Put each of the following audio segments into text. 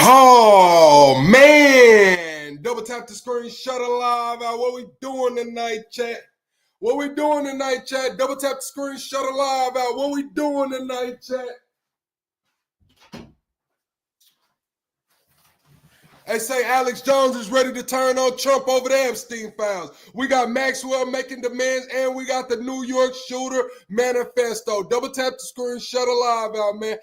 Oh, man. Double tap the screen, shut it live out. What we doing tonight, chat? What we doing tonight, chat? Double tap the screen, shut it live out. What we doing tonight, chat? They say Alex Jones is ready to turn on Trump over the Epstein files. We got Maxwell making demands, and we got the New York shooter manifesto. Double tap the screen, shut it live out, man.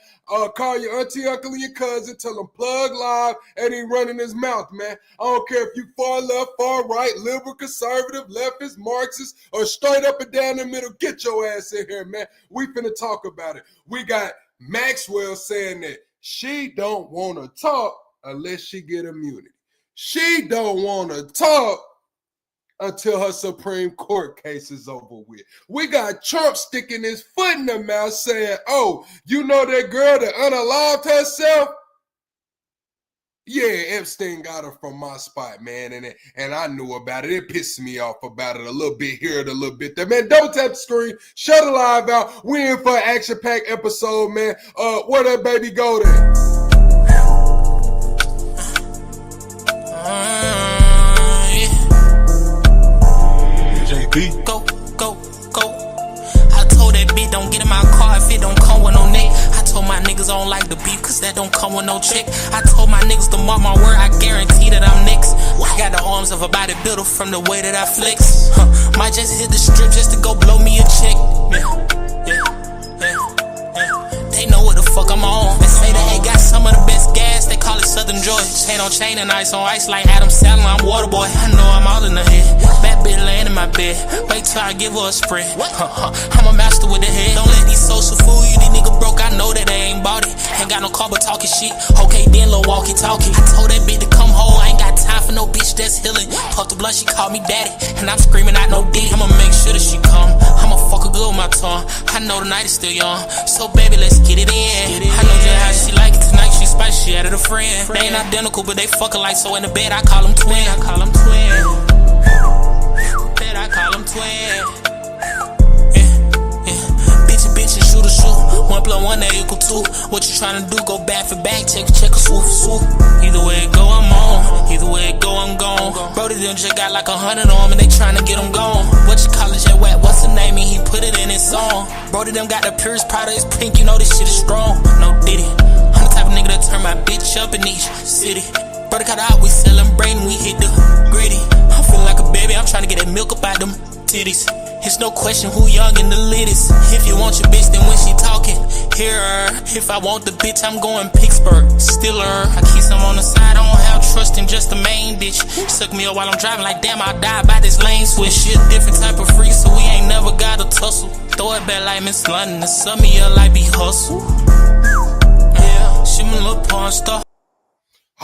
Call your auntie, uncle, and your cousin. Tell them plug live, and he running his mouth, man. I don't care if you far left, far right, liberal, conservative, leftist, Marxist, or straight up and down the middle. Get your ass in here, man. We finna talk about it. We got Maxwell saying that she don't want to talk unless she get immunity. She don't want to talk until her Supreme Court case is over with. We got Trump sticking his foot in the mouth saying, oh, you know that girl that unalived herself? Yeah, Epstein got her from my spot, man, and I knew about it. It pissed me off about it a little bit here and a little bit there. Man, double tap the screen, shut it live out. We in for an action-packed episode, man. Where that baby go there? Go. I told that bitch don't get in my car if it don't come with no neck. I told my niggas I don't like the beef cause that don't come with no check. I told my niggas to mark my word, I guarantee that I'm next. I got the arms of a bodybuilder from the way that I flex. Might just hit the strip just to go blow me a check. They know what the fuck I'm on. They say that they got some of the best gas, they call it Southern Joy. Chain on chain and ice on ice like Adam Sandler, I'm Waterboy. I know I'm all in the head. Bad bitch laying in my bed. Wait till I give her a spread. I'm a master with the head. Don't let these social fool you, these niggas broke. I know that they ain't bought it. Ain't got no car but talking shit. Okay, then little walkie talkie. I told that bitch to come home. I ain't got time for no bitch that's healing. Puff the blunt, she called me daddy. And I'm screaming out no D. I'ma make sure that she come. I'ma fuck her good with my tongue. I know the night is still young. So baby, let's get it in. I know just how she like it. Tonight she spicy, she added a friend. They ain't identical, but they fuck alike. So in the bed, I call them twin. I call them twin. Bitch and shoot a shoot. 1 + 1 that equal 2. What you tryna do? Go back for back, check a swoop. Either way it go, I'm on. Either way it go, I'm gone. Brody them just got like 100 on and they tryna get them gone. What you call it, jet wet? What's the name? And he put it in his song. Brody them got the purest product, it's pink, you know this shit is strong. No diddy. I'm the type of nigga that turn my bitch up in each city. Brody cut out, we celebrating, we hit the gritty. I'm feeling like a baby, I'm tryna get that milk up out them titties. It's no question who young and the latest. If you want your bitch, then when she talking, hear her. If I want the bitch, I'm going Pittsburgh, still her. I keep some on the side, I don't have trust in just the main bitch. Suck me up while I'm driving like damn, I'll die by this lane switch. She a different type of freak, so we ain't never gotta tussle. Throw it back like Miss London, and sum me up like be hustle. Yeah, she my little porn star.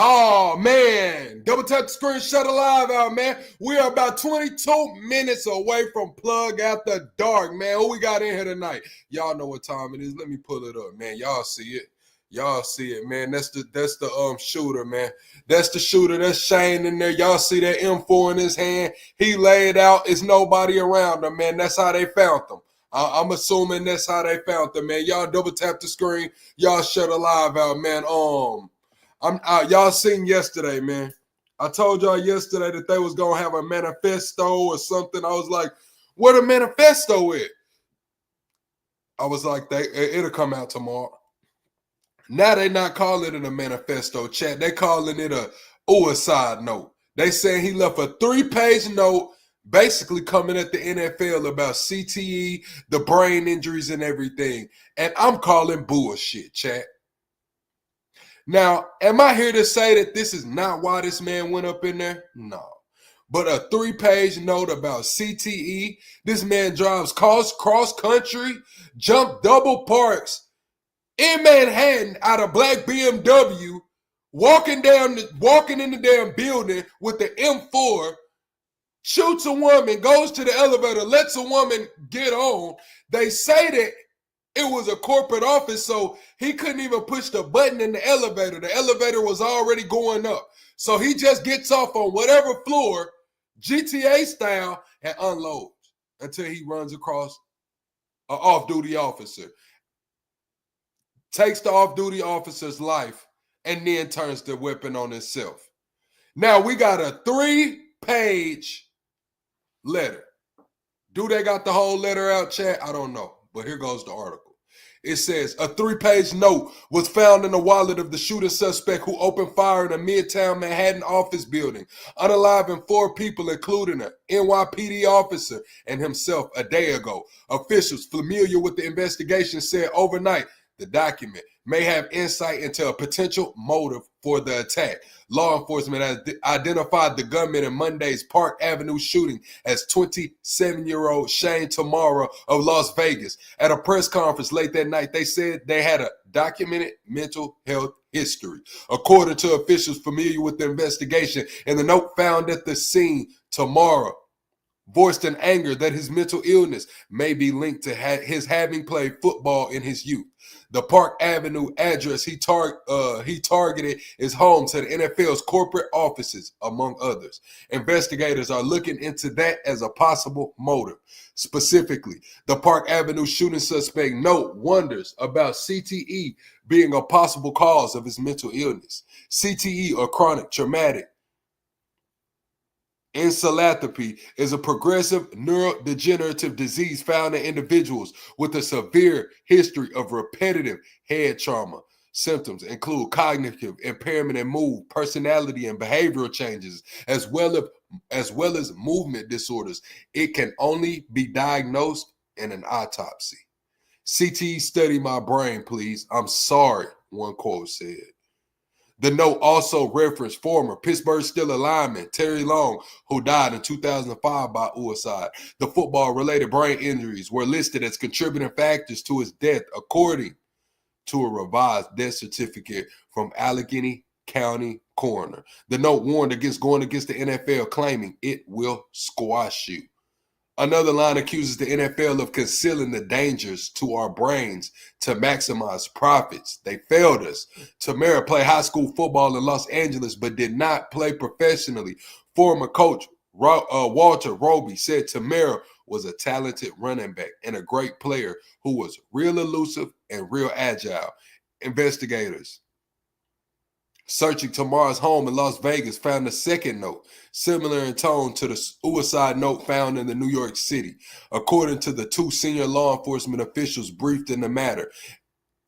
Oh, man. Double tap the screen, shut it live out, man. We are about 22 minutes away from plug after dark, man. Who we got in here tonight? Y'all know what time it is. Let me pull it up, man. Y'all see it. Y'all see it, man. That's the shooter, man. That's the shooter. That's Shane in there. Y'all see that M4 in his hand. He laid out. It's nobody around him, man. That's how they found him. I'm assuming that's how they found him, man. Y'all double tap the screen. Y'all shut it live out, man. Y'all seen yesterday, man. I told y'all yesterday that they was gonna have a manifesto or something. I was like, where the manifesto is? I was like, it'll come out tomorrow. Now they not calling it a manifesto, chat. They calling it a suicide note. They saying he left a 3-page note basically coming at the NFL about CTE, the brain injuries and everything. And I'm calling bullshit, chat. Now, am I here to say that this is not why this man went up in there? No. But a 3-page note about CTE. This man drives cross-country, jump double parks in Manhattan out of black BMW, walking in the damn building with the M4, shoots a woman, goes to the elevator, lets a woman get on. They say that it was a corporate office, so he couldn't even push the button in the elevator. The elevator was already going up. So he just gets off on whatever floor, GTA style, and unloads until he runs across an off-duty officer. Takes the off-duty officer's life and then turns the weapon on himself. Now we got a 3-page letter. Do they got the whole letter out, chat? I don't know, but here goes the article. It says, a 3-page note was found in the wallet of the shooting suspect who opened fire in a Midtown Manhattan office building, unaliving 4 people, including an NYPD officer and himself a day ago. Officials familiar with the investigation said overnight the document may have insight into a potential motive for the attack. Law enforcement has identified the gunman in Monday's Park Avenue shooting as 27-year-old Shane Tamara of Las Vegas. At a press conference late that night, they said they had a documented mental health history. According to officials familiar with the investigation, in the note found at the scene, Tamara voiced an anger that his mental illness may be linked to his having played football in his youth. The Park Avenue address he targeted is home to the NFL's corporate offices, among others. Investigators are looking into that as a possible motive. Specifically, the Park Avenue shooting suspect note wonders about CTE being a possible cause of his mental illness. CTE, or chronic traumatic encephalopathy, is a progressive neurodegenerative disease found in individuals with a severe history of repetitive head trauma. Symptoms include cognitive impairment and mood, personality and behavioral changes, as well as movement disorders. It can only be diagnosed in an autopsy. CTE study my brain, please. I'm sorry, one quote said. The note also referenced former Pittsburgh Steelers lineman Terry Long, who died in 2005 by suicide. The football-related brain injuries were listed as contributing factors to his death, according to a revised death certificate from Allegheny County coroner. The note warned against going against the NFL, claiming it will squash you. Another line accuses the NFL of concealing the dangers to our brains to maximize profits. They failed us. Tamara played high school football in Los Angeles, but did not play professionally. Former coach Walter Roby said Tamara was a talented running back and a great player who was real elusive and real agile. Investigators searching Tamara's home in Las Vegas found a second note, similar in tone to the suicide note found in the New York City. According to the 2 senior law enforcement officials briefed in the matter,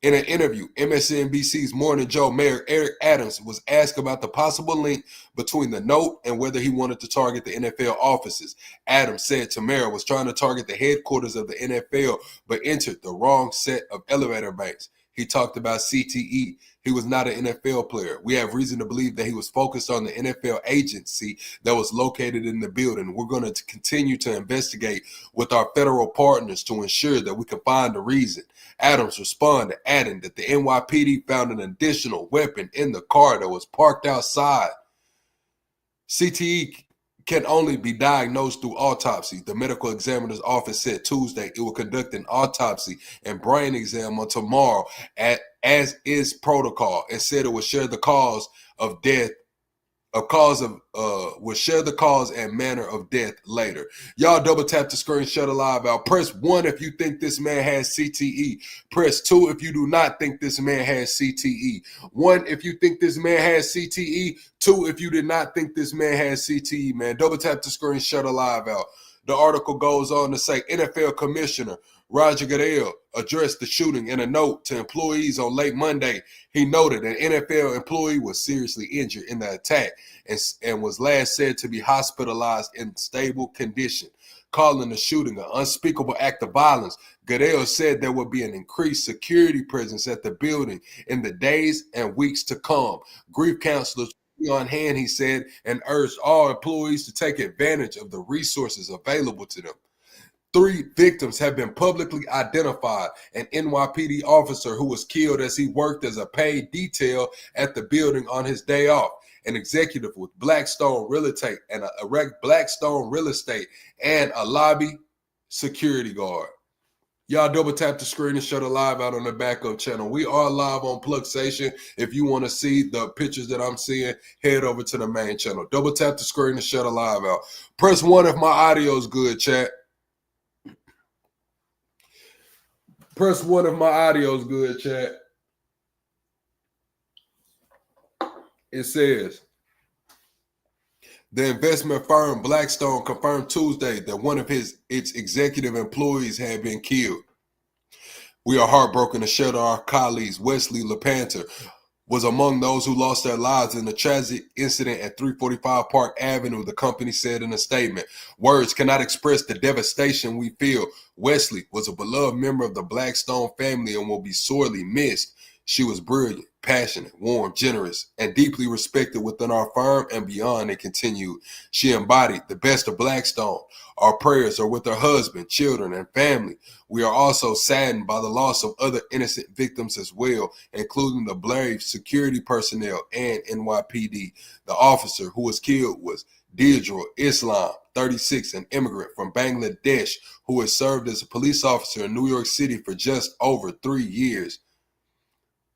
in an interview, MSNBC's Morning Joe Mayor Eric Adams was asked about the possible link between the note and whether he wanted to target the NFL offices. Adams said Tamara was trying to target the headquarters of the NFL, but entered the wrong set of elevator banks. He talked about CTE. He was not an NFL player. We have reason to believe that he was focused on the NFL agency that was located in the building. We're going to continue to investigate with our federal partners to ensure that we can find the reason. Adams responded, adding that the NYPD found an additional weapon in the car that was parked outside. CTE can only be diagnosed through autopsy. The medical examiner's office said Tuesday it will conduct an autopsy and brain exam on tomorrow as is protocol, and said it will share the cause of death, will share the cause and manner of death later. Y'all double tap the screen, shut a live out. Press 1 if you think this man has CTE. Press 2 if you do not think this man has CTE. 1 if you think this man has CTE. 2 if you did not think this man has CTE, man. Double tap the screen, shut a live out. The article goes on to say NFL Commissioner Roger Goodell addressed the shooting in a note to employees on late Monday. He noted an NFL employee was seriously injured in the attack and was last said to be hospitalized in stable condition. Calling the shooting an unspeakable act of violence, Goodell said there would be an increased security presence at the building in the days and weeks to come. Grief counselors on hand, he said, and urged all employees to take advantage of the resources available to them. 3 victims have been publicly identified: an NYPD officer who was killed as he worked as a paid detail at the building on his day off, an executive with Blackstone Real Estate and a lobby security guard. Y'all double tap the screen and shut a live out on the backup channel. We are live on Pluxation. If you want to see the pictures that I'm seeing, head over to the main channel. Double tap the screen and shut a live out. Press 1 if my audio is good, chat. Press 1 if my audio is good, chat. It says, the investment firm Blackstone confirmed Tuesday that one of its executive employees had been killed. We are heartbroken to share that our colleagues, Wesley LePanther, was among those who lost their lives in the tragic incident at 345 Park Avenue, the company said in a statement. Words cannot express the devastation we feel. Wesley was a beloved member of the Blackstone family and will be sorely missed. She was brilliant, passionate, warm, generous, and deeply respected within our firm and beyond, it continued. She embodied the best of Blackstone. Our prayers are with her husband, children, and family. We are also saddened by the loss of other innocent victims as well, including the brave security personnel and NYPD. The officer who was killed was Deidre Islam, 36, an immigrant from Bangladesh who has served as a police officer in New York City for just over 3 years.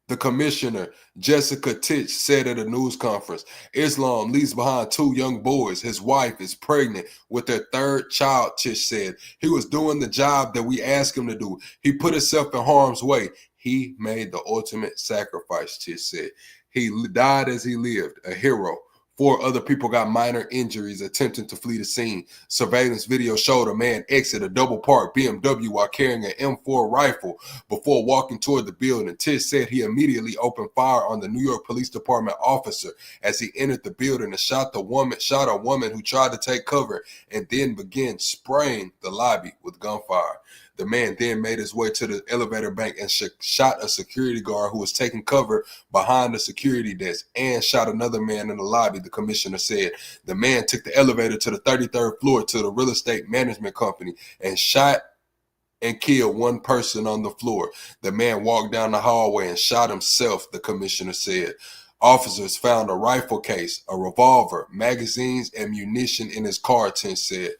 The commissioner, Jessica Titch, said at a news conference, Islam leaves behind 2 young boys. His wife is pregnant with their 3rd child, Titch said. He was doing the job that we asked him to do. He put himself in harm's way. He made the ultimate sacrifice, Titch said. He died as he lived, a hero. 4 other people got minor injuries attempting to flee the scene. Surveillance video showed a man exit a double-parked BMW while carrying an M4 rifle before walking toward the building. Tish said he immediately opened fire on the New York Police Department officer as he entered the building and shot a woman who tried to take cover and then began spraying the lobby with gunfire. The man then made his way to the elevator bank and shot a security guard who was taking cover behind the security desk and shot another man in the lobby, the commissioner said. The man took the elevator to the 33rd floor to the real estate management company and shot and killed 1 person on the floor. The man walked down the hallway and shot himself, the commissioner said. Officers found a rifle case, a revolver, magazines, and munition in his car, Tench said.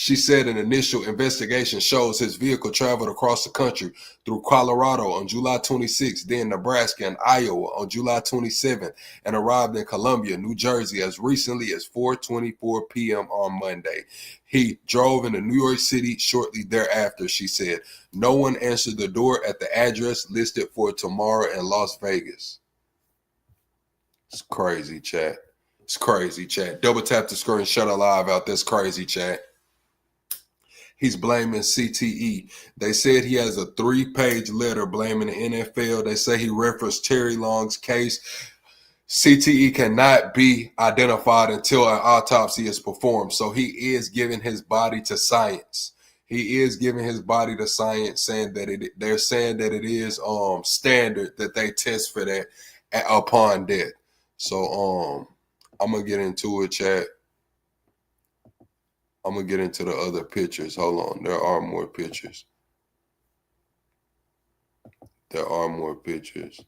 She said an initial investigation shows his vehicle traveled across the country through Colorado on July 26, then Nebraska and Iowa on July 27, and arrived in Columbia, New Jersey as recently as 4:24 p.m. on Monday. He drove into New York City shortly thereafter, she said. No one answered the door at the address listed for tomorrow in Las Vegas. It's crazy, chat. It's crazy, chat. Double tap the screen, shut it live out. That's crazy, chat. He's blaming CTE. They said he has a 3-page letter blaming the NFL. They say he referenced Terry Long's case. CTE cannot be identified until an autopsy is performed. So he is giving his body to science. He is giving his body to science, saying that they're saying that it is standard that they test for that upon death. So I'm gonna get into it, chat. I'm gonna get into the other pictures. Hold on, there are more pictures. There are more pictures.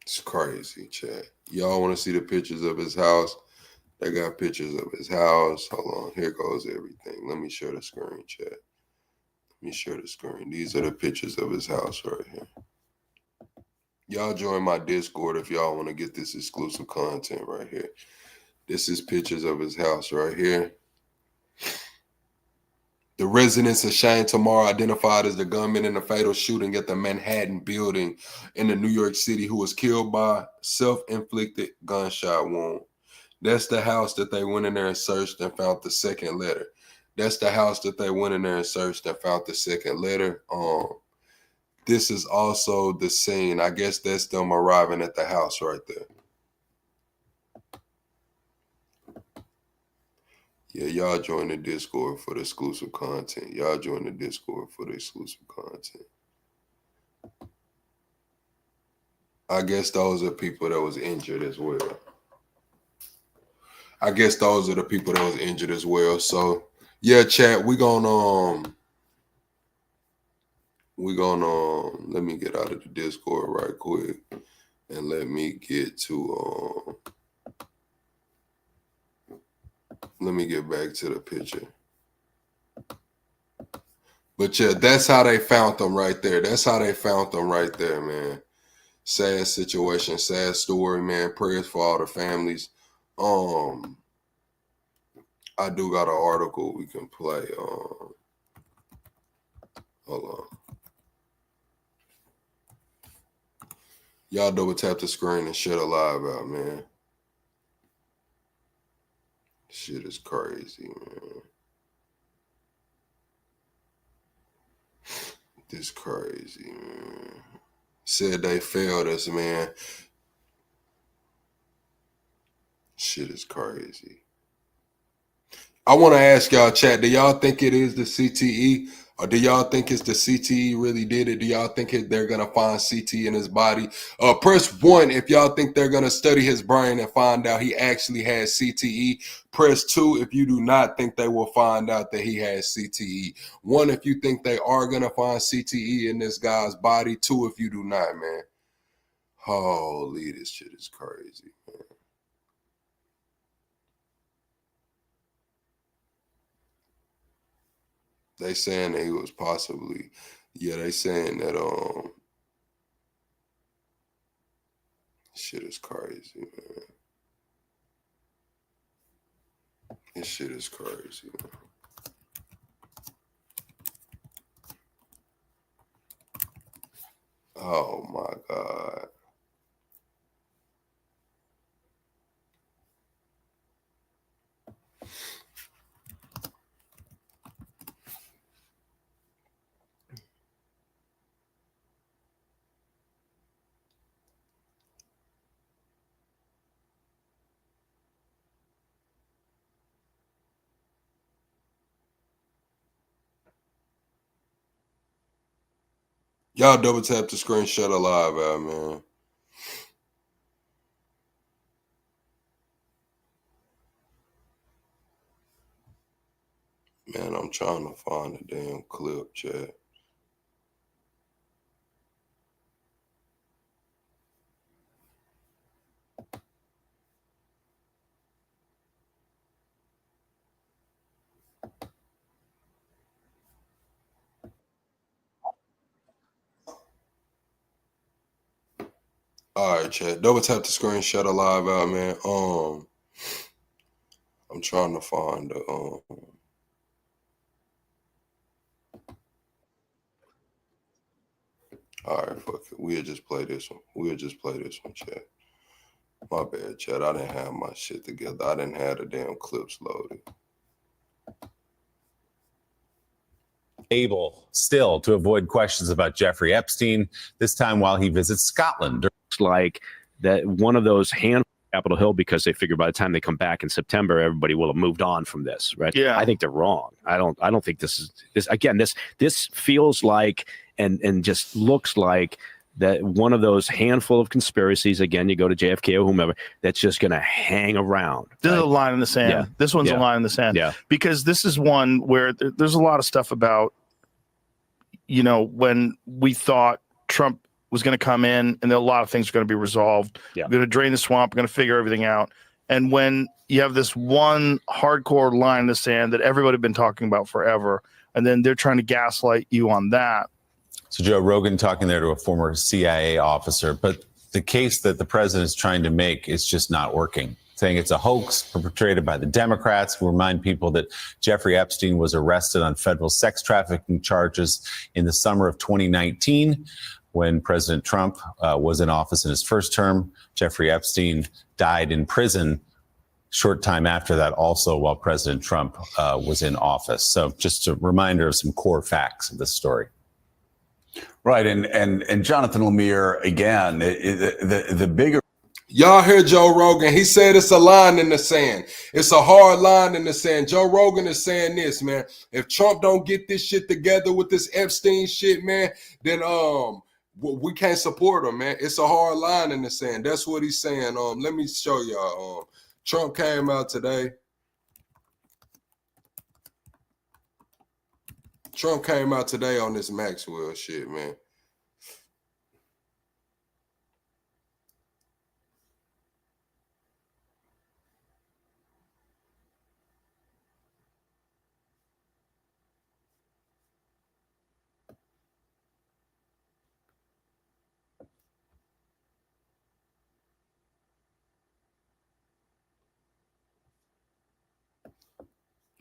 It's crazy, chat. Y'all want to see the pictures of his house? They got pictures of his house. Hold on, here goes everything. Let me share the screen, chat. Let me share the screen. These are the pictures of his house right here. Y'all join my Discord if y'all want to get this exclusive content right here. This is pictures of his house right here. The residents of Shane Tamar, identified as the gunman in the fatal shooting at the Manhattan building in the New York City, who was killed by self-inflicted gunshot wound. That's the house that they went in there and searched and found the second letter. That's the house that they went in there and searched and found the second letter. This is also the scene. I guess that's them arriving at the house right there. Yeah, y'all join the Discord for the exclusive content. Y'all join the Discord for the exclusive content. I guess those are people that was injured as well. I guess those are the people that was injured as well. So, yeah, chat, we gonna let me get out of the Discord right quick and let me get to let me get back to the picture. But yeah, that's how they found them right there. That's how they found them right there, man. Sad situation, sad story, man. Prayers for all the families. I do got an article we can play. Hold on. Y'all double tap the screen and shut a live out, man. Shit is crazy, man. This crazy, man. Said they failed us, man. Shit is crazy. I want to ask y'all, chat, do y'all think it is the CTE? Or do y'all think it's the CTE really did it? Do y'all think they're going to find CTE in his body? Press 1 if y'all think they're going to study his brain and find out he actually has CTE. Press 2 if you do not think they will find out that he has CTE. 1 if you think they are going to find CTE in this guy's body. 2 if you do not, man. Holy, this shit is crazy, man. They saying that he was possibly, they saying that shit is crazy, man. This shit is crazy, man. Oh my God. Y'all double tap the screen, shut a live out, man. Man, I'm trying to find the damn clip, chat. All right, chat. Double tap the screen, shut a live out, man. I'm trying to find the all right, fuck it. We'll just play this one. Chat. My bad, chat. I didn't have my shit together. I didn't have the damn clips loaded. Able still to avoid questions about Jeffrey Epstein, this time while he visits Scotland. Like that one of those handfuls Capitol Hill, because they figure by the time they come back in September, everybody will have moved on from this, right? Yeah. I think they're wrong. I don't think this feels like and just looks like that one of those handful of conspiracies. Again, you go to JFK or whomever, that's just going to hang around. This right? is a line in the sand. Yeah. This one's Yeah. a line in the sand. Yeah. Because this is one where there's a lot of stuff about, when we thought Trump was going to come in and a lot of things are going to be resolved. Yeah. We're going to drain the swamp. We're going to figure everything out. And when you have this one hardcore line in the sand that everybody had been talking about forever, and then they're trying to gaslight you on that. So Joe Rogan talking there to a former CIA officer, but the case that the president is trying to make is just not working, saying it's a hoax perpetrated by the Democrats. We remind people that Jeffrey Epstein was arrested on federal sex trafficking charges in the summer of 2019 when President Trump was in office in his first term. Jeffrey Epstein died in prison short time after that, also while President Trump was in office. So just a reminder of some core facts of this story. Right, and Jonathan Lemire, again, the bigger. Y'all hear Joe Rogan. He said it's a line in the sand. It's a hard line in the sand. Joe Rogan is saying this, man. If Trump don't get this shit together with this Epstein shit, man, then we can't support him, man. It's a hard line in the sand. That's what he's saying. Let me show y'all. Trump came out today. Trump came out today on this Maxwell shit, man.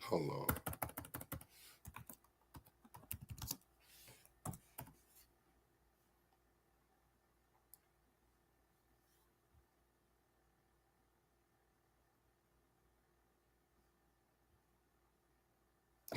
Hold on.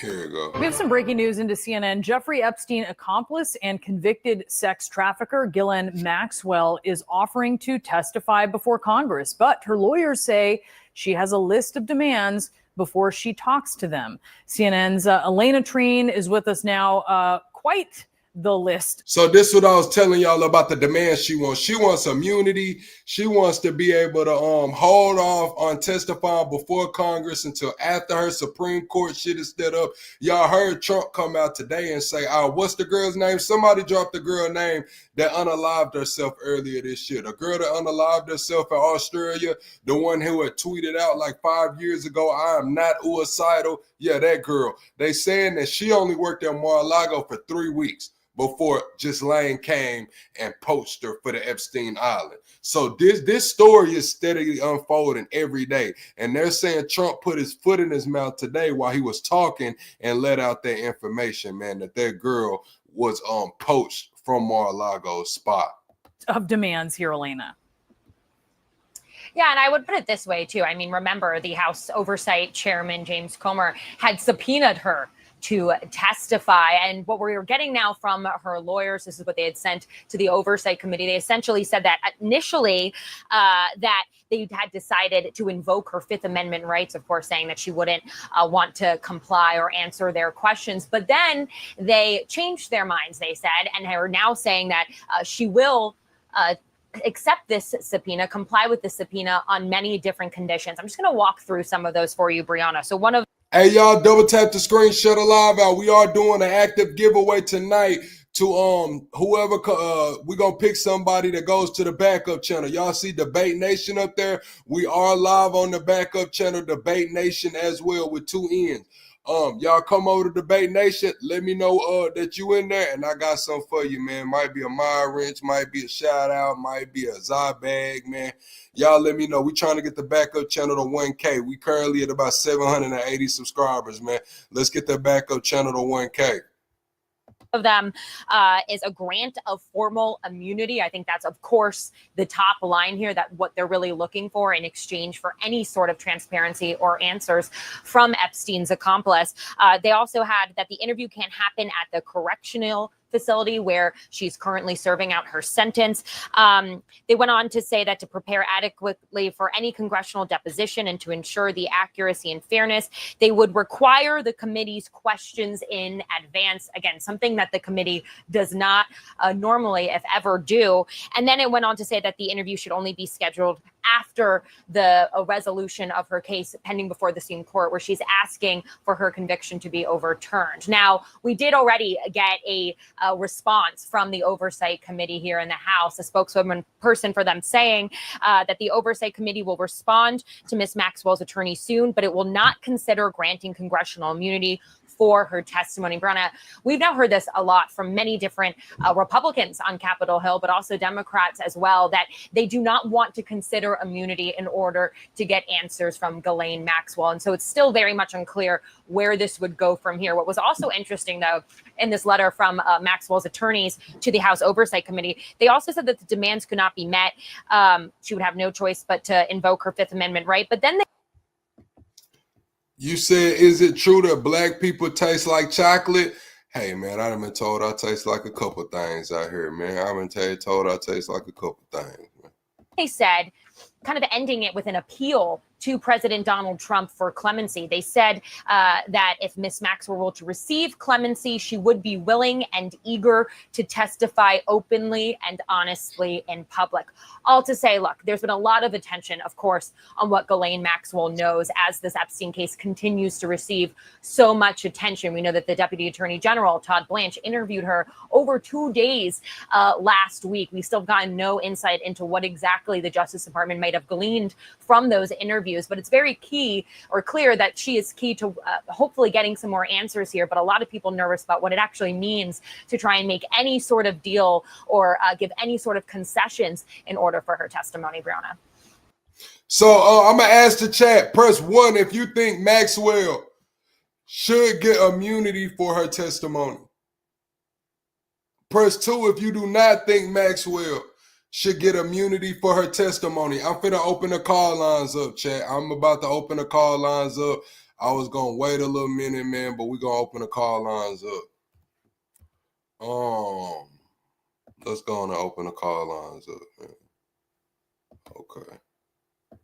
Here you go. We have some breaking news into CNN. Jeffrey Epstein accomplice and convicted sex trafficker Ghislaine Maxwell is offering to testify before Congress, but her lawyers say she has a list of demands before she talks to them. CNN's Elena Treen is with us now. Quite the list. So this is what I was telling y'all about the demands she wants. She wants immunity. She wants to be able to hold off on testifying before Congress until after her Supreme Court shit is set up. Y'all heard Trump come out today and say, what's the girl's name? Somebody dropped the girl name that unalived herself earlier this year. The girl that unalived herself in Australia, the one who had tweeted out like 5 years ago, I am not suicidal. Yeah, that girl. They saying that she only worked at Mar-a-Lago for 3 weeks before Ghislaine came and poached her for the Epstein Island. So this story is steadily unfolding every day. And they're saying Trump put his foot in his mouth today while he was talking and let out that information, man, that girl was poached from Mar-a-Lago's spot. Of demands here, Elena. Yeah, and I would put it this way, too. I mean, remember, the House Oversight Chairman, James Comer, had subpoenaed her to testify. And what we're getting now from her lawyers, this is what they had sent to the Oversight Committee. They essentially said that initially that they had decided to invoke her Fifth Amendment rights, of course, saying that she wouldn't want to comply or answer their questions. But then they changed their minds, they said, and are now saying that she will accept this subpoena, comply with the subpoena on many different conditions. I'm just going to walk through some of those for you, Brianna. So one of Hey, y'all, double tap the screen, shut a live out. We are doing an active giveaway tonight to whoever we're gonna pick somebody that goes to the backup channel. Y'all see Debate Nation up there? We are live on the backup channel, Debate Nation as well with 2 N's. Y'all come over to Debate Nation. Let me know that you in there, and I got something for you, man. Might be a Maya wrench, might be a shout out, might be a Zai bag, man. Y'all let me know. We trying to get the backup channel to 1K. We currently at about 780 subscribers, man. Let's get the backup channel to 1K. Of them is a grant of formal immunity. I think that's, of course, the top line here, that what they're really looking for in exchange for any sort of transparency or answers from Epstein's accomplice. They also had that the interview can't happen at the correctional facility where she's currently serving out her sentence. They went on to say that to prepare adequately for any congressional deposition and to ensure the accuracy and fairness, they would require the committee's questions in advance. Again, something that the committee does not normally, if ever, do. And then it went on to say that the interview should only be scheduled after the resolution of her case pending before the Supreme Court, where she's asking for her conviction to be overturned. Now, we did already get a response from the Oversight Committee here in the House, a spokeswoman person for them saying that the Oversight Committee will respond to Ms. Maxwell's attorney soon, but it will not consider granting congressional immunity for her testimony. Brianna, we've now heard this a lot from many different Republicans on Capitol Hill, but also Democrats as well, that they do not want to consider immunity in order to get answers from Ghislaine Maxwell. And so it's still very much unclear where this would go from here. What was also interesting, though, in this letter from Maxwell's attorneys to the House Oversight Committee, they also said that the demands could not be met. She would have no choice but to invoke her Fifth Amendment right. But then You said, is it true that black people taste like chocolate? Hey, man, I done been told I taste like a couple things out here, man. I've been told I taste like a couple things, man. They said, kind of ending it with an appeal to President Donald Trump for clemency. They said that if Ms. Maxwell were to receive clemency, she would be willing and eager to testify openly and honestly in public. All to say, look, there's been a lot of attention, of course, on what Ghislaine Maxwell knows as this Epstein case continues to receive so much attention. We know that the Deputy Attorney General, Todd Blanche, interviewed her over 2 days last week. We still have gotten no insight into what exactly the Justice Department might have gleaned from those interviews. But it's very key or clear that she is key to hopefully getting some more answers here. But a lot of people nervous about what it actually means to try and make any sort of deal or give any sort of concessions in order for her testimony, Brianna. So I'm going to ask the chat, press 1 if you think Maxwell should get immunity for her testimony. Press 2 if you do not think Maxwell should get immunity for her testimony. I'm finna open the call lines up, chat. I'm about to open the call lines up. I was gonna wait a little minute, man, but we're gonna open the call lines up. Let's go on and open the call lines up, man. Okay.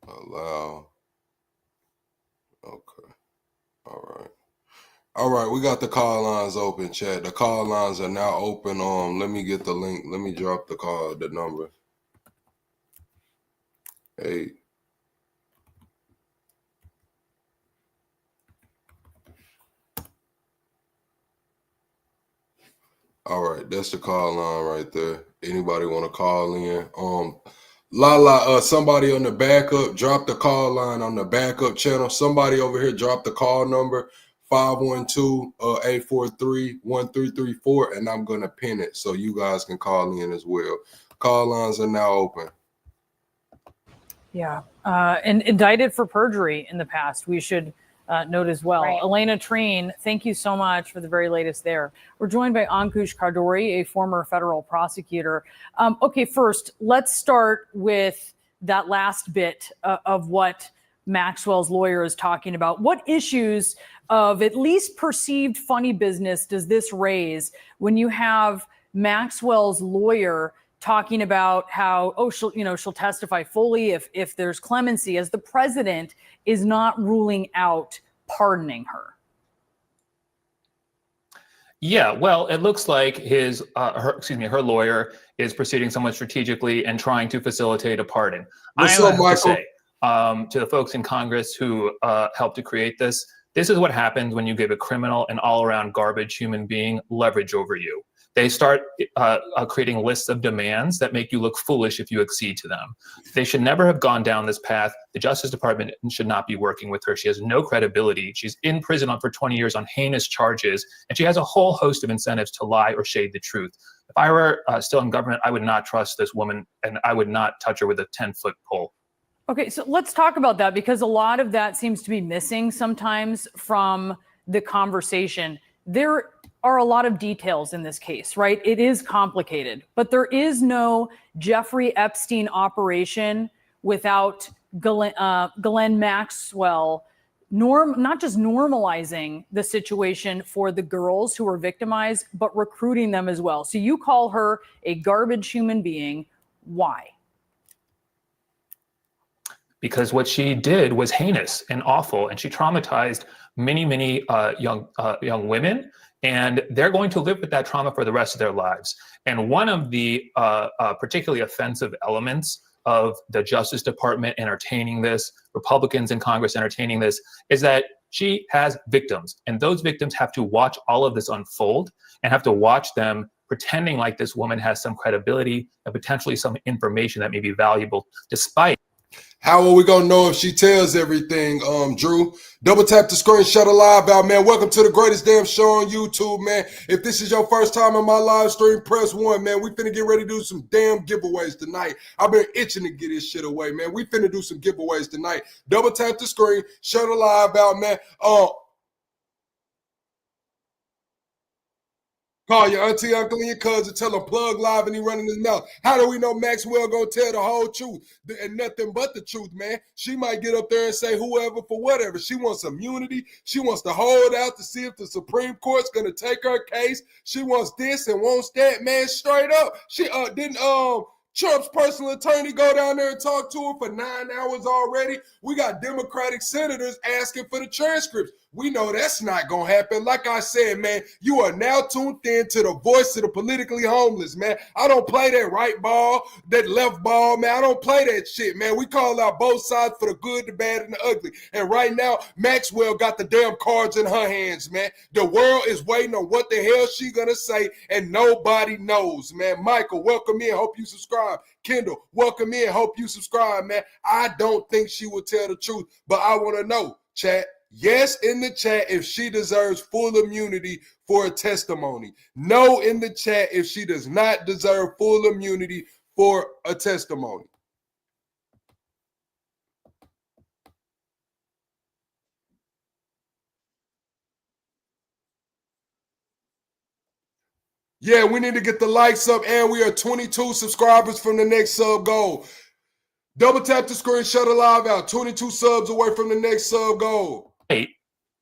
Allow. Okay. All right, we got the call lines open, chat. The call lines are now open. Let me get the link. Let me drop the number. 8. All right, that's the call line right there. Anybody want to call in? Somebody on the backup, drop the call line on the backup channel. Somebody over here drop the call number 512-843-1334, and I'm gonna pin it so you guys can call in as well. Call lines are now open. Yeah, and indicted for perjury in the past. We should note as well. Right. Elena Train, thank you so much for the very latest there. We're joined by Ankush Kardori, a former federal prosecutor. Okay, first, let's start with that last bit of what Maxwell's lawyer is talking about. What issues of at least perceived funny business does this raise when you have Maxwell's lawyer talking about how, she'll testify fully if there's clemency, as the president is not ruling out pardoning her? Yeah, well, it looks like her lawyer is proceeding somewhat strategically and trying to facilitate a pardon. What's I up, have Michael? to say to the folks in Congress who helped to create this is what happens when you give a criminal and all-around garbage human being leverage over you. They start creating lists of demands that make you look foolish if you accede to them. They should never have gone down this path. The Justice Department should not be working with her. She has no credibility. She's in prison for 20 years on heinous charges, and she has a whole host of incentives to lie or shade the truth. If I were still in government, I would not trust this woman, and I would not touch her with a 10-foot pole. Okay, so let's talk about that, because a lot of that seems to be missing sometimes from the conversation. There are a lot of details in this case, right? It is complicated, but there is no Jeffrey Epstein operation without Ghislaine Maxwell not just normalizing the situation for the girls who were victimized, but recruiting them as well. So you call her a garbage human being. Why? Because what she did was heinous and awful, and she traumatized many young women, and they're going to live with that trauma for the rest of their lives. And one of the particularly offensive elements of the Justice Department entertaining this, Republicans in Congress entertaining this, is that she has victims, and those victims have to watch all of this unfold and have to watch them pretending like this woman has some credibility and potentially some information that may be valuable, despite. How are we gonna know if she tells everything, Drew? Double tap the screen, shut her live out, man. Welcome to the greatest damn show on YouTube, man. If this is your first time in my live stream, press 1, man. We finna get ready to do some damn giveaways tonight. I've been itching to get this shit away, man. We finna do some giveaways tonight. Double tap the screen, shut her live out, man. Call your auntie, uncle, and your cousin, tell them plug live and he running his mouth. How do we know Maxwell gonna tell the whole truth and nothing but the truth, man? She might get up there and say whoever for whatever. She wants immunity. She wants to hold out to see if the Supreme Court's gonna take her case. She wants this and wants that, man, straight up. She didn't Trump's personal attorney go down there and talk to her for 9 hours already. We got Democratic senators asking for the transcripts. We know that's not going to happen. Like I said, man, you are now tuned in to the voice of the politically homeless, man. I don't play that right ball, that left ball, man. I don't play that shit, man. We call out both sides for the good, the bad, and the ugly. And right now, Maxwell got the damn cards in her hands, man. The world is waiting on what the hell she going to say, and nobody knows, man. Michael, welcome in. Hope you subscribe. Kendall, welcome in. Hope you subscribe, man. I don't think she will tell the truth, but I want to know, chat. Yes in the chat if she deserves full immunity for a testimony. No in the chat if she does not deserve full immunity for a testimony. Yeah, we need to get the likes up, and we are 22 subscribers from the next sub goal. Double tap the screen, shut her live out. 22 subs away from the next sub goal.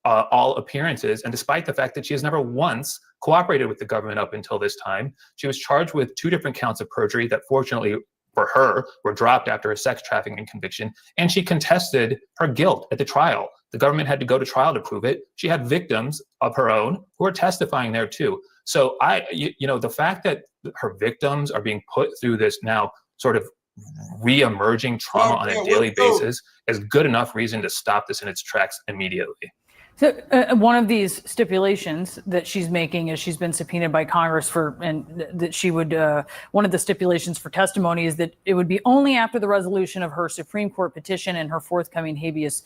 all appearances, and despite the fact that she has never once cooperated with the government up until this time. She was charged with 2 different counts of perjury that fortunately for her were dropped after a sex trafficking conviction, and she contested her guilt at the trial. The government had to go to trial to prove it. She had victims of her own who are testifying there too. So the fact that her victims are being put through this now sort of re-emerging trauma on a daily basis is good enough reason to stop this in its tracks immediately. So one of these stipulations that she's making is she's been subpoenaed by Congress and that she would, one of the stipulations for testimony is that it would be only after the resolution of her Supreme Court petition and her forthcoming habeas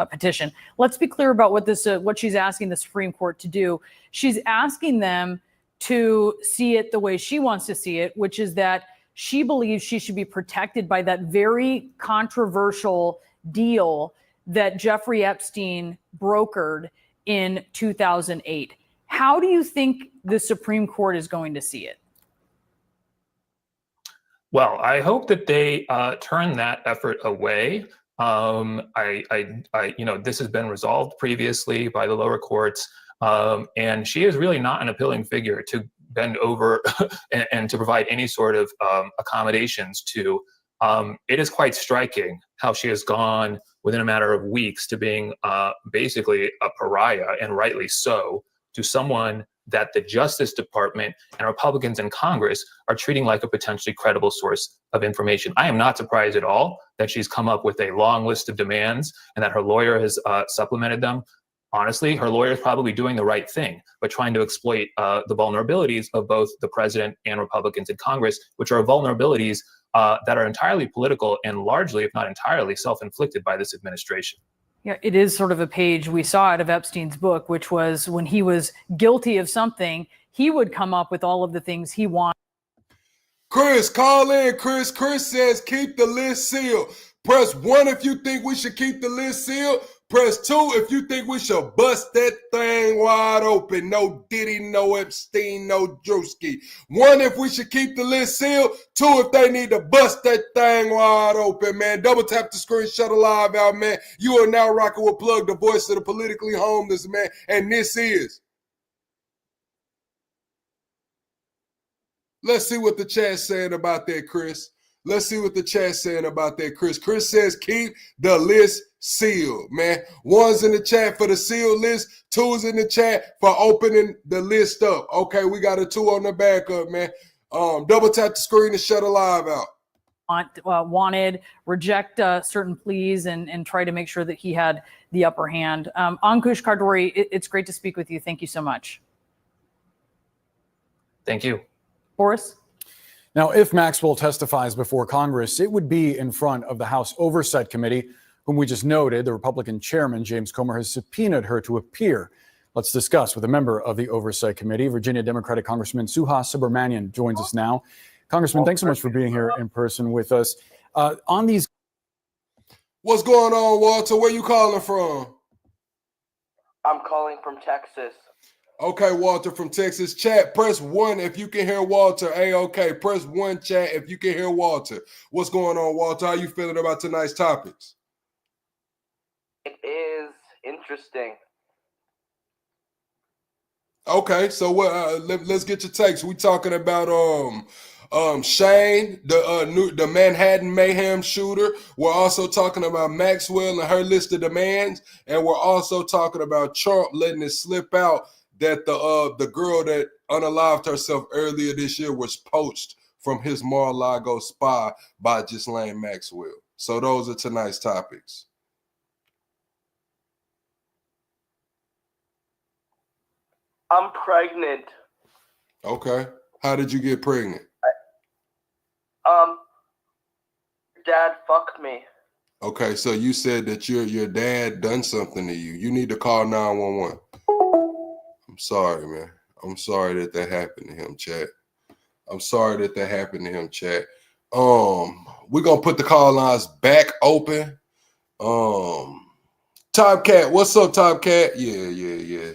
petition. Let's be clear about what she's asking the Supreme Court to do. She's asking them to see it the way she wants to see it, which is that she believes she should be protected by that very controversial deal that Jeffrey Epstein brokered in 2008. How do you think the Supreme Court is going to see it? Well, I hope that they turn that effort away. This has been resolved previously by the lower courts, and she is really not an appealing figure to bend over and to provide any sort of accommodations to. It is quite striking how she has gone within a matter of weeks to being basically a pariah, and rightly so, to someone that the Justice Department and Republicans in Congress are treating like a potentially credible source of information. I am not surprised at all that she's come up with a long list of demands and that her lawyer has supplemented them. Honestly, her lawyer is probably doing the right thing, but trying to exploit the vulnerabilities of both the president and Republicans in Congress, which are vulnerabilities that are entirely political and largely, if not entirely, self-inflicted by this administration. Yeah, it is sort of a page we saw out of Epstein's book, which was when he was guilty of something, he would come up with all of the things he wanted. Chris, call in, Chris. Chris says keep the list sealed. Press 1 if you think we should keep the list sealed. Press 2 if you think we should bust that thing wide open. No Diddy, no Epstein, no Drewski. 1 if we should keep the list sealed. 2 if they need to bust that thing wide open, man. Double tap the screen, shut a live out, man. You are now rocking with Plug, the voice of the politically homeless, man. And this is. Let's see what the chat's saying about that, Chris. Let's see what the chat's saying about that, Chris. Chris says keep the list sealed, man. 1's in the chat for the sealed list. 2's in the chat for opening the list up. Okay, we got a 2 on the backup, man. Double tap the screen and shut a live out. Wanted, reject certain pleas and try to make sure that he had the upper hand. Ankush Kardori, it's great to speak with you. Thank you so much. Thank you. Boris? Now, if Maxwell testifies before Congress, it would be in front of the House Oversight Committee, whom we just noted. The Republican chairman, James Comer, has subpoenaed her to appear. Let's discuss with a member of the Oversight Committee. Virginia Democratic Congressman Suhas Subramanian joins us now. Congressman, thanks so much for being here in person with us. On these. What's going on, Walter? Where you calling from? I'm calling from Texas. Okay, Walter from Texas. Chat, press 1 if you can hear Walter. Okay, press 1, chat, if you can hear Walter. What's going on, Walter? How you feeling about tonight's topics? It is interesting. Okay, so let's get your takes. We talking about Shane, the Manhattan Mayhem shooter. We're also talking about Maxwell and her list of demands, and we're also talking about Trump letting it slip out that the girl that unalived herself earlier this year was poached from his Mar-a-Lago spa by Ghislaine Maxwell. So those are tonight's topics. I'm pregnant. Okay. How did you get pregnant? Dad fucked me. Okay, so you said that your dad done something to you. You need to call 911. I'm sorry, man. I'm sorry that happened to him, chat. I'm sorry that happened to him, chat. We're gonna put the call lines back open. Top Cat, what's up, Top Cat? Yeah.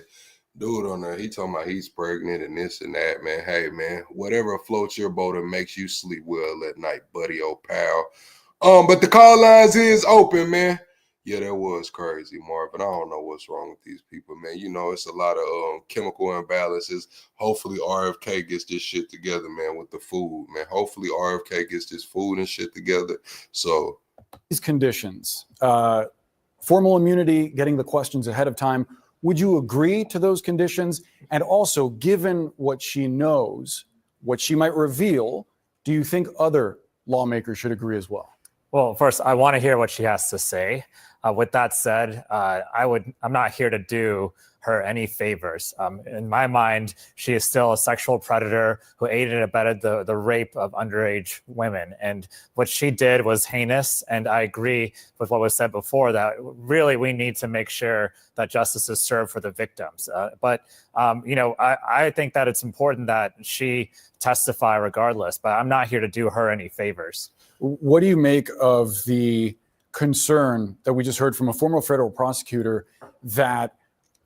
Dude on there, he talking about he's pregnant and this and that, man. Hey, man, whatever floats your boat and makes you sleep well at night, buddy, old pal. But the call lines is open, man. Yeah, that was crazy, Marvin. I don't know what's wrong with these people, man. You know, it's a lot of chemical imbalances. Hopefully RFK gets this shit together, man, with the food, man. Hopefully RFK gets this food and shit together. So these conditions, formal immunity, getting the questions ahead of time, would you agree to those conditions? And also, given what she knows, what she might reveal, do you think other lawmakers should agree as well? Well, first, I want to hear what she has to say. With that said, I'm not here to do her any favors. In my mind, she is still a sexual predator who aided and abetted the rape of underage women. And what she did was heinous. And I agree with what was said before that really we need to make sure that justice is served for the victims. I think that it's important that she testify regardless, but I'm not here to do her any favors. What do you make of the concern that we just heard from a former federal prosecutor that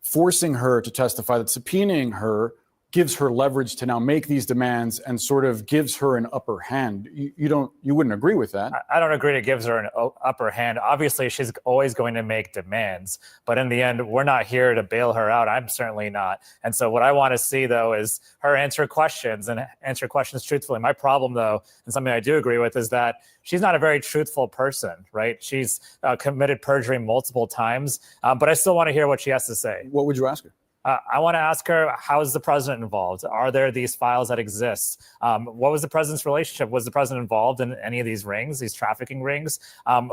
forcing her to testify, that subpoenaing her gives her leverage to now make these demands and sort of gives her an upper hand? You wouldn't agree with that? I don't agree it gives her an upper hand. Obviously, she's always going to make demands, but in the end, we're not here to bail her out. I'm certainly not. And so what I want to see, though, is her answer questions and answer questions truthfully. My problem, though, and something I do agree with, is that she's not a very truthful person, right? She's committed perjury multiple times, but I still want to hear what she has to say. What would you ask her? I want to ask her, how is the president involved? Are there these files that exist? What was the president's relationship? Was the president involved in any of these rings, these trafficking rings?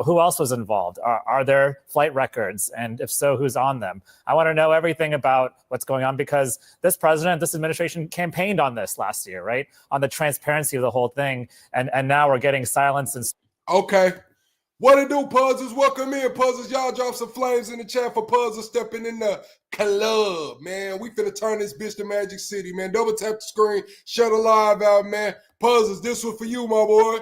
Who else was involved? Are there flight records? And if so, who's on them? I want to know everything about what's going on because this president, this administration campaigned on this last year, right? On the transparency of the whole thing. And now we're getting silence. And okay. What it do, Puzzles? Welcome in, Puzzles. Y'all drop some flames in the chat for Puzzles stepping in the club, man. We finna turn this bitch to Magic City, man. Double tap the screen, shut a live out, man. Puzzles, this one for you, my boy.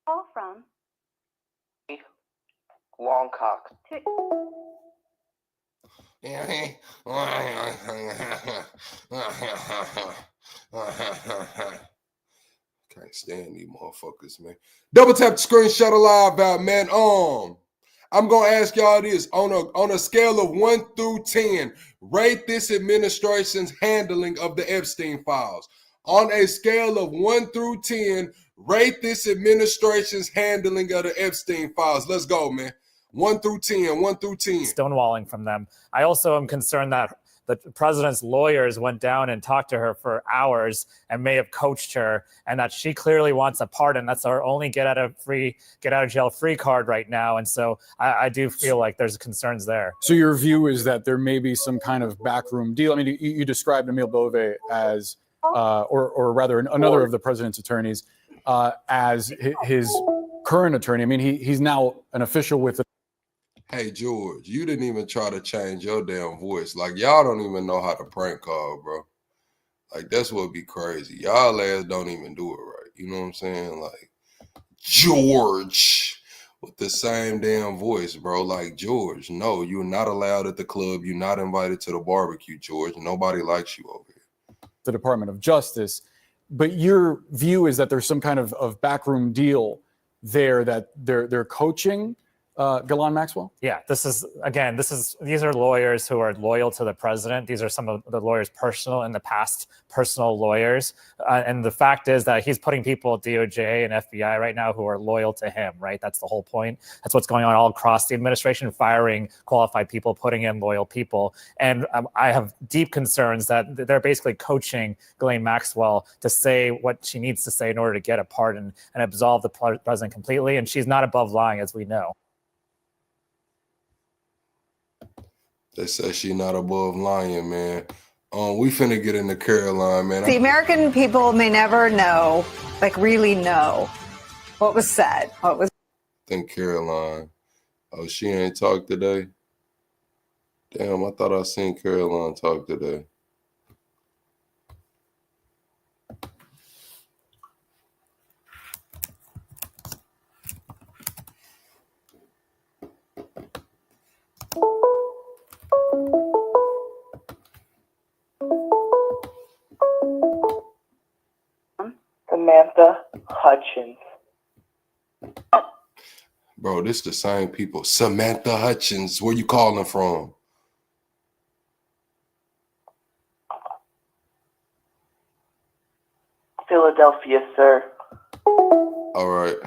Call from Longcock. Can't stand these motherfuckers, man. Double tap the screen, shut a live out, man. I'm gonna ask y'all this on a scale of 1 through 10. Rate this administration's handling of the Epstein files. On a scale of 1 through 10, rate this administration's handling of the Epstein files. Let's go, man. 1 through 10. 1 through 10. Stonewalling from them. I also am concerned that the president's lawyers went down and talked to her for hours and may have coached her, and that she clearly wants a pardon. That's our only get out of jail free card right now. And so I do feel like there's concerns there. So your view is that there may be some kind of backroom deal. I mean, you described Emil Bove as, or rather another of the president's attorneys, as his current attorney. I mean, he's now an official with the. Hey, George, you didn't even try to change your damn voice. Like, y'all don't even know how to prank call, bro. Like, that's what be crazy. Y'all ass don't even do it right. You know what I'm saying? Like, George with the same damn voice, bro. Like, George, no, you're not allowed at the club. You're not invited to the barbecue, George. Nobody likes you over here. The Department of Justice. But your view is that there's some kind of backroom deal there that they're coaching Ghislaine Maxwell? Yeah, these are lawyers who are loyal to the president. These are some of the lawyers' personal lawyers. And the fact is that he's putting people at DOJ and FBI right now who are loyal to him, right? That's the whole point. That's what's going on all across the administration, firing qualified people, putting in loyal people. And I have deep concerns that they're basically coaching Ghislaine Maxwell to say what she needs to say in order to get a pardon and absolve the president completely. And she's not above lying, as we know. They say she not above lying, man. We finna get into Caroline, man. The American people may never know, like really know, what was said. I think Caroline. Oh, she ain't talked today? Damn, I thought I seen Caroline talk today. Hutchins. Bro, this the same people. Samantha Hutchins, where you calling from? Philadelphia, sir. All right.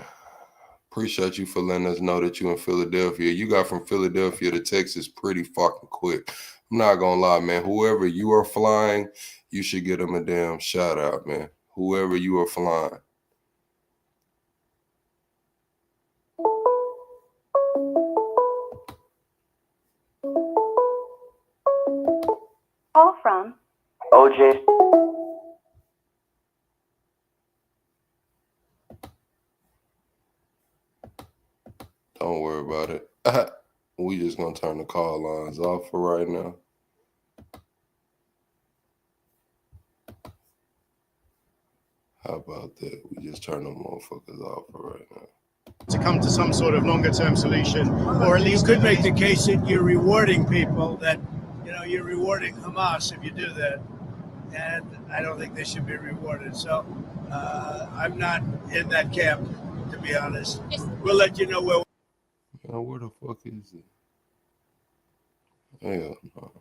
Appreciate you for letting us know that you in Philadelphia. You got from Philadelphia to Texas pretty fucking quick. I'm not gonna lie, man. Whoever you are flying, you should get them a damn shout out, man. Whoever you are flying. Call from OJ. Don't worry about it. We just gonna turn the call lines off for right now. How about that? We just turn them motherfuckers off for right now. To come to some sort of longer term solution, or at least you could make the case that you're rewarding people, that you're rewarding Hamas if you do that, and I don't think they should be rewarded. So I'm not in that camp, to be honest. We'll let you know where. Where the fuck is it? Hell no.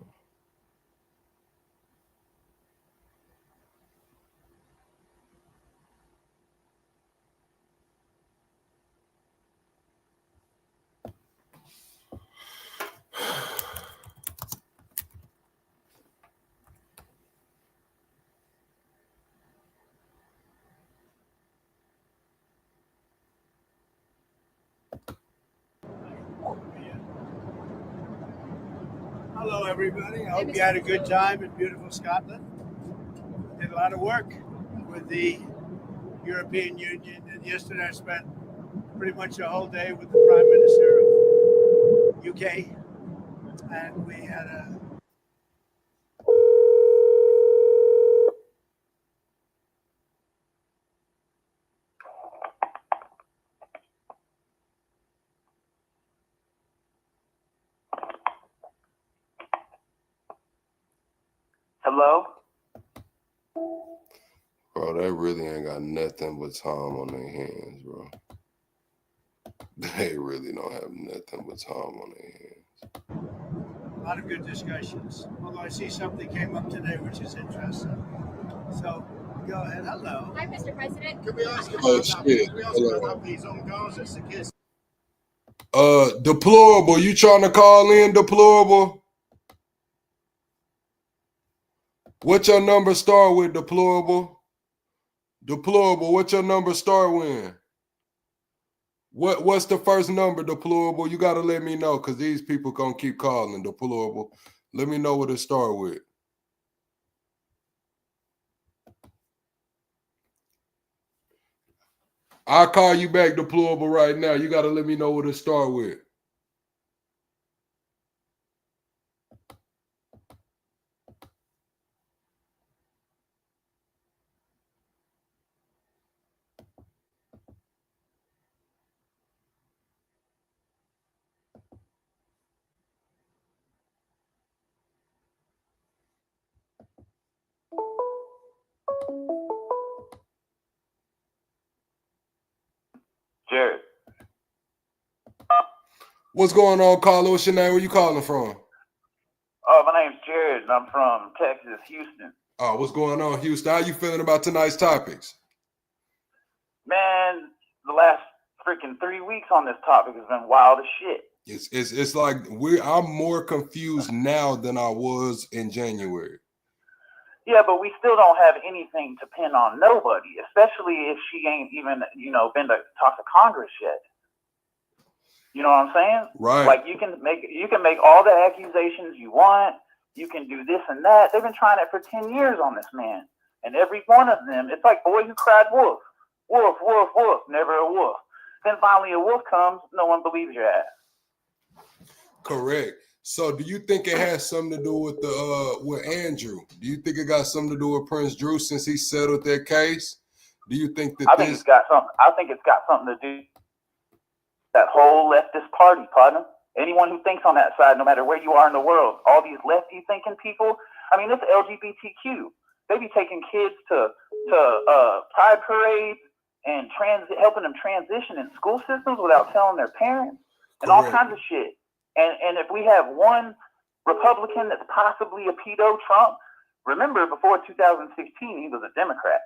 Hello, everybody. I hope you had a good time in beautiful Scotland. Did a lot of work with the European Union, and yesterday I spent pretty much a whole day with the Prime Minister of UK, and we had a Hello? Bro, they really ain't got nothing but time on their hands, bro. They really don't have nothing but time on their hands. a lot of good discussions. Although I see something came up today which is interesting. So go ahead. Hello. Hi, Mr. President. Can we ask Oh, about shit. how these on Gaza security? Deplorable, you trying to call in, Deplorable? What your number start with, Deplorable? Deplorable, what your number start with? What's the first number, Deplorable? You gotta let me know, because these people gonna keep calling, Deplorable. Let me know what it start with. I'll call you back, Deplorable, right now. You gotta let me know what it start with. Jared. What's going on, Carlos? What's your name? Where you calling from? Oh, my name's Jared, and I'm from Texas, Houston. Oh, what's going on, Houston? How you feeling about tonight's topics? Man, the last freaking 3 weeks on this topic has been wild as shit. It's like I'm more confused now than I was in January. Yeah, but we still don't have anything to pin on nobody, especially if she ain't even, been to talk to Congress yet. You know what I'm saying? Right. Like you can make all the accusations you want. You can do this and that. They've been trying it for 10 years on this man. And every one of them, it's like boy who cried wolf. Wolf, wolf, wolf, never a wolf. Then finally a wolf comes, no one believes your ass. Correct. So do you think it has something to do with with Andrew? Do you think it got something to do with Prince Drew since he settled their case? Do you think that I think it's got something to do with that whole leftist party, partner. Anyone who thinks on that side, no matter where you are in the world, all these lefty thinking people, I mean, it's LGBTQ. They be taking kids to pride parades and helping them transition in school systems without telling their parents and all kinds of shit. And if we have one Republican that's possibly a pedo, Trump, remember before 2016, he was a Democrat.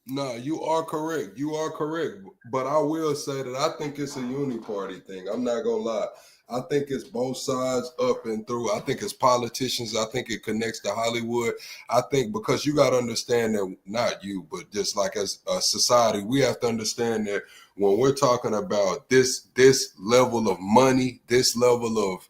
No, you are correct. You are correct. But I will say that I think it's a uni-party thing. I'm not going to lie. I think it's both sides up and through. I think it's politicians. I think it connects to Hollywood. I think because you got to understand that, not you, but just like as a society, we have to understand that when we're talking about this level of money, this level of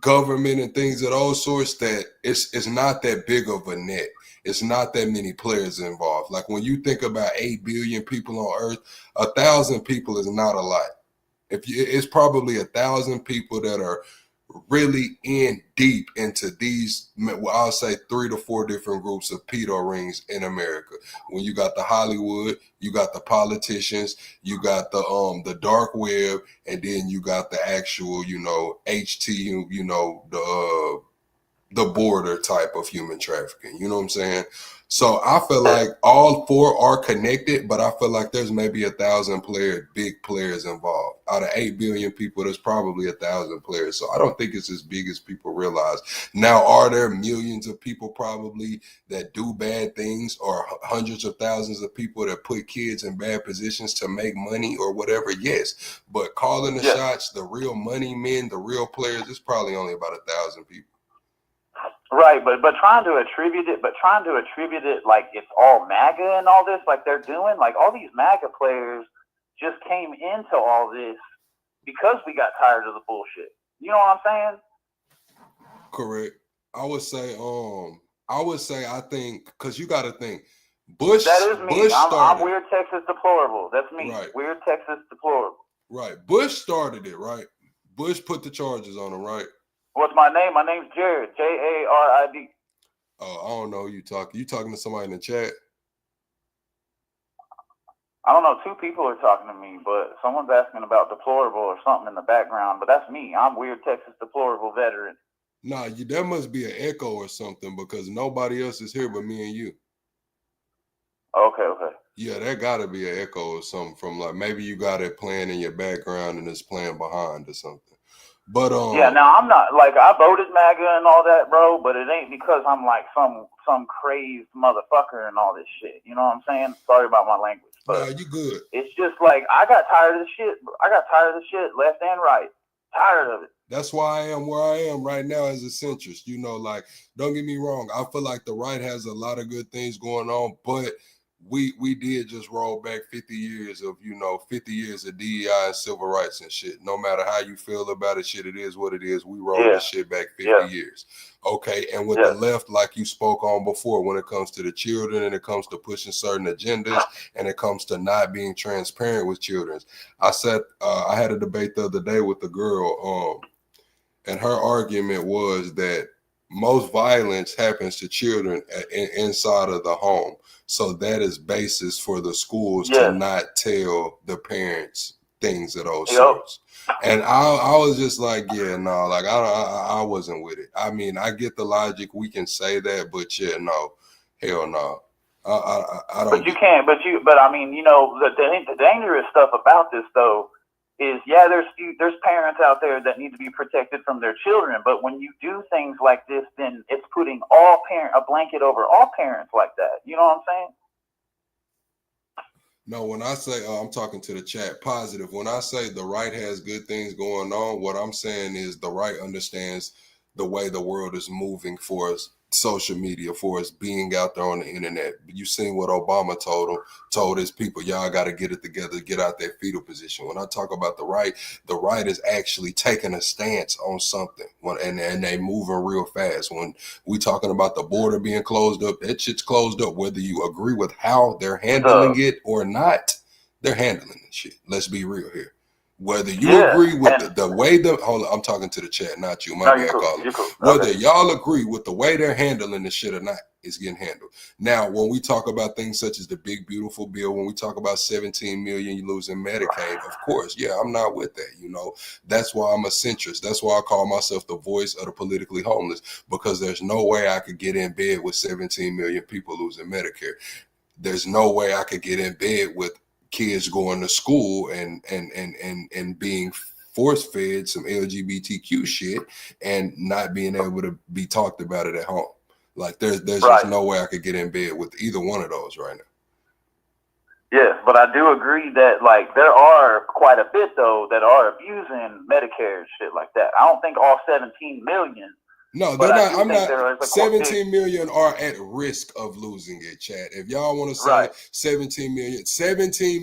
government and things of those sorts, that it's not that big of a net. It's not that many players involved. Like when you think about 8 billion people on Earth, 1,000 people is not a lot. It's probably 1,000 people that are really in deep into these, I'll say 3 to 4 different groups of pedo rings in America. When you got the Hollywood, you got the politicians, you got the dark web, and then you got the actual, HT, the border type of human trafficking. You know what I'm saying? So I feel like all 4 are connected, but I feel like there's maybe 1,000 big players involved. Out of 8 billion people, there's probably 1,000 players. So I don't think it's as big as people realize. Now, are there millions of people probably that do bad things, or hundreds of thousands of people that put kids in bad positions to make money or whatever? Yes. But calling the shots, the real money men, the real players, it's probably only about 1,000 people. Right, but trying to attribute it like it's all MAGA and all this, like they're doing, like all these MAGA players just came into all this because we got tired of the bullshit. You know what I'm saying? Correct. I think, because you got to think, Bush. That is me. I'm Weird Texas Deplorable. That's me. Right. Weird Texas Deplorable. Right. Bush started it, right? Bush put the charges on him, right? What's my name? My name's Jared. Jarid. Oh, I don't know who you talking. You talking to somebody in the chat? I don't know. 2 people are talking to me, but someone's asking about deplorable or something in the background. But that's me. I'm Weird Texas Deplorable veteran. Nah, there must be an echo or something because nobody else is here but me and you. Okay. Yeah, that got to be an echo or something from, like, maybe you got it playing in your background and it's playing behind or something. But yeah, now I'm not like, I voted MAGA and all that, bro, but it ain't because I'm like some crazed motherfucker and all this shit. You know what I'm saying? Sorry about my language, but nah, you good. It's just like I got tired of the shit. I got tired of the shit, left and right. Tired of it. That's why I am where I am right now as a centrist. Like, don't get me wrong. I feel like the right has a lot of good things going on, but we did just roll back 50 years of 50 years of DEI and civil rights and shit. No matter how you feel about it, shit, it is what it is. We rolled this shit back 50 years. Okay. And with the left, like you spoke on before, when it comes to the children and it comes to pushing certain agendas and it comes to not being transparent with children. I had a debate the other day with the girl, and her argument was that most violence happens to children inside of the home. So that is basis for the schools to not tell the parents things of those sorts. And I was just like, I wasn't with it. I mean, I get the logic. We can say that, but hell no. I don't. But you can't. But I mean, the dangerous stuff about this though is, there's parents out there that need to be protected from their children. But when you do things like this, then it's putting a blanket over all parents like that. You know what I'm saying? No, when I say, I'm talking to the chat, positive. When I say the right has good things going on, what I'm saying is the right understands the way the world is moving for us, social media, for us being out there on the internet. You seen what Obama told his people, y'all got to get it together, get out that fetal position. When I talk about the right is actually taking a stance on something, and they moving real fast. When we talking about the border being closed up, that shit's closed up, whether you agree with how they're handling it or not. They're handling the shit. Let's be real here. Whether you agree with the way hold on, I'm talking to the chat, not you. My bad, caller. Cool. Whether y'all agree with the way they're handling this shit or not, it's getting handled. Now, when we talk about things such as the big beautiful bill, when we talk about 17 million you losing Medicaid, of course, yeah, I'm not with that. You know, that's why I'm a centrist. That's why I call myself the voice of the politically homeless, because there's no way I could get in bed with 17 million people losing Medicare. There's no way I could get in bed with kids going to school and being force fed some LGBTQ shit and not being able to be talked about it at home. Like there's just no way I could get in bed with either one of those right now. Yes, but I do agree that like there are quite a bit though that are abusing Medicare and shit like that. I don't think all 17 million. No, they're not. I'm not. 17 million are at risk of losing it, Chad. If y'all want to say 17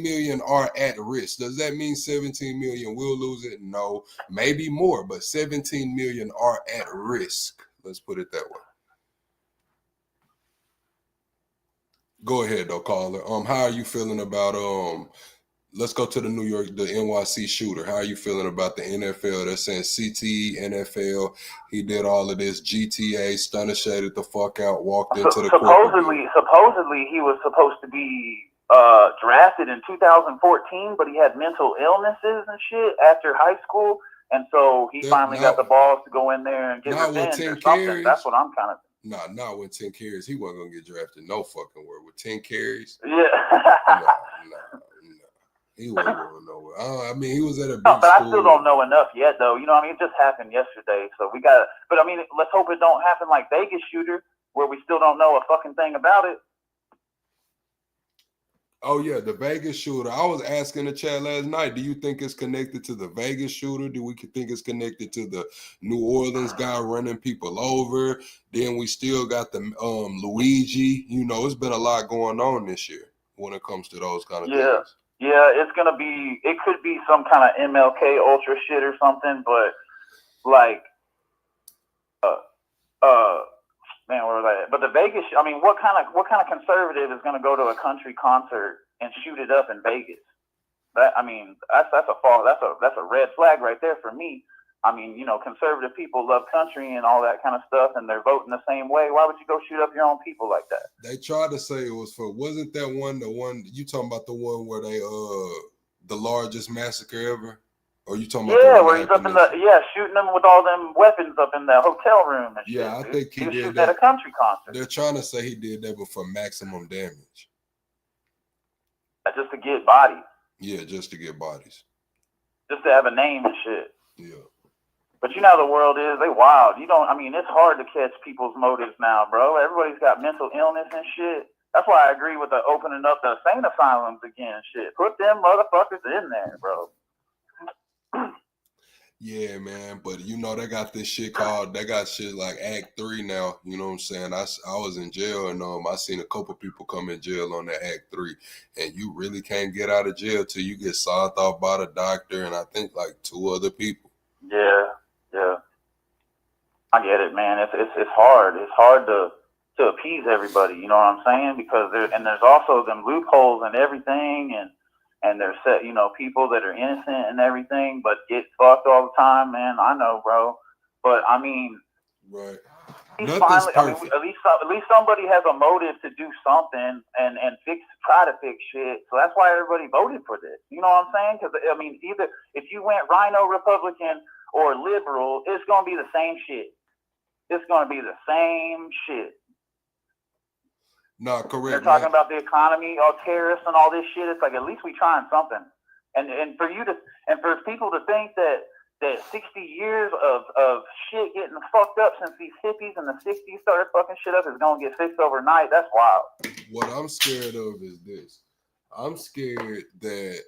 million are at risk. Does that mean 17 million will lose it? No, maybe more, but 17 million are at risk. Let's put it that way. Go ahead though, caller. How are you feeling about let's go to the NYC shooter. How are you feeling about the NFL? They're saying CTE, NFL, he did all of this. GTA, stunner shaded the fuck out, walked into the supposedly he was supposed to be drafted in 2014, but he had mental illnesses and shit after high school, and so he finally got the balls to go in there and get revenge or something. That's what I'm kind of. Not with 10 carries. He wasn't gonna get drafted. No fucking word. With 10 carries. Yeah. No. He wasn't going nowhere. I mean, he was at a big but school. I still don't know enough yet, though. You know, I mean, it just happened yesterday, so we got. But I mean, let's hope it don't happen like Vegas shooter, where we still don't know a fucking thing about it. Oh yeah, the Vegas shooter. I was asking the chat last night. Do you think it's connected to the Vegas shooter? Do we think it's connected to the New Orleans guy running people over? Then we still got the Luigi. You know, it's been a lot going on this year when it comes to those kind of things. Yeah, it's gonna be. It could be some kind of MLK Ultra shit or something, but like, man, where was I at? But the Vegas. I mean, what kind of conservative is gonna go to a country concert and shoot it up in Vegas? That's a red flag right there for me. I mean, you know, conservative people love country and all that kind of stuff, and they're voting the same way. Why would you go shoot up your own people like that? They tried to say it was for, wasn't that the one you talking about, the one where they the largest massacre ever? Or you talking about where he's up in shooting them with all them weapons up in the hotel room and shit. Yeah, I think he did that at a country concert. They're trying to say he did that, but for maximum damage. Just to get bodies. Yeah, just to get bodies. Just to have a name and shit. Yeah. But you know how the world is, they wild. I mean, it's hard to catch people's motives now, bro. Everybody's got mental illness and shit. That's why I agree with the opening up the insane asylums again and shit. Put them motherfuckers in there, bro. Yeah, man. But you know, they got shit like Act 3 now. You know what I'm saying? I was in jail and I seen a couple people come in jail on that Act 3. And you really can't get out of jail till you get signed off by the doctor and I think like 2 other people. Yeah. I get it, man. It's hard. It's hard to appease everybody. You know what I'm saying? Because there's also them loopholes and everything, and there's people that are innocent and everything, but get fucked all the time, man. I know, bro. But I mean, right. Finally, I mean, at least somebody has a motive to do something and try to fix shit. So that's why everybody voted for this. You know what I'm saying? Because I mean, either if you went Rhino Republican or liberal, it's gonna be the same shit. It's gonna be the same shit. No, correct. They're talking about the economy, all tariffs and all this shit. It's like at least we trying something. And for people to think that 60 years of shit getting fucked up since these hippies in the 60s started fucking shit up is gonna get fixed overnight. That's wild. What I'm scared of is this. I'm scared that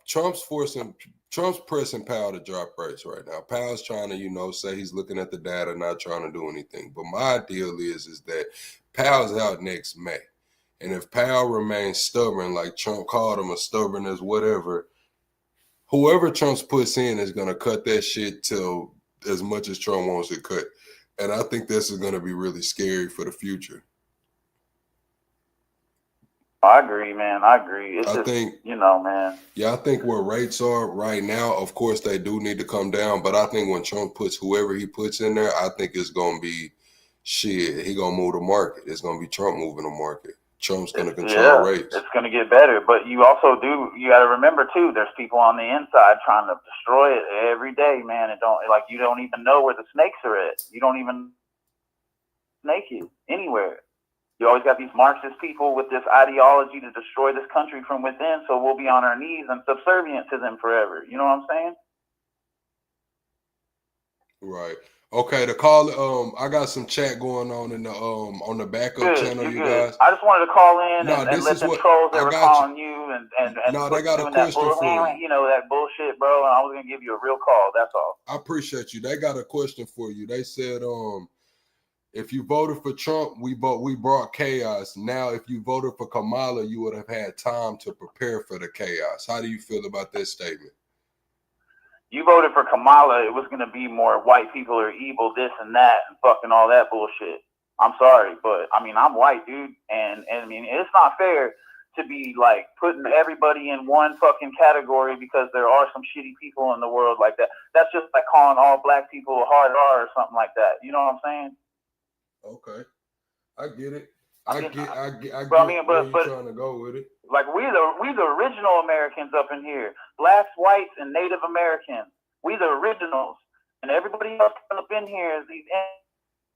Trump's pressing Powell to drop rates right now. Powell's trying to, say he's looking at the data, not trying to do anything. But my deal is that Powell's out next May. And if Powell remains stubborn, like Trump called him a stubborn as whatever, whoever Trump puts in is going to cut that shit till as much as Trump wants it cut. And I think this is going to be really scary for the future. I agree, man. I agree. It's I just, think, you know, man. yeah, I think where rates are right now, of course, they do need to come down. But I think when Trump puts whoever he puts in there, I think it's going to be shit. He going to move the market. It's going to be Trump moving the market. Trump's going to control rates. It's going to get better. But you also you got to remember, too, there's people on the inside trying to destroy it every day, man. You don't even know where the snakes are at. You don't even snake is anywhere. You always got these Marxist people with this ideology to destroy this country from within, so we'll be on our knees and subservient to them forever. You know what I'm saying? Right. Okay, the call. I got some chat going on in the on the backup channel, you guys. I just wanted to call in No, and this let is them what trolls that I were got calling you and No, they got a doing question that for you. you know, that bullshit, bro. And I was gonna give you a real call. That's all. I appreciate you. They got a question for you. They said, if you voted for Trump, we brought chaos. Now, if you voted for Kamala, you would have had time to prepare for the chaos. How do you feel about that statement? You voted for Kamala, it was going to be more white people are evil, this and that, and fucking all that bullshit. I'm sorry, but I mean, I'm white, dude. And I mean, it's not fair to be like putting everybody in one fucking category because there are some shitty people in the world like that. That's just like calling all black people a hard R or something like that. You know what I'm saying? Okay. I get it. I get But I mean, where you're trying to go with it. Like we the original Americans up in here, blacks, whites, and Native Americans. We the originals, and everybody else up in here is these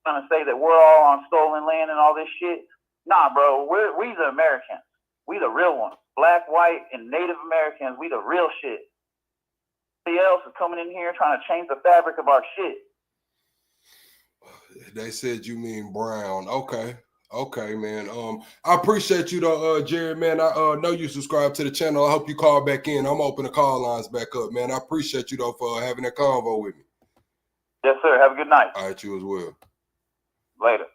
trying to say that we're all on stolen land and all this shit. Nah, bro, we the Americans. We the real ones. Black, white, and Native Americans. We the real shit. Everybody else is coming in here trying to change the fabric of our shit. They said you mean brown. Okay, man. I appreciate you though, Jared, man. I know you subscribe to the channel. I hope you call back in. I'm open the call lines back up, man. I appreciate you though for having that convo with me. Yes, sir. Have a good night. All right, you as well. Later.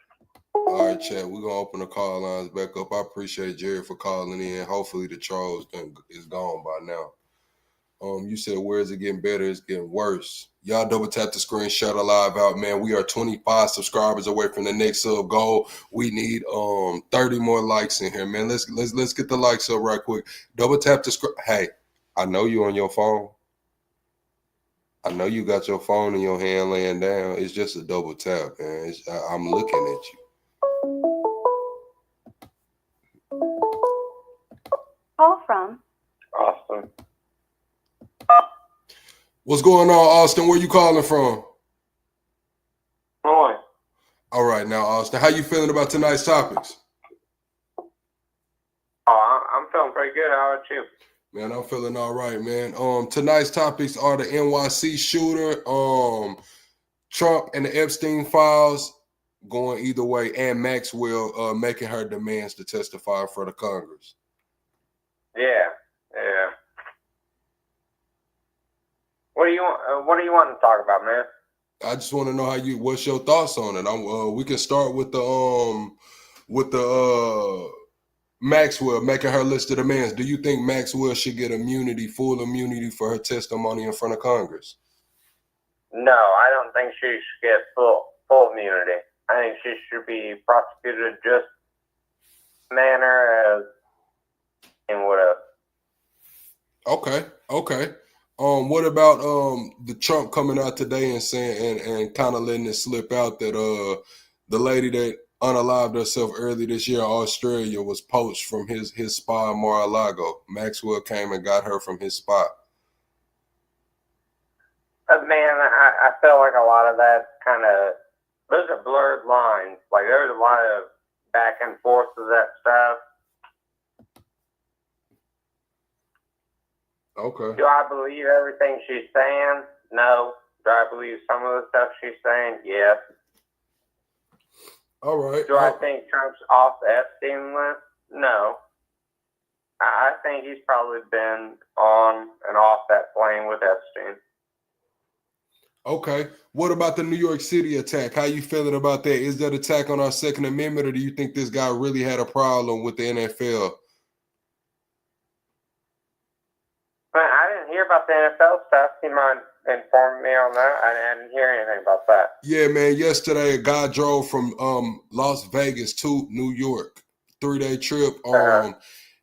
All right, chat. We're gonna open the call lines back up. I appreciate Jared for calling in. Hopefully the trolls is gone by now. You said, where is it getting better? It's getting worse. Y'all double tap the screen, shout a live out, man. We are 25 subscribers away from the next sub goal. We need 30 more likes in here, man. Let's get the likes up right quick. Double tap the screen. Hey, I know you on your phone. I know you got your phone in your hand laying down. It's just a double tap, man. I'm looking at you. Call from Austin. What's going on, Austin? Where you calling from? Roy. All right, now, Austin, how you feeling about tonight's topics? Oh, I'm feeling pretty good. How about you? Man, I'm feeling all right, man. Tonight's topics are the NYC shooter, Trump and the Epstein files going either way, and Maxwell making her demands to testify for the Congress. Yeah. What do you want to talk about, man? I just want to know what's your thoughts on it. We can start with the Maxwell making her list of demands. Do you think Maxwell should get full immunity for her testimony in front of Congress? No, I don't think she should get full immunity. I think she should be prosecuted just manner as and would have. Okay. What about the Trump coming out today and saying and kind of letting it slip out that the lady that unalived herself early this year in Australia was poached from his spot in Mar-a-Lago? Maxwell came and got her from his spot. Man, I feel like a lot of that those are blurred lines. Like there's a lot of back and forth of that stuff. Okay. Do I believe everything she's saying? No. Do I believe some of the stuff she's saying? Yes. All right. Do I think Trump's off the Epstein list? No. I think he's probably been on and off that plane with Epstein. Okay. What about the New York City attack? How you feeling about that? Is that attack on our Second Amendment, or do you think this guy really had a problem with the NFL? I didn't hear about the NFL stuff. You mind informing me on that? I didn't hear anything about that. Yeah, man. Yesterday, a guy drove from Las Vegas to New York, 3-day trip.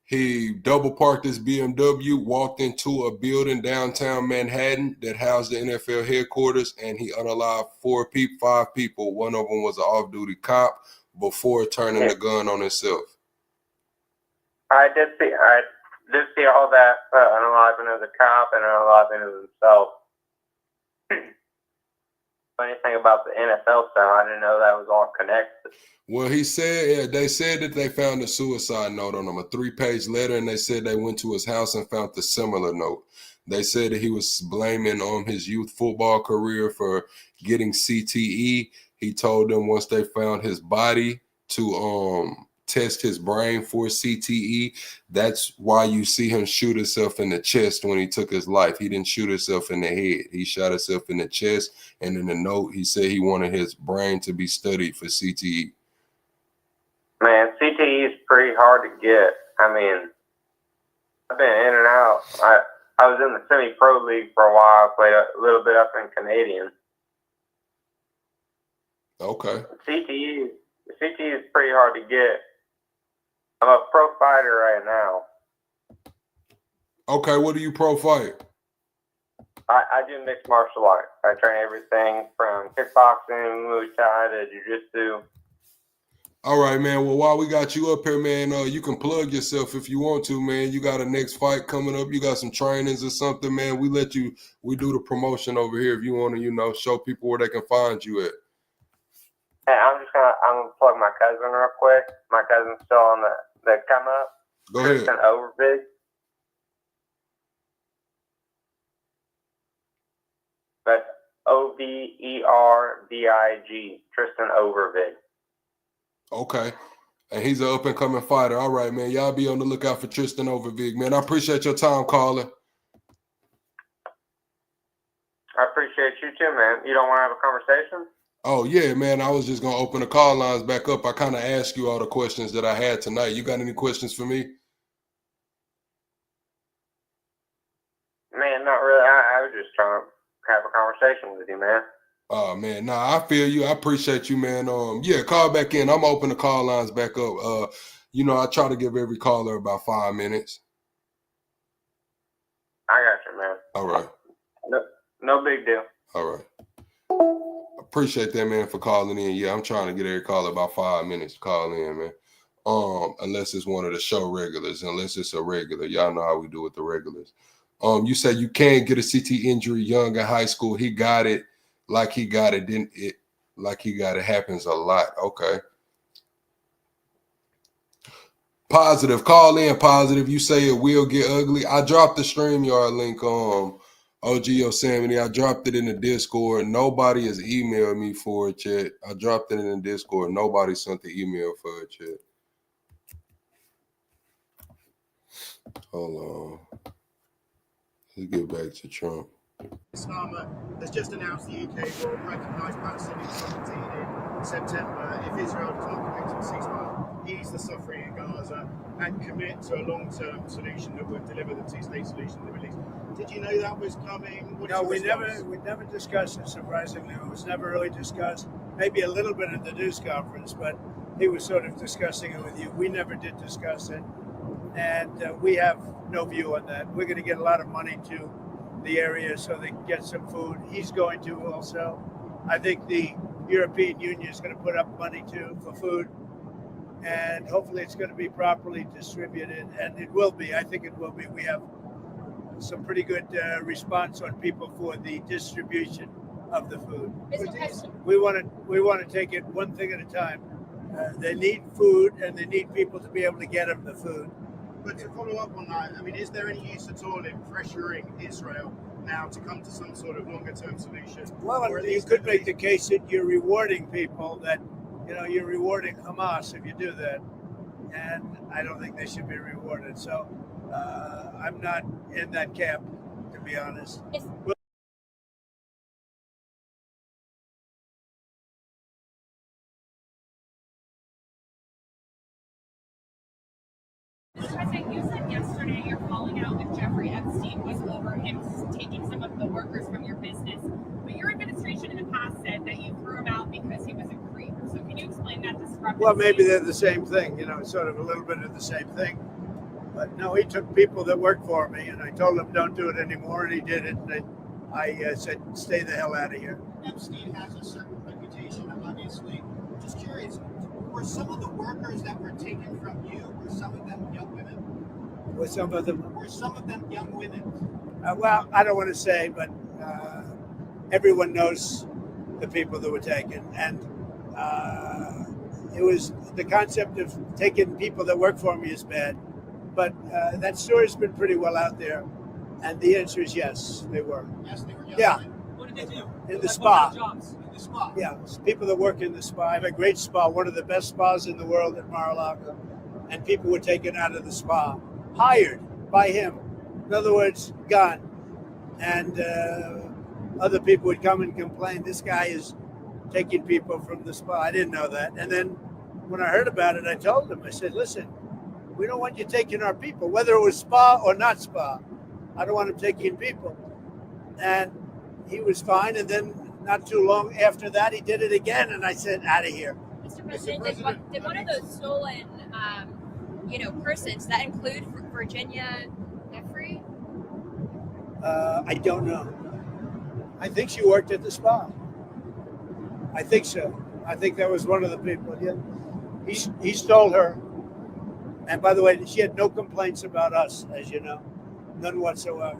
He double parked his BMW, walked into a building downtown Manhattan that housed the NFL headquarters, and he unalived 5 people. One of them was an off-duty cop before turning the gun on himself. I did see all that unaliving of the cop and unaliving of himself. Funny thing about the NFL stuff, I didn't know that was all connected. Well, they said that they found a suicide note on him, a 3-page letter, and they said they went to his house and found a similar note. They said that he was blaming his youth football career for getting CTE. He told them once they found his body to test his brain for CTE. That's why you see him shoot himself in the chest when he took his life. He didn't shoot himself in the head. He shot himself in the chest, and in the note, he said he wanted his brain to be studied for CTE. Man, CTE is pretty hard to get. I mean, I've been in and out. I was in the semi-pro league for a while. I played a little bit up in Canadian. Okay. CTE is pretty hard to get. I'm a pro fighter right now. Okay, what do you pro fight? I do mixed martial arts. I train everything from kickboxing, Muay Thai to jiu-jitsu. All right, man. Well, while we got you up here, man, you can plug yourself if you want to, man. You got a next fight coming up. You got some trainings or something, man. We do the promotion over here if you want to, show people where they can find you at. Hey, I'm gonna plug my cousin real quick. My cousin's still on the come up. Go ahead. Tristan Overbig. That's Overbig. Tristan Overbig. Okay. And he's an up-and-coming fighter. All right, man. Y'all be on the lookout for Tristan Overbig, man. I appreciate your time, caller. I appreciate you too, man. You don't want to have a conversation? Oh, yeah, man. I was just going to open the call lines back up. I kind of asked you all the questions that I had tonight. You got any questions for me? Man, not really. I was just trying to have a conversation with you, man. Oh, man. Nah, I feel you. I appreciate you, man. Yeah, call back in. I'm open the call lines back up. I try to give every caller about 5 minutes. I got you, man. All right. No big deal. All right. Appreciate that, man, for calling in. Yeah, I'm trying to get every caller about 5 minutes to call in, man. Unless it's one of the show regulars, unless it's a regular. Y'all know how we do with the regulars. You said you can't get a CT injury young in high school. He got it like he got it. It happens a lot. Okay. Positive. Call in, positive. You say it will get ugly. I dropped the StreamYard link OG Yosemite. I dropped it in the Discord. Nobody has emailed me for it yet. I dropped it in the Discord. Nobody sent the email for it yet. Hold on. Let's get back to Trump. Starmer has just announced the UK will recognise Palestinian sovereignty in September if Israel does not commit to a ceasefire, ease the suffering in Gaza, and commit to a long-term solution that would deliver the two-state solution in the Middle East. Did you know that was coming? No, we never discussed it. Surprisingly, it was never really discussed. Maybe a little bit at the news conference, but he was sort of discussing it with you. We never did discuss it, and we have no view on that. We're going to get a lot of money to the area so they can get some food. He's going to also. I think the European Union is going to put up money too for food, and hopefully it's going to be properly distributed, and it will be. I think it will be. We have some pretty good response on people for the distribution of the food. We want to take it one thing at a time. They need food, and they need people to be able to get them the food. But to follow up on that, I mean, is there any use at all in pressuring Israel now to come to some sort of longer-term solution? Well, you could make the case that you're rewarding people, that you're rewarding Hamas if you do that, and I don't think they should be rewarded. So I'm not in that camp, to be honest. President, you said yesterday you're falling out with Jeffrey Epstein was over him taking some of the workers from your business. But your administration in the past said that you threw him out because he was a creep. So can you explain that discrepancy? Well, maybe they're the same thing, sort of a little bit of the same thing. But no, he took people that worked for me, and I told him don't do it anymore, and he did it. And I said, stay the hell out of here. Epstein has a certain reputation, obviously. Just curious, were some of the workers that were taken from you, were some of them young women? Were some of them young women? Well, I don't want to say, but everyone knows the people that were taken. And it was the concept of taking people that work for me is bad. But that story's been pretty well out there. And the answer is yes, they were. Yes, they were young Yeah. women. What did they do? In the spa. Jobs in the spa. Yeah, it's people that work in the spa. I have a great spa, one of the best spas in the world at Mar-a-Lago. And people were taken out of the spa, hired by him. In other words, gone. And other people would come and complain, this guy is taking people from the spa. I didn't know that. And then when I heard about it, I told him, I said, listen, we don't want you taking our people, whether it was spa or not spa. I don't want him taking people. And he was fine. And then not too long after that, he did it again. And I said, out of here. Mr. President, did one of those stolen, persons, that include Virginia Jeffrey? I don't know. I think she worked at the spa. I think so. I think that was one of the people. Yeah. He stole her. And by the way, she had no complaints about us, as you know. None whatsoever.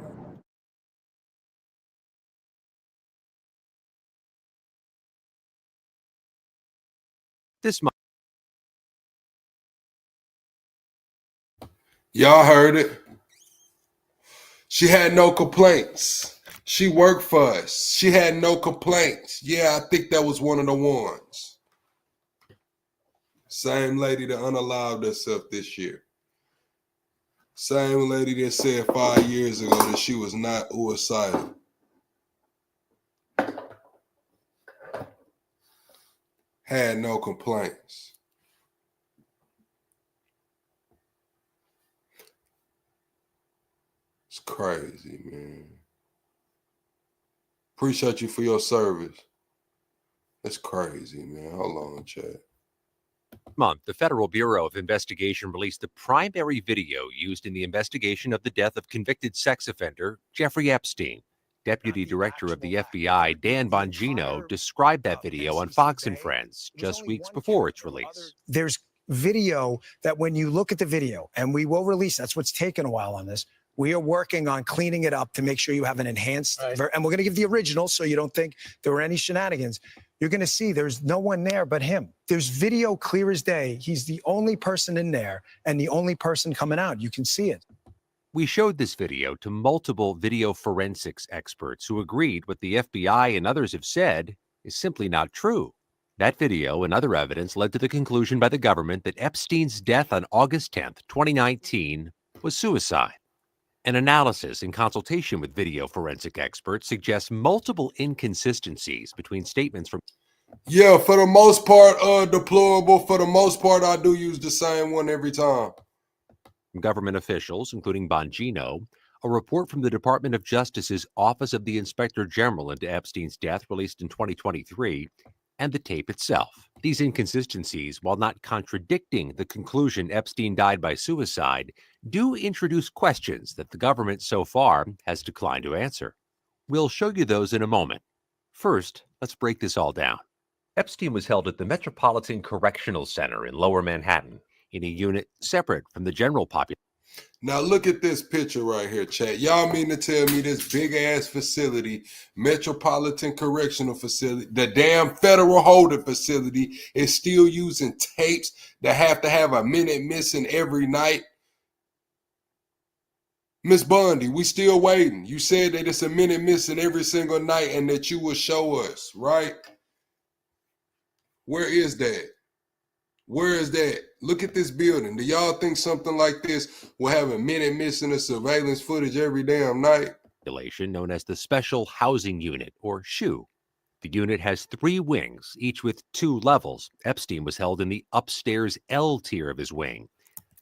This month. Y'all heard it. She had no complaints. She worked for us. She had no complaints. Yeah, I think that was one of the ones. Same lady that unalived herself this year. Same lady that said 5 years ago that she was not suicidal. Had no complaints. It's crazy, man. Appreciate you for your service. That's crazy, man. Hold on, chat. Month, the Federal Bureau of Investigation released the primary video used in the investigation of the death of convicted sex offender Jeffrey Epstein. Deputy Director of the FBI, Dan Bongino, described that video on Fox and Friends just weeks before its release. There's video that when you look at the video, and we will release, that's what's taken a while on this, we are working on cleaning it up to make sure you have an enhanced, and we're going to give the original so you don't think there were any shenanigans. You're going to see there's no one there but him. There's video clear as day. He's the only person in there and the only person coming out. You can see it. We showed this video to multiple video forensics experts who agreed what the FBI and others have said is simply not true. That video and other evidence led to the conclusion by the government that Epstein's death on August 10th, 2019 was suicide. An analysis in consultation with video forensic experts suggests multiple inconsistencies between statements from. Yeah, for the most part, deplorable. For the most part, I do use the same one every time. Government officials, including Bongino, a report from the Department of Justice's Office of the Inspector General into Epstein's death released in 2023, and the tape itself. These inconsistencies, while not contradicting the conclusion Epstein died by suicide, do introduce questions that the government so far has declined to answer. We'll show you those in a moment. First, let's break this all down. Epstein was held at the Metropolitan Correctional Center in Lower Manhattan, in a unit separate from the general population. Now look at this picture right here, chat. Y'all mean to tell me this big-ass facility, Metropolitan Correctional Facility, the damn federal holding facility, is still using tapes that have to have a minute missing every night? Miss Bundy, we still waiting. You said that it's a minute missing every single night and that you will show us, right? Where is that? Where is that? Look at this building. Do y'all think something like this will have a minute missing of surveillance footage every damn night? Known as the Special Housing Unit, or SHU. The unit has 3 wings, each with 2 levels. Epstein was held in the upstairs L tier of his wing.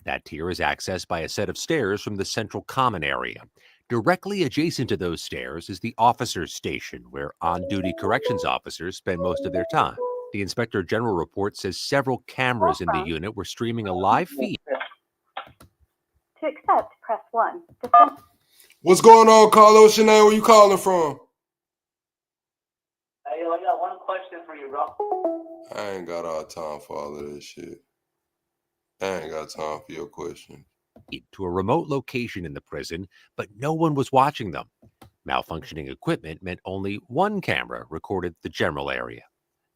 That tier is accessed by a set of stairs from the central common area. Directly adjacent to those stairs is the officers' station, where on-duty corrections officers spend most of their time. The Inspector General report says several cameras in the unit were streaming a live feed. To accept, press 1. What's going on, Carlos? What's your name? Where you calling from? Hey, I got one question for you, bro. I ain't got all time for all of this shit. I ain't got time for your question. To a remote location in the prison, but no one was watching them. Malfunctioning equipment meant only one camera recorded the general area.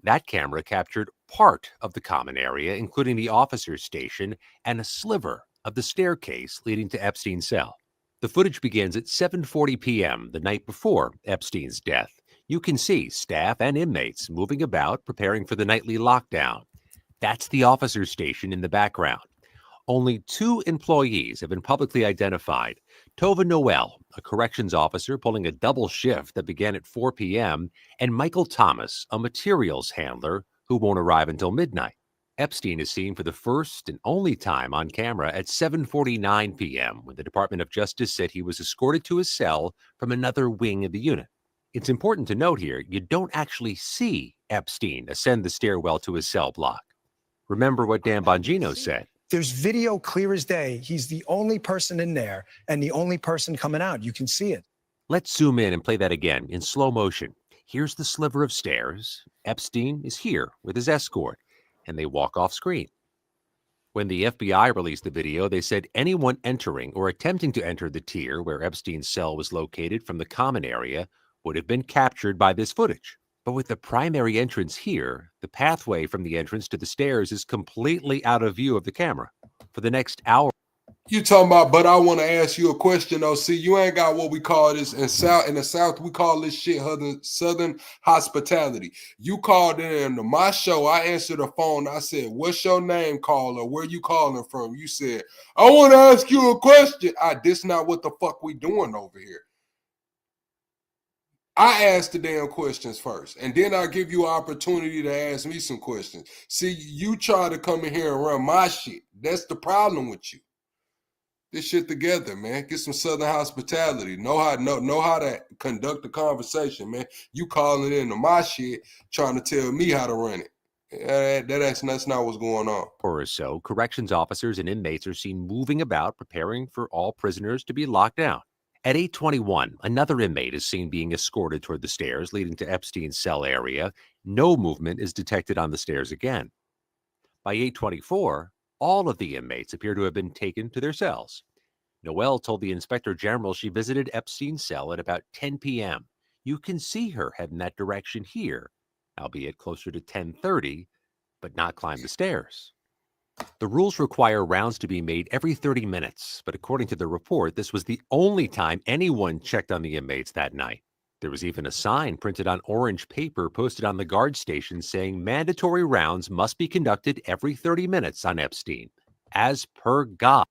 That camera captured part of the common area, including the officer's station and a sliver of the staircase leading to Epstein's cell. The footage begins at 7:40 p.m. the night before Epstein's death. You can see staff and inmates moving about, preparing for the nightly lockdown. That's the officer's station in the background. Only 2 employees have been publicly identified. Tova Noel, a corrections officer pulling a double shift that began at 4 p.m., and Michael Thomas, a materials handler who won't arrive until midnight. Epstein is seen for the first and only time on camera at 7:49 p.m. when the Department of Justice said he was escorted to his cell from another wing of the unit. It's important to note here, you don't actually see Epstein ascend the stairwell to his cell block. Remember what Dan Bongino said. There's video clear as day. He's the only person in there and the only person coming out. You can see it. Let's zoom in and play that again in slow motion. Here's the sliver of stairs. Epstein is here with his escort, and they walk off screen. When the FBI released the video, they said anyone entering or attempting to enter the tier where Epstein's cell was located from the common area would have been captured by this footage. But with the primary entrance here, the pathway from the entrance to the stairs is completely out of view of the camera. For the next hour. You talking about, but I want to ask you a question though. See, you ain't got what we call this in the South, we call this shit Southern hospitality. You called in to my show, I answered the phone, I said, what's your name, caller? Where you calling from? You said, I want to ask you a question. This not what the fuck we doing over here. I ask the damn questions first, and then I give you an opportunity to ask me some questions. See, you try to come in here and run my shit. That's the problem with you. This shit together, man. Get some Southern hospitality. Know how to conduct a conversation, man. You calling into my shit, trying to tell me how to run it. That's not what's going on. Or so, corrections officers and inmates are seen moving about, preparing for all prisoners to be locked down. At 8:21, another inmate is seen being escorted toward the stairs leading to Epstein's cell area. No movement is detected on the stairs again. By 8:24, all of the inmates appear to have been taken to their cells. Noel told the Inspector General she visited Epstein's cell at about 10 p.m. You can see her head in that direction here, albeit closer to 10:30, but not climb the stairs. The rules require rounds to be made every 30 minutes, but according to the report, this was the only time anyone checked on the inmates that night. There was even a sign printed on orange paper posted on the guard station saying mandatory rounds must be conducted every 30 minutes on Epstein, as per God.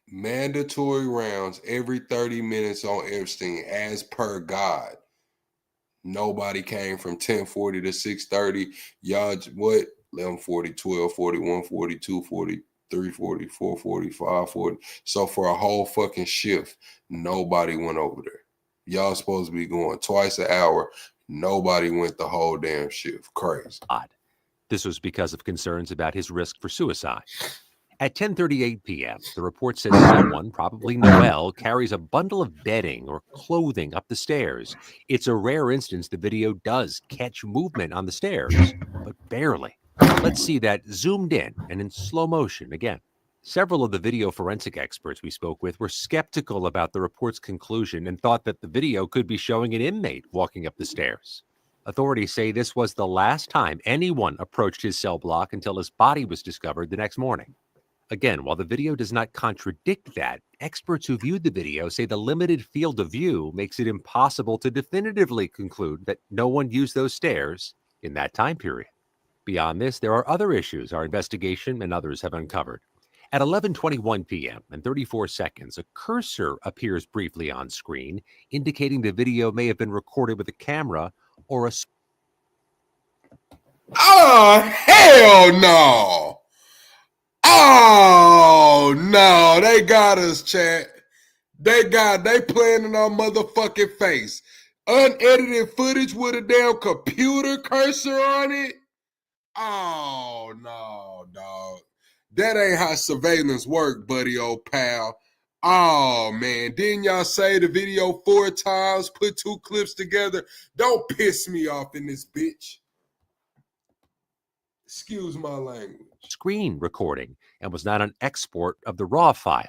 Mandatory rounds every 30 minutes on Epstein, as per God. Nobody came from 10:40 to 6:30. Y'all, what? 11:40, 12:40, 1:42, 43, 44, 45, 40. So for a whole fucking shift, nobody went over there. Y'all supposed to be going twice an hour. Nobody went the whole damn shift. Crazy. Odd. This was because of concerns about his risk for suicide. At 10:38 p.m., the report says someone, probably Noel, carries a bundle of bedding or clothing up the stairs. It's a rare instance the video does catch movement on the stairs, but barely. Let's see that zoomed in and in slow motion again. Several of the video forensic experts we spoke with were skeptical about the report's conclusion and thought that the video could be showing an inmate walking up the stairs. Authorities say this was the last time anyone approached his cell block until his body was discovered the next morning. Again, while the video does not contradict that, experts who viewed the video say the limited field of view makes it impossible to definitively conclude that no one used those stairs in that time period. Beyond this, there are other issues our investigation and others have uncovered. At 11:21 p.m. and 34 seconds, a cursor appears briefly on screen, indicating the video may have been recorded with a camera or a... Oh, hell no! Oh no, they got us, chat. They playing in our motherfucking face. Unedited footage with a damn computer cursor on it. Oh no, dog. That ain't how surveillance work, buddy, old pal. Oh, man. Didn't y'all say the video 4 times, put 2 clips together? Don't piss me off in this bitch. Excuse my language. Screen recording and was not an export of the raw file.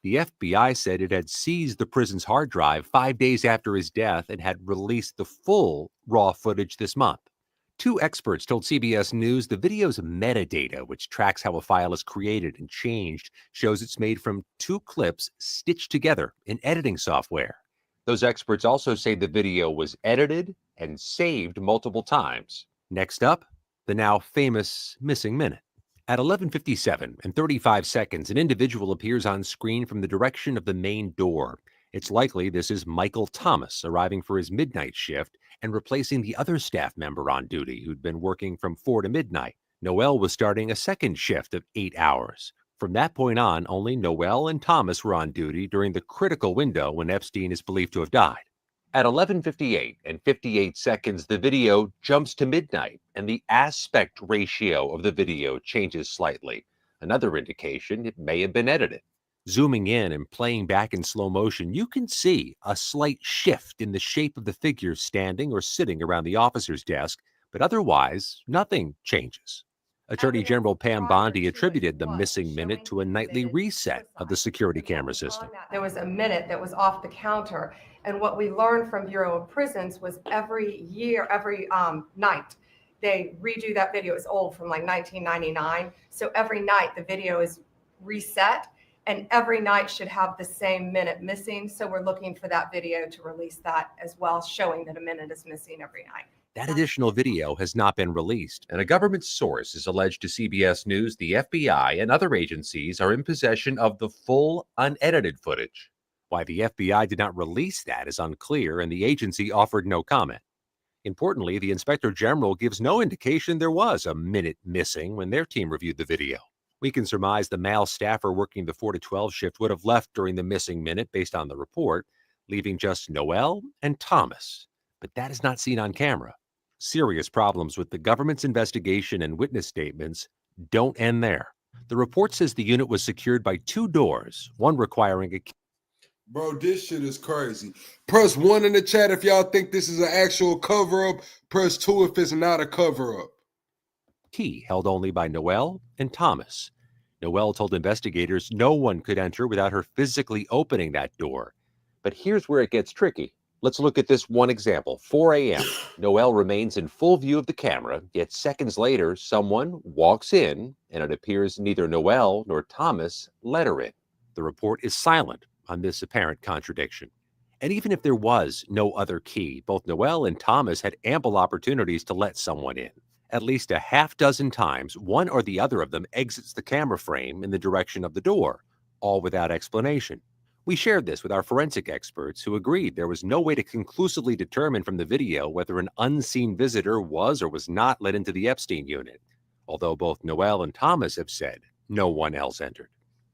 The FBI said it had seized the prison's hard drive 5 days after his death and had released the full raw footage this month. 2 experts told CBS News the video's metadata, which tracks how a file is created and changed, shows it's made from 2 clips stitched together in editing software. Those experts also say the video was edited and saved multiple times. Next up, the now famous missing minute. At 11:57 and 35 seconds, an individual appears on screen from the direction of the main door. It's likely this is Michael Thomas arriving for his midnight shift and replacing the other staff member on duty who'd been working from 4 to midnight. Noel was starting a second shift of 8 hours. From that point on, only Noel and Thomas were on duty during the critical window when Epstein is believed to have died. At 11:58 and 58 seconds, the video jumps to midnight, and the aspect ratio of the video changes slightly, another indication it may have been edited. Zooming in and playing back in slow motion, you can see a slight shift in the shape of the figure standing or sitting around the officer's desk, but otherwise, nothing changes. Attorney General Pam Bondi attributed the missing minute to a nightly reset of the security camera system. There was a minute that was off the counter. And what we learned from Bureau of Prisons was every night, they redo that video. It's old, from like 1999. So every night the video is reset, and every night should have the same minute missing. So we're looking for that video to release that as well, showing that a minute is missing every night. That additional video has not been released, and a government source is alleged to CBS News the FBI and other agencies are in possession of the full, unedited footage. Why the FBI did not release that is unclear, and the agency offered no comment. Importantly, the Inspector General gives no indication there was a minute missing when their team reviewed the video. We can surmise the male staffer working the 4 to 12 shift would have left during the missing minute based on the report, leaving just Noel and Thomas. But that is not seen on camera. Serious problems with the government's investigation and witness statements don't end there. The report says the unit was secured by 2 doors, one requiring a Bro, this shit is crazy. Press 1 in the chat if y'all think this is an actual cover-up. Press 2 if it's not a cover-up. key held only by Noel and Thomas. Noel told investigators no one could enter without her physically opening that door. But here's where it gets tricky. Let's look at this one example. 4 a.m. Noel remains in full view of the camera, yet seconds later, someone walks in, and it appears neither Noel nor Thomas let her in. The report is silent on this apparent contradiction. And even if there was no other key, both Noel and Thomas had ample opportunities to let someone in. At least a half dozen times, one or the other of them exits the camera frame in the direction of the door, all without explanation. We shared this with our forensic experts who agreed there was no way to conclusively determine from the video whether an unseen visitor was or was not let into the Epstein unit, although both Noel and Thomas have said no one else entered.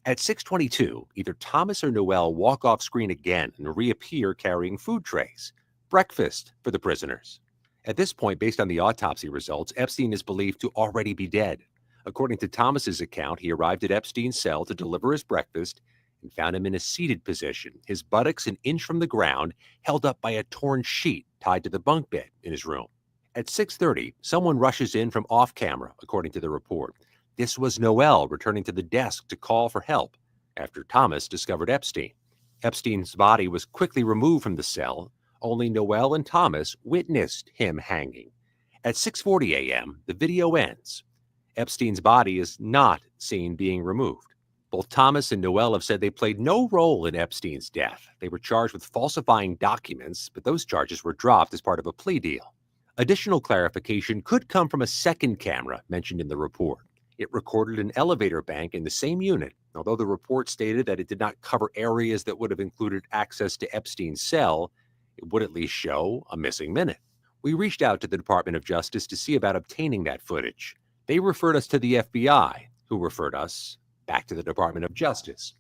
At 6:22, either Thomas or Noel walk off screen again and reappear carrying food trays, breakfast for the prisoners. At this point, based on the autopsy results, Epstein is believed to already be dead. According to Thomas's account, he arrived at Epstein's cell to deliver his breakfast and found him in a seated position, his buttocks an inch from the ground, held up by a torn sheet tied to the bunk bed in his room. At 6:30, someone rushes in from off camera, according to the report. This was Noel returning to the desk to call for help after Thomas discovered Epstein. Epstein's body was quickly removed from the cell. Only Noel and Thomas witnessed him hanging. At 6:40 a.m., the video ends. Epstein's body is not seen being removed. Both Thomas and Noel have said they played no role in Epstein's death. They were charged with falsifying documents, but those charges were dropped as part of a plea deal. Additional clarification could come from a second camera mentioned in the report. It recorded an elevator bank in the same unit, although the report stated that it did not cover areas that would have included access to Epstein's cell. It would at least show a missing minute. We reached out to the Department of Justice to see about obtaining that footage. They referred us to the FBI, who referred us back to the Department of Justice.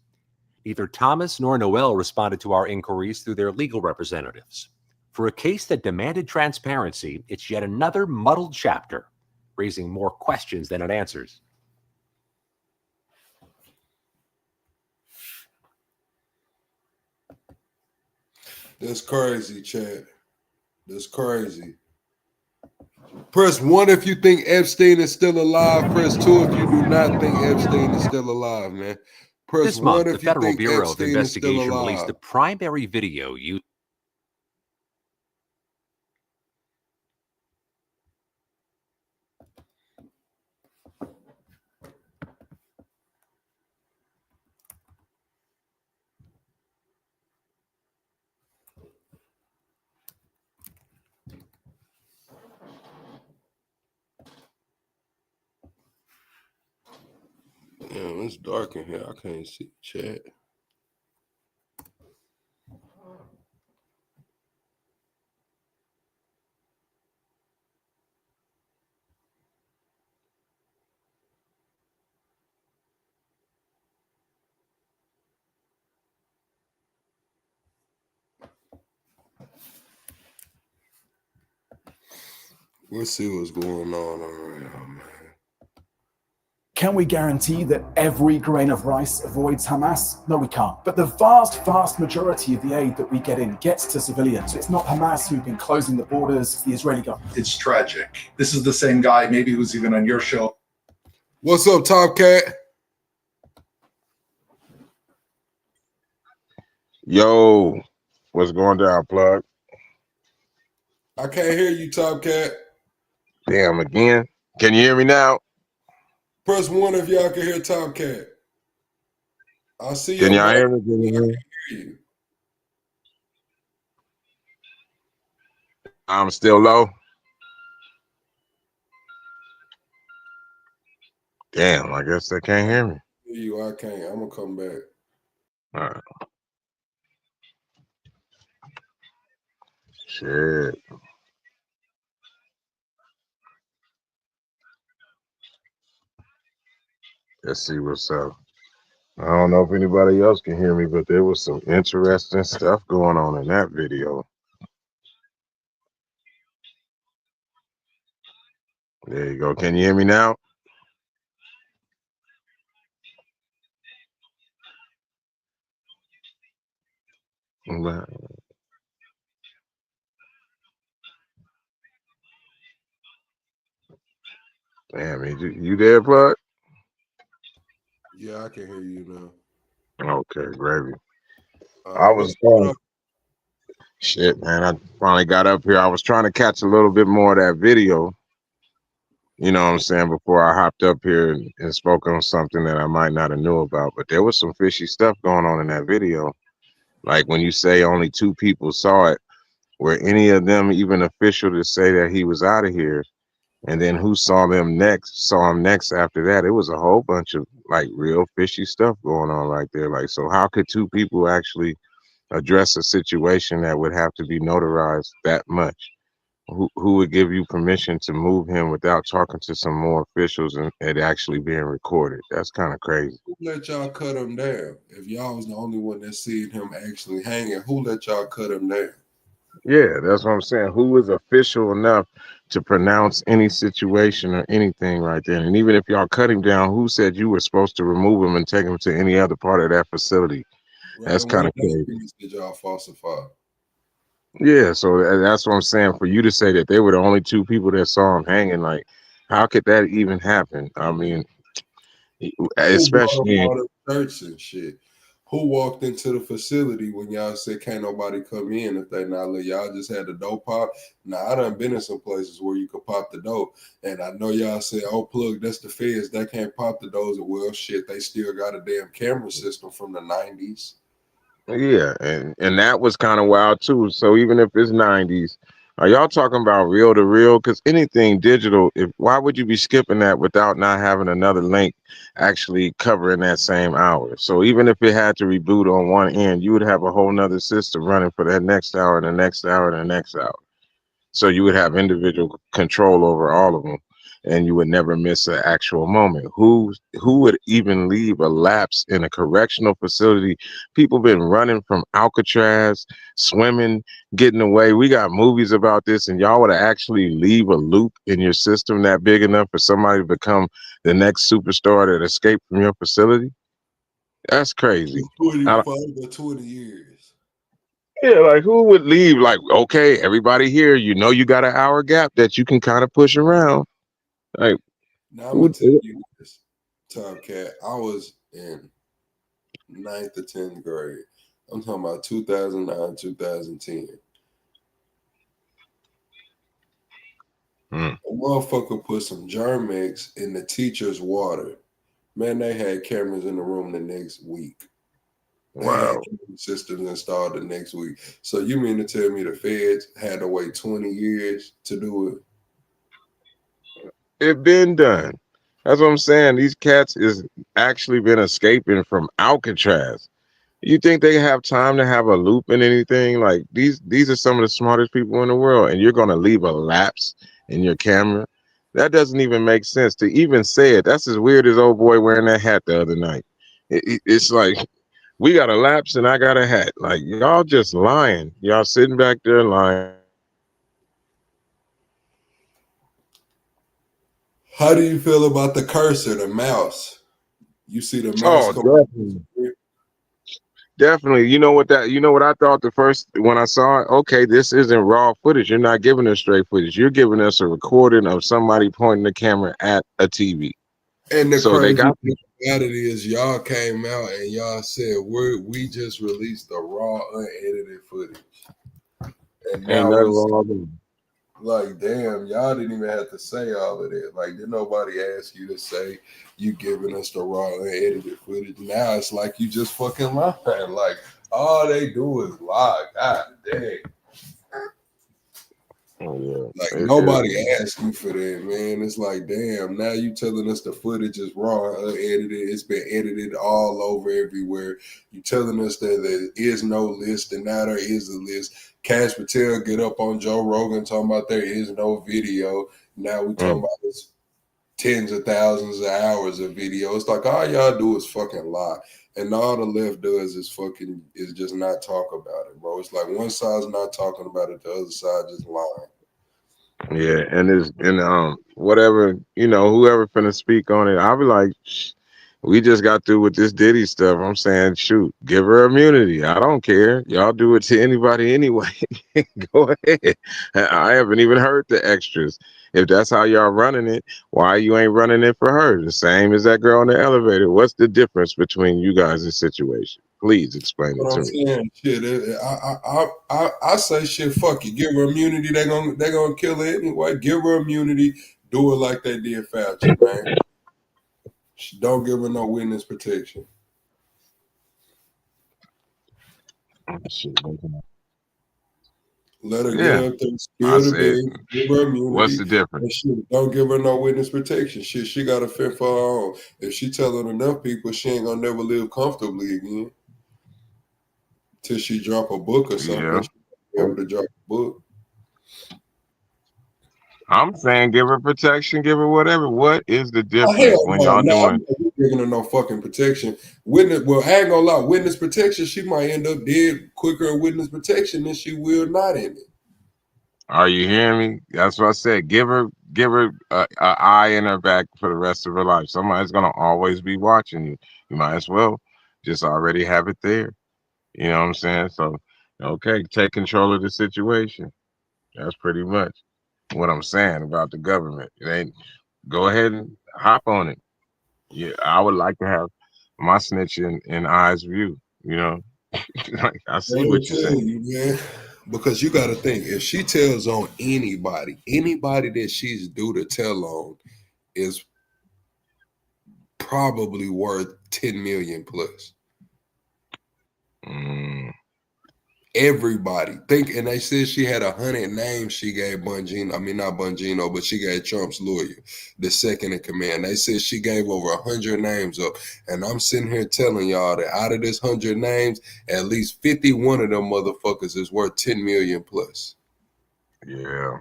Neither Thomas nor Noel responded to our inquiries through their legal representatives. For a case that demanded transparency, it's yet another muddled chapter, raising more questions than it answers. That's crazy, Chad. That's crazy. Press 1 if you think Epstein is still alive. Press 2 if you do not think Epstein is still alive, man. Press This 1 month, the if you Federal think Bureau of Epstein is still Investigation released alive. the primary video used. Damn, it's dark in here. I can't see chat. Let's see what's going on around, man. Can we guarantee that every grain of rice avoids Hamas? No, we can't. But the vast majority of the aid that we get in gets to civilians. It's not Hamas who've been closing the borders, it's the Israeli government. It's tragic. This is the same guy, maybe who's even on your show. What's up, Top Cat? Yo, what's going down, Plug? I can't hear you, Top Cat. Damn, again. Can you hear me now? Press 1 if y'all can hear Top Cat. I see Can your y'all mic. hear me? Can you hear me? Hear you. I'm still low. Damn, I guess they can't hear me. Hear you, I can't. I'm gonna come back. All right. Shit. Let's see what's up. I don't know if anybody else can hear me, but there was some interesting stuff going on in that video. There you go. Can you hear me now? Damn, you there, Plug? Yeah, I can hear you now. Okay, gravy. I was shit, man. I finally got up here. I was trying to catch a little bit more of that video. You know what I'm saying? Before I hopped up here and spoke on something that I might not have knew about. But there was some fishy stuff going on in that video. Like when you say only 2 people saw it, were any of them even official to say that he was out of here? And then who saw him next after that? It was a whole bunch of like real fishy stuff going on right there. Like, so how could 2 people actually address a situation that would have to be notarized that much? Who would give you permission to move him without talking to some more officials and it actually being recorded? That's kind of crazy. Who let y'all cut him down? If y'all was the only one that seen him actually hanging, who let y'all cut him down? Yeah, that's what I'm saying. Who was official enough to pronounce any situation or anything right there? And even if y'all cut him down, who said you were supposed to remove him and take him to any other part of that facility? Right, That's and kind what of crazy. documents did y'all falsify? Yeah, so that's what I'm saying. For you to say that they were the only 2 people that saw him hanging, like, how could that even happen? I mean, Who brought up especially all the shirts and shit? Who walked into the facility when y'all said can't nobody come in if they not let y'all just had the door pop? Now I done been in some places where you could pop the door, and I know y'all say, "Oh, Plug, that's the feds. They can't pop the doors." Well, shit, they still got a damn camera system from the 90s. yeah, and that was kind of wild too. So even if it's 90s, are y'all talking about real to real? Because anything digital, why would you be skipping that without not having another link actually covering that same hour? So even if it had to reboot on one end, you would have a whole nother system running for that next hour and the next hour and the next hour. So you would have individual control over all of them, and you would never miss an actual moment. Who would even leave a lapse in a correctional facility? People been running from Alcatraz, swimming, getting away. We got movies about this, and y'all would actually leave a loop in your system that big enough for somebody to become the next superstar that escaped from your facility? That's crazy. 25 or 20 years. Yeah, like who would leave? Like, okay, everybody here, you know, you got an hour gap that you can kind of push around. Like, Now I'm gonna tell you this, Tom Cat. I was in 9th or 10th grade. I'm talking about 2009, 2010. A motherfucker put some Germ-X in the teacher's water. Man, they had cameras in the room the next week. They had camera systems installed the next week. So you mean to tell me the feds had to wait 20 years to do it? it been done. That's what I'm saying. These cats is actually been escaping from Alcatraz. You think they have time to have a loop in anything? Like these are some of the smartest people in the world, and you're gonna leave a lapse in your camera? That doesn't even make sense to even say it. That's as weird as old boy wearing that hat the other night. It's like we got a lapse and I got a hat. Like y'all just lying. Y'all sitting back there lying. How do you feel about the cursor, the mouse? You see the mouse Oh, come definitely. You know what I thought the first when I saw it? Okay, this isn't raw footage. You're not giving us straight footage. You're giving us a recording of somebody pointing the camera at a TV. And the So they crazy got thing about it is y'all came out and y'all said we just released the raw unedited footage. And ain't now nothing we wrong with it. like, damn, y'all didn't even have to say all of that. Like, did nobody ask you to say you giving us the raw unedited footage? Now it's like you just fucking lying. Like, all they do is lie. God dang. Oh, yeah. Like It nobody is. asked you for that, man. It's like, damn, now you telling us the footage is raw, unedited. It's been edited all over everywhere. You telling us that there is no list, and now there is a list. Cash Patel get up on Joe Rogan talking about there is no video. Now we talking about this tens of thousands of hours of video. It's like all y'all do is fucking lie. And all the left does is just not talk about it, bro. It's like one side's not talking about it, the other side just lying. Yeah, and whatever, whoever finna speak on it, I'll be like, we just got through with this Diddy stuff. I'm saying, shoot, give her immunity. I don't care. Y'all do it to anybody anyway. Go ahead. I haven't even heard the extras. If that's how y'all running it, why you ain't running it for her? The same as that girl in the elevator. What's the difference between you guys' situation? Please explain it What to I'm me. saying, shit. I say shit. Fuck you. Give her immunity. They gonna kill her anyway. Give her immunity. Do it like they did Fauci, man. Don't give her no witness protection. Let her get up there, spill the beans, give her immunity. What's the difference? And shit, don't give her no witness protection. Shit, she got to fend for her own. If she telling enough people, she ain't gonna never live comfortably again. Till she drop a book or something. Yeah. She be able to drop a book. I'm saying give her protection, give her whatever. What is the Oh, difference hell when no. y'all Nah, doing? I'm not giving her no fucking protection. Well, I ain't gonna lie. Witness protection, she might end up dead quicker in witness protection than she will not in it. Are you hearing me? That's what I said. Give her a eye in her back for the rest of her life. Somebody's gonna always be watching you. You might as well just already have it there. You know what I'm saying? So, okay, take control of the situation. That's pretty much what I'm saying about the government. It ain't. Go ahead and hop on it. Yeah, I would like to have my snitch in eyes view. Like, I see I'm what you're saying. telling you, man. Because you got to think, if she tells on anybody that she's due to tell on is probably worth 10 million plus. Everybody think, and they said she had 100 names she gave Bongino. I mean, not Bongino, but she gave Trump's lawyer, the second in command. They said she gave over 100 names up. And I'm sitting here telling y'all that out of this 100 names, at least 51 of them motherfuckers is worth 10 million plus. Yeah.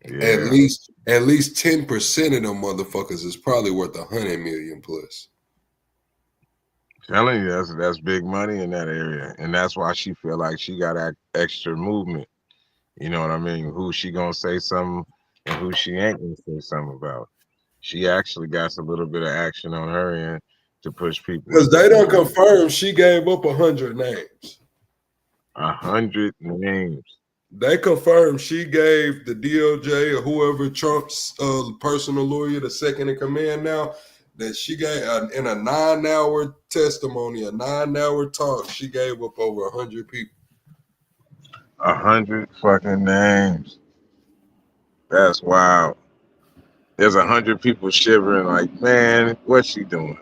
At least 10% of them motherfuckers is probably worth 100 million plus. Telling you that's big money in that area, and that's why she feel like she got extra movement. You know what I mean? Who she gonna say something and who she ain't gonna say something about. She actually got a little bit of action on her end to push people. Because they don't confirm she gave up 100 names. 100 names. They confirmed she gave the DOJ or whoever Trump's personal lawyer, the second in command now, that she gave in a 9-hour testimony, a 9-hour talk, she gave up over 100 people. 100 fucking names. That's wild. There's 100 people shivering like, man, what's she doing?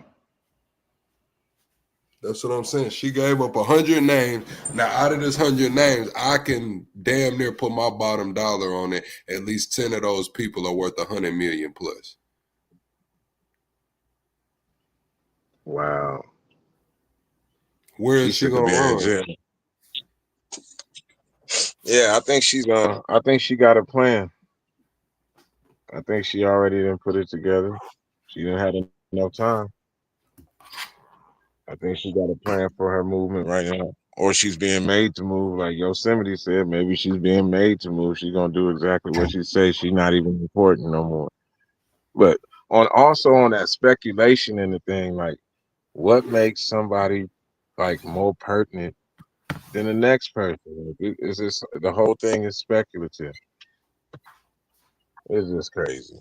That's what I'm saying. She gave up 100 names. Now, out of this 100 names, I can damn near put my bottom dollar on it. At least 10 of those people are worth 100 million plus. Wow. Where is she gonna run? Yeah, I think she's gonna. I think she got a plan. I think she already didn't put it together. She didn't have enough time. I think she got a plan for her movement right now. Or she's being made to move. Like Yosemite said, maybe she's being made to move. She's gonna do exactly what she says. She's not even important no more. But on that speculation and the thing, like what makes somebody like more pertinent than the next person? It's just the whole thing is speculative. It's just crazy.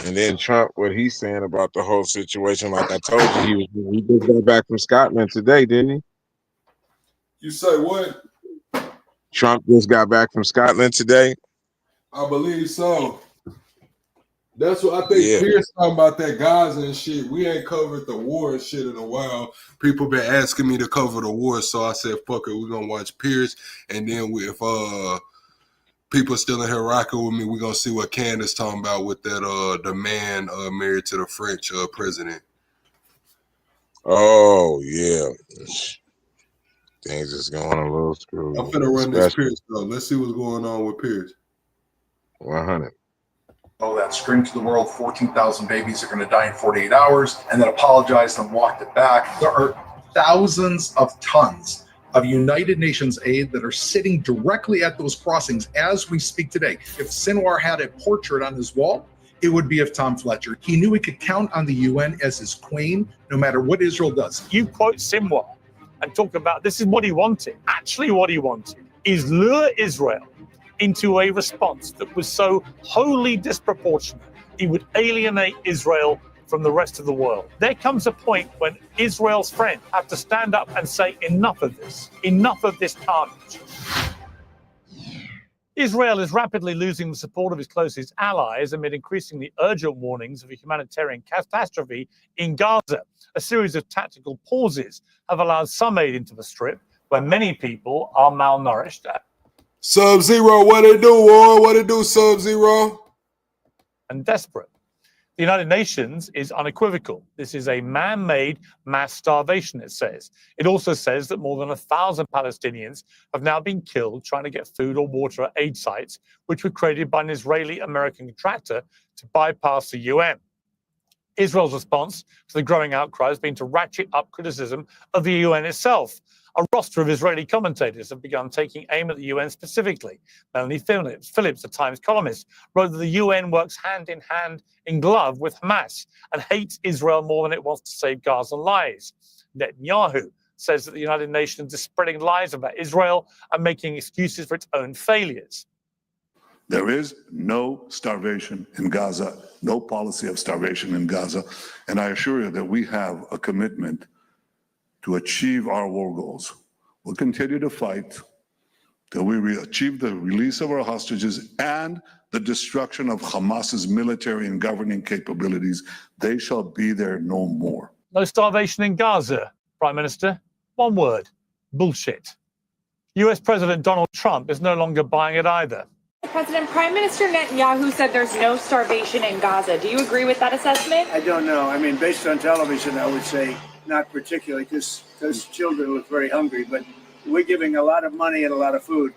And then Trump, what he's saying about the whole situation, like I told you, he just got back from Scotland today, didn't he? You say what? Trump just got back from Scotland today. I believe so. That's what I think. Yeah. Pierce talking about that Gaza and shit. We ain't covered the war and shit in a while. People been asking me to cover the war, so I said, "Fuck it, we're gonna watch Pierce." And then if people still in here rocking with me, we're gonna see what Candace talking about with that the man married to the French president. Oh yeah, things is going a little screwy. I'm finna run this Pierce though. Let's see what's going on with Pierce. 100. Oh, that string to the world, 14,000 babies are going to die in 48 hours, and then apologized and walked it back. There are thousands of tons of United Nations aid that are sitting directly at those crossings as we speak today. If Sinwar had a portrait on his wall, it would be of Tom Fletcher. He knew he could count on the UN as his queen, no matter what Israel does. You quote Sinwar and talk about this is what he wanted. Actually, what he wanted is lure Israel into a response that was so wholly disproportionate, he would alienate Israel from the rest of the world. There comes a point when Israel's friends have to stand up and say, enough of this carnage. Israel is rapidly losing the support of its closest allies amid increasingly urgent warnings of a humanitarian catastrophe in Gaza. A series of tactical pauses have allowed some aid into the Strip, where many people are malnourished. Sub-Zero, what it do, War? What it do, Sub-Zero? And desperate. The United Nations is unequivocal. This is a man-made mass starvation, it says. It also says that more than 1,000 Palestinians have now been killed trying to get food or water at aid sites, which were created by an Israeli-American contractor to bypass the UN. Israel's response to the growing outcry has been to ratchet up criticism of the UN itself. A roster of Israeli commentators have begun taking aim at the UN specifically. Melanie Phillips, the Times columnist, wrote that the UN works hand in glove with Hamas and hates Israel more than it wants to save Gaza lives. Netanyahu says that the United Nations is spreading lies about Israel and making excuses for its own failures. There is no starvation in Gaza, no policy of starvation in Gaza. And I assure you that we have a commitment to achieve our war goals. We'll continue to fight till we achieve the release of our hostages and the destruction of Hamas's military and governing capabilities. They shall be there no more. No starvation in Gaza, Prime Minister. One word, bullshit. US President Donald Trump is no longer buying it either. President, Prime Minister Netanyahu said there's no starvation in Gaza. Do you agree with that assessment? I don't know. I mean, based on television, I would say not particularly, because those children look very hungry, but we're giving a lot of money and a lot of food,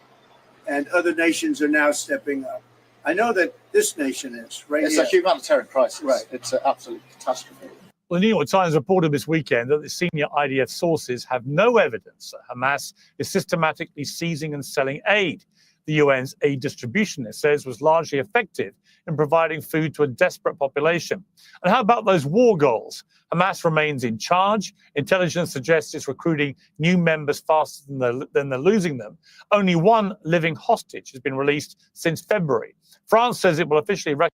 and other nations are now stepping up. I know that this nation is, right? It's a humanitarian crisis. Right. It's an absolute catastrophe. Well, the New York Times reported this weekend that the senior IDF sources have no evidence that Hamas is systematically seizing and selling aid. the UN's aid distribution, it says, was largely effective in providing food to a desperate population. And how about those war goals? Hamas remains in charge. Intelligence suggests it's recruiting new members faster than they're losing them. Only one living hostage has been released since February. France says it will officially recognize.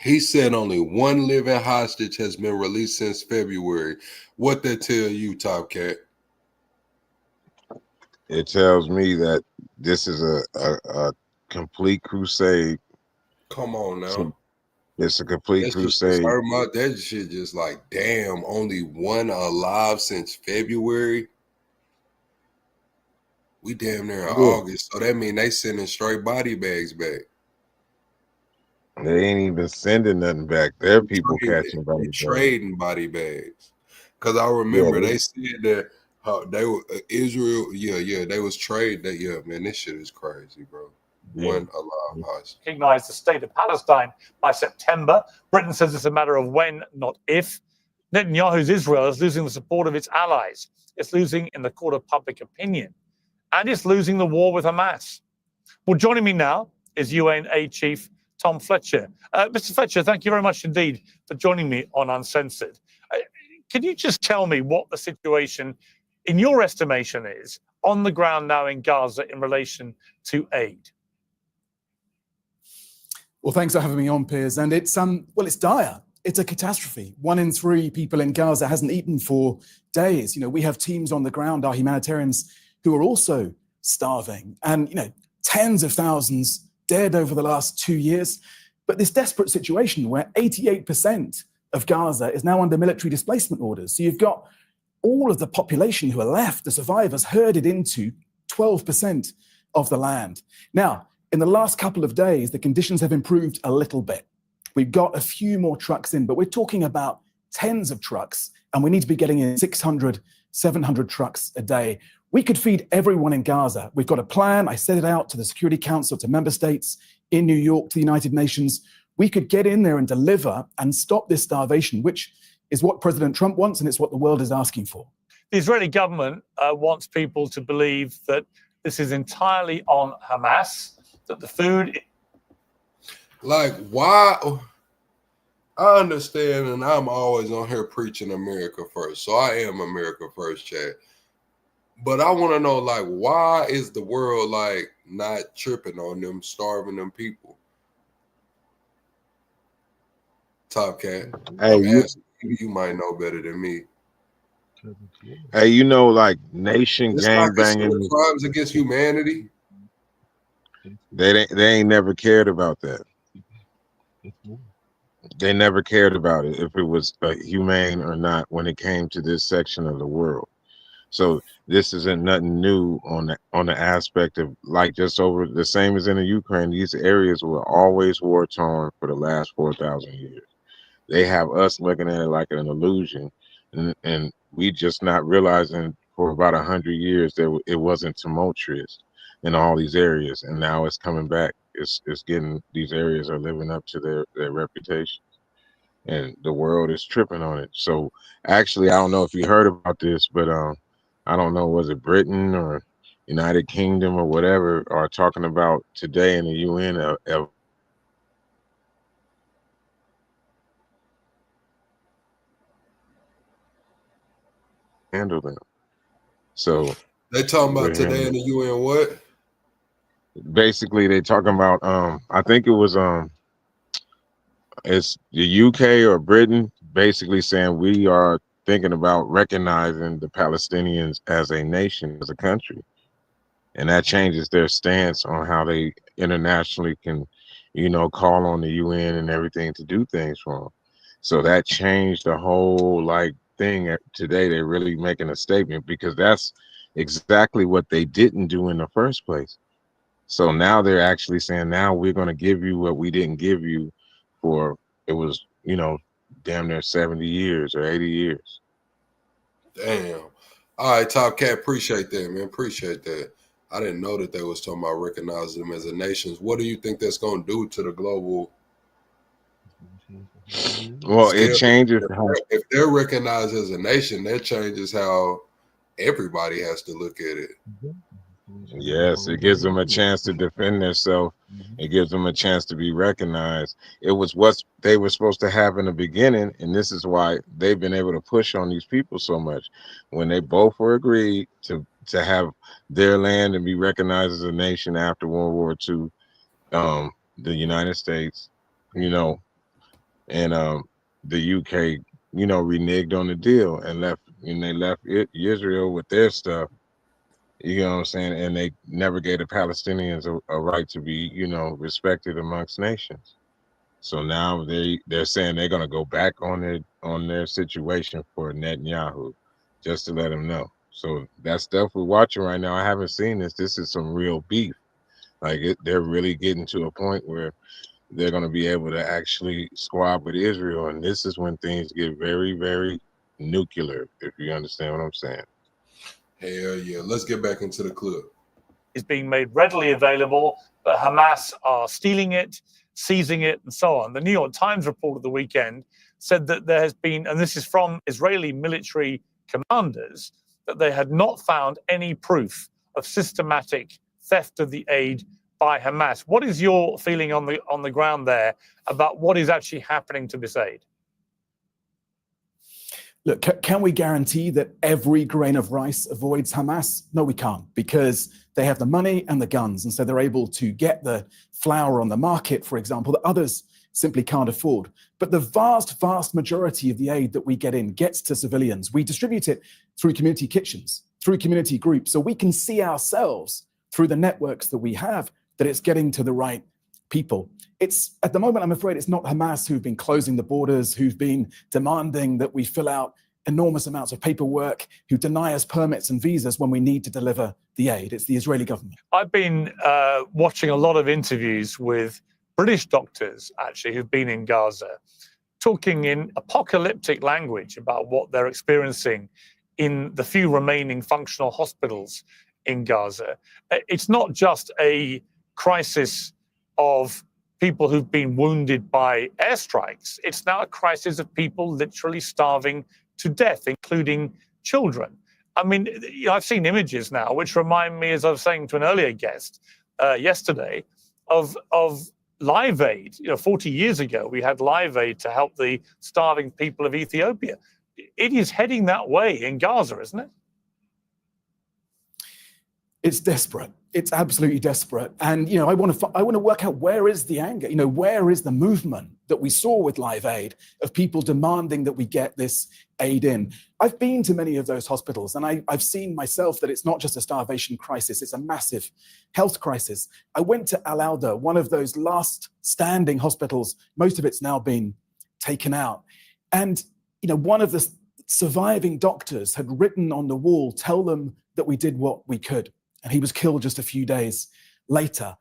He said only one living hostage has been released since February. What that tell you, Top Cat? It tells me that this is a complete crusade. Come on now. It's a complete That's just crusade. that shit just like, damn, only one alive since February. We damn near in August. So that mean they sending straight body bags back. They ain't even sending nothing back. They're people catching body bags. Trading body bags. Because I remember they said that they were Israel, they was trade that. Yeah, man, this shit is crazy, bro. One alive hostage. Recognize the state of Palestine by September. Britain says it's a matter of when, not if. Netanyahu's Israel is losing the support of its allies. It's losing in the court of public opinion. And it's losing the war with Hamas. Well, joining me now is UNA Chief Tom Fletcher. Mr. Fletcher, thank you very much indeed for joining me on Uncensored. Can you just tell me what the situation, in your estimation, is on the ground now in Gaza in relation to aid? Well, thanks for having me on, Piers. And it's it's dire. It's a catastrophe. 1 in 3 people in Gaza hasn't eaten for days. You know, we have teams on the ground, our humanitarians, who are also starving. And, you know, tens of thousands dead over the last 2 years. But this desperate situation where 88% of Gaza is now under military displacement orders. So you've got all of the population who are left, the survivors, herded into 12% of the land. Now, in the last couple of days, the conditions have improved a little bit. We've got a few more trucks in, but we're talking about tens of trucks, and we need to be getting in 600, 700 trucks a day. We could feed everyone in Gaza. We've got a plan. I set it out to the Security Council, to member states, in New York, to the United Nations. We could get in there and deliver and stop this starvation, which is what President Trump wants, and it's what the world is asking for. The Israeli government wants people to believe that this is entirely on Hamas, that the food... Like, why? I understand, and I'm always on here preaching America first. So I am America first, Chad. But I want to know, like, why is the world, like, not tripping on them, starving them people? Top Cat. Hey, you might know better than me. Hey, you know, like nation gang banging crimes against humanity. They ain't never cared about that. They never cared about it if it was humane or not when it came to this section of the world. So this isn't nothing new on the aspect of, like, just over the same as in the Ukraine. These areas were always war torn for the last 4,000 years. They have us looking at it like an illusion, and we just not realizing for about 100 years that it wasn't tumultuous in all these areas, and now it's coming back. It's getting, these areas are living up to their reputation, and the world is tripping on it. So actually, I don't know if you heard about this, but I don't know, was it Britain or United Kingdom or whatever are talking about today in the UN of handle them. So they talking about today in the UN what? Basically, they talking about I think it was it's the UK or Britain basically saying we are thinking about recognizing the Palestinians as a nation, as a country, and that changes their stance on how they internationally can, you know, call on the UN and everything to do things for them. So that changed the whole like thing. Today they're really making a statement because that's exactly what they didn't do in the first place. So now they're actually saying, now we're going to give you what we didn't give you for, it was, you know, damn near 70 years or 80 years. Damn. All right, Top Cat, appreciate that, man. Appreciate that. I didn't know that they was talking about recognizing them as a nation. What do you think that's going to do to the global? Well, it changes. If they're recognized as a nation, that changes how everybody has to look at it. Yes, it gives them a chance to defend themselves. It gives them a chance to be recognized. It was what they were supposed to have in the beginning, and this is why they've been able to push on these people so much. When they both were agreed to have their land and be recognized as a nation after World War II, the United States, and the UK, reneged on the deal and they left Israel with their stuff. You know what I'm saying? And they never gave the Palestinians a right to be, respected amongst nations. So now they're saying they're going to go back on their situation for Netanyahu, just to let him know. So that stuff we're watching right now, I haven't seen this. This is some real beef. Like they're really getting to a point where they're going to be able to actually squab with Israel. And this is when things get very, very nuclear, if you understand what I'm saying. Hell yeah. Let's get back into the clip. Is being made readily available, but Hamas are stealing it, seizing it, and so on. The New York Times report of the weekend said that there has been, and this is from Israeli military commanders, that they had not found any proof of systematic theft of the aid by Hamas. What is your feeling on the ground there about what is actually happening to this aid? Look, can we guarantee that every grain of rice avoids Hamas? No, we can't, because they have the money and the guns, and so they're able to get the flour on the market, for example, that others simply can't afford. But the vast, vast majority of the aid that we get in gets to civilians. We distribute it through community kitchens, through community groups, so we can see ourselves through the networks that we have that it's getting to the right people. It's, at the moment, I'm afraid it's not Hamas who've been closing the borders, who've been demanding that we fill out enormous amounts of paperwork, who deny us permits and visas when we need to deliver the aid. It's the Israeli government. I've been watching a lot of interviews with British doctors, actually, who've been in Gaza, talking in apocalyptic language about what they're experiencing in the few remaining functional hospitals in Gaza. It's not just a crisis of people who've been wounded by airstrikes. It's now a crisis of people literally starving to death, including children. I mean, I've seen images now which remind me, as I was saying to an earlier guest yesterday, of Live Aid. 40 years ago, we had Live Aid to help the starving people of Ethiopia. It is heading that way in Gaza, isn't it? It's desperate. It's absolutely desperate. And, I want to work out, where is the anger? Where is the movement that we saw with Live Aid of people demanding that we get this aid in? I've been to many of those hospitals, and I've seen myself that it's not just a starvation crisis, it's a massive health crisis. I went to Al Alda, one of those last standing hospitals. Most of it's now been taken out. And, one of the surviving doctors had written on the wall, "Tell them that we did what we could." And he was killed just a few days later.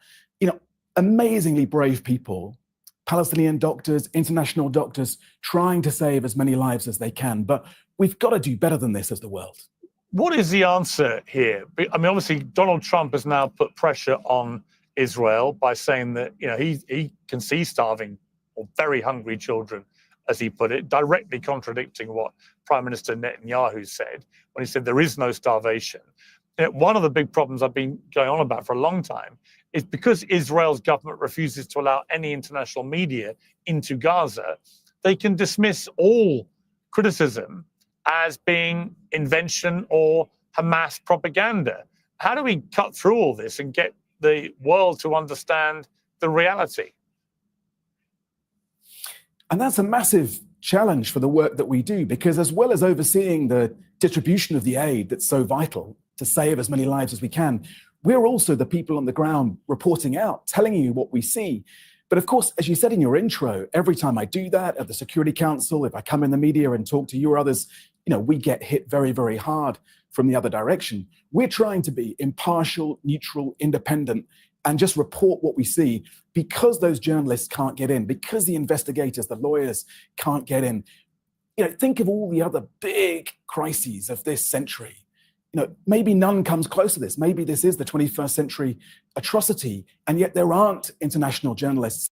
Amazingly brave people, Palestinian doctors, international doctors, trying to save as many lives as they can. But we've got to do better than this as the world. What is the answer here? I mean, obviously, Donald Trump has now put pressure on Israel by saying that, he can see starving or very hungry children, as he put it, directly contradicting what Prime Minister Netanyahu said when he said there is no starvation. One of the big problems I've been going on about for a long time is because Israel's government refuses to allow any international media into Gaza, they can dismiss all criticism as being invention or Hamas propaganda. How do we cut through all this and get the world to understand the reality? And that's a massive challenge for the work that we do, because as well as overseeing the distribution of the aid that's so vital to save as many lives as we can, we're also the people on the ground reporting out, telling you what we see. But of course, as you said in your intro, every time I do that at the Security Council, if I come in the media and talk to you or others, we get hit very, very hard from the other direction. We're trying to be impartial, neutral, independent, and just report what we see, because those journalists can't get in, because the investigators, the lawyers can't get in. Think of all the other big crises of this century. Maybe none comes close to this. Maybe this is the 21st century atrocity, and yet there aren't international journalists.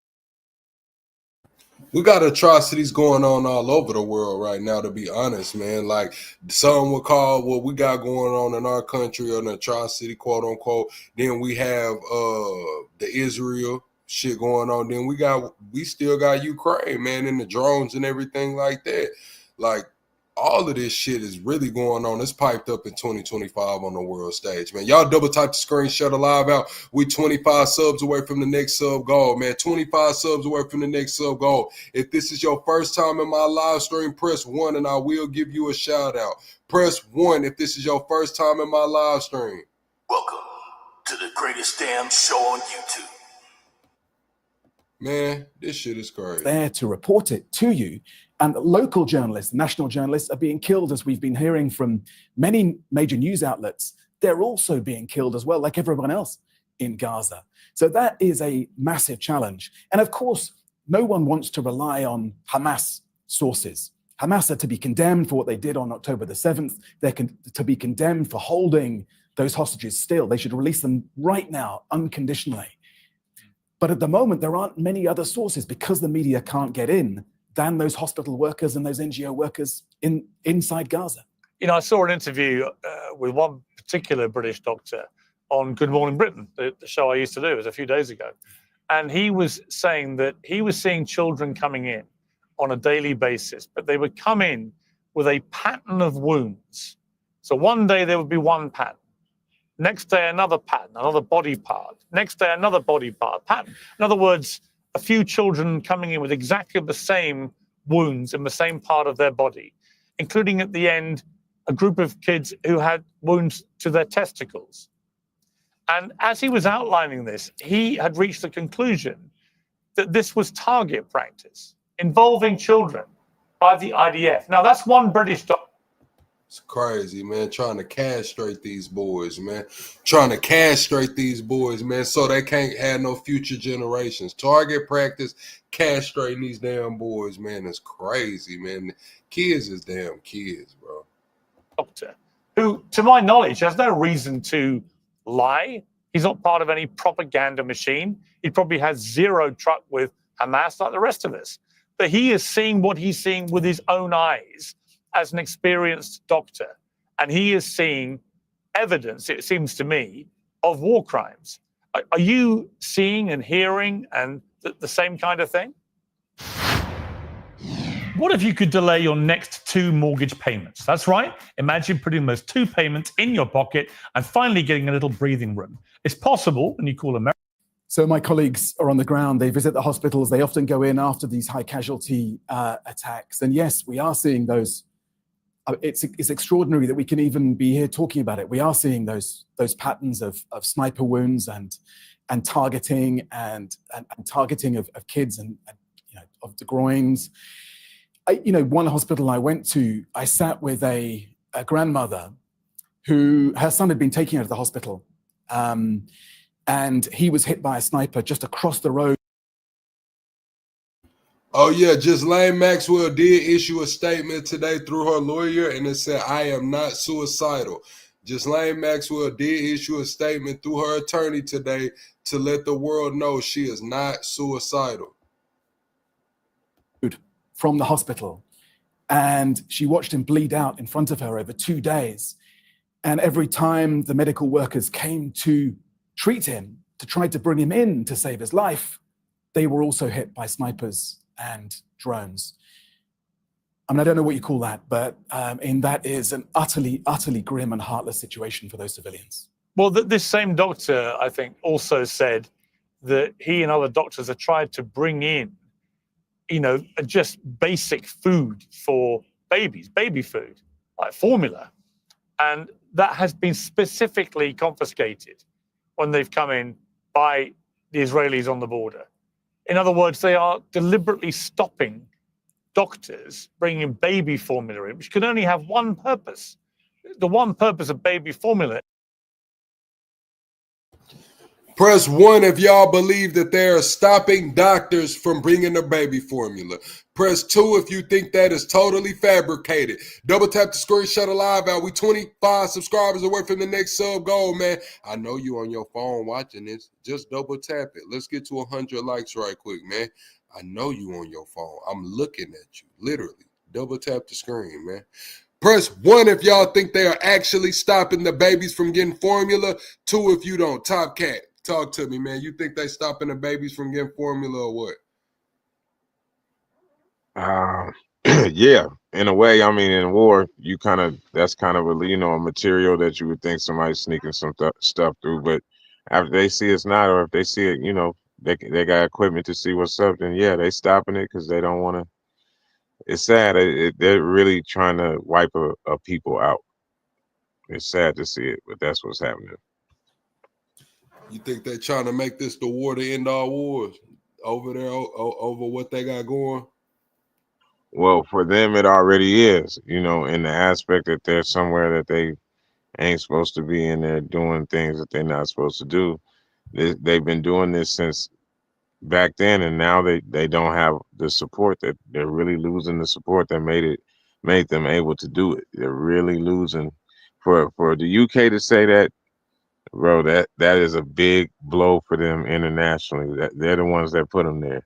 We got atrocities going on all over the world right now, to be honest, man. Like some would call what we got going on in our country an atrocity, quote unquote. Then we have the Israel shit going on. Then we still got Ukraine, man, and the drones and everything like that. Like all of this shit is really going on. It's piped up in 2025 on the world stage, man. Y'all double type the screen, shut the live out. We 25 subs away from the next sub goal, man. 25 subs away from the next sub goal. If this is your first time in my live stream, press 1 and I will give you a shout out. Press 1 if this is your first time in my live stream. Welcome to the greatest damn show on YouTube. Man, this shit is crazy. There to report it to you. And local journalists, national journalists are being killed, as we've been hearing from many major news outlets. They're also being killed as well, like everyone else in Gaza. So that is a massive challenge. And of course, no one wants to rely on Hamas sources. Hamas are to be condemned for what they did on October the 7th. They're to be condemned for holding those hostages still. They should release them right now, unconditionally. But at the moment, there aren't many other sources because the media can't get in than those hospital workers and those NGO workers inside Gaza. You know, I saw an interview with one particular British doctor on Good Morning Britain, the show I used to do. It was a few days ago. And he was saying that he was seeing children coming in on a daily basis, but they would come in with a pattern of wounds. So one day there would be one pattern. Next day, another pattern, another body part. Next day, another body part pattern. In other words, a few children coming in with exactly the same wounds in the same part of their body, including at the end, a group of kids who had wounds to their testicles. And as he was outlining this, he had reached the conclusion that this was target practice involving children by the IDF. Now, that's one British doctor. It's crazy, man. Trying to castrate these boys, man. Trying to castrate these boys, man, so they can't have no future generations. Target practice, castrating these damn boys, man. It's crazy, man. Kids is damn kids, bro. Doctor, who, to my knowledge, has no reason to lie. He's not part of any propaganda machine. He probably has zero truck with Hamas like the rest of us. But he is seeing what he's seeing with his own eyes as an experienced doctor. And he is seeing evidence, it seems to me, of war crimes. Are you seeing and hearing and the same kind of thing? What if you could delay your next 2 mortgage payments? That's right. Imagine putting those 2 payments in your pocket and finally getting a little breathing room. It's possible when you call America. So my colleagues are on the ground. They visit the hospitals. They often go in after these high casualty attacks. And yes, we are seeing those. It's extraordinary that we can even be here talking about it. We are seeing those patterns of sniper wounds and targeting and targeting of kids and of the groins. One hospital I went to, I sat with a grandmother who her son had been taken out of the hospital, and he was hit by a sniper just across the road. Oh yeah, Ghislaine Maxwell did issue a statement today through her lawyer, and it said, "I am not suicidal." Ghislaine Maxwell did issue a statement through her attorney today to let the world know she is not suicidal. From the hospital, and she watched him bleed out in front of her over 2 days. And every time the medical workers came to treat him, to try to bring him in to save his life, they were also hit by snipers and drones. I mean, I don't know what you call that, but that is an utterly, utterly grim and heartless situation for those civilians. Well, this same doctor, I think, also said that he and other doctors have tried to bring in, just basic food for babies, baby food, like formula. And that has been specifically confiscated when they've come in by the Israelis on the border. In other words, they are deliberately stopping doctors bringing baby formula in, which can only have one purpose. The one purpose of baby formula. Press 1 if y'all believe that they are stopping doctors from bringing the baby formula. Press 2 if you think that is totally fabricated. Double tap the screen, shut a live out. We 25 subscribers away from the next sub goal, man. I know you on your phone watching this. Just double tap it. Let's get to 100 likes right quick, man. I know you on your phone. I'm looking at you, literally. Double tap the screen, man. Press 1 if y'all think they are actually stopping the babies from getting formula. 2 if you don't. Top Cat, talk to me, man. You think they stopping the babies from getting formula or what? Yeah, in a way. I mean, in war, you kind of, that's kind of a, you know, a material that you would think somebody's sneaking some stuff through. But after they see it's not, or if they see it, you know, they got equipment to see what's up, then yeah, they stopping it because they don't want to. It's sad. They're really trying to wipe a people out. It's sad to see it, but that's what's happening. You think they're trying to make this the war to end all wars over there, over what they got going? Well, for them, it already is, you know, in the aspect that they're somewhere that they ain't supposed to be, and they're doing things that they're not supposed to do. They've been doing this since back then, and now they don't have the support. That they're really losing the support that made them able to do it. They're really losing. For the UK to say that, bro, that is a big blow for them internationally. That they're the ones that put them there.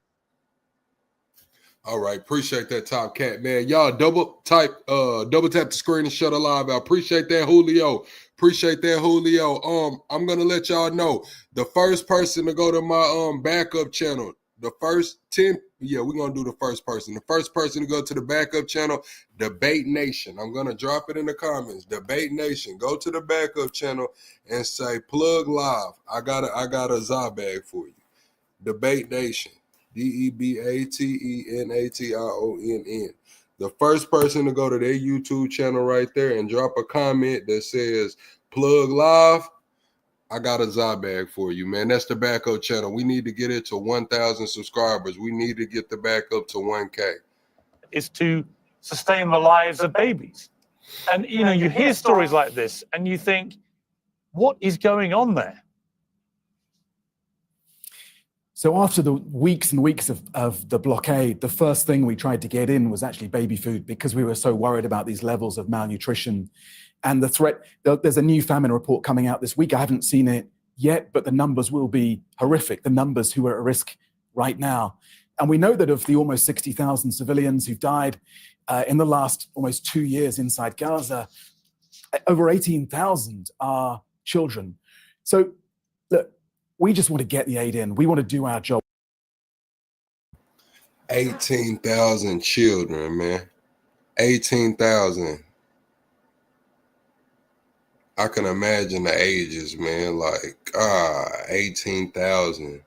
All right, appreciate that, Top Cat, man. Y'all double tap the screen and shut a live out. Appreciate that, Julio. Appreciate that, Julio. I'm gonna let y'all know the first person to go to my backup channel. The first 10, yeah, we're gonna do the first person. The first person to go to the backup channel, Debate Nation. I'm gonna drop it in the comments. Debate Nation. Go to the backup channel and say plug live. I got a Zabag for you. Debate Nation. DEBATENATIONN. The first person to go to their YouTube channel right there and drop a comment that says plug live, I got a Zabag for you, man. That's the backup channel. We need to get it to 1,000 subscribers. We need to get the backup to 1K. Is to sustain the lives of babies. And, you know, you hear stories like this and you think, what is going on there? So after the weeks and weeks of the blockade, the first thing we tried to get in was actually baby food because we were so worried about these levels of malnutrition and the threat. There's a new famine report coming out this week. I haven't seen it yet, but the numbers will be horrific, the numbers who are at risk right now. And we know that of the almost 60,000 civilians who've died in the last almost 2 years inside Gaza, over 18,000 are children. So look, we just want to get the aid in. We want to do our job. 18,000 children, man. 18,000. I can imagine the ages, man. Like, 18,000.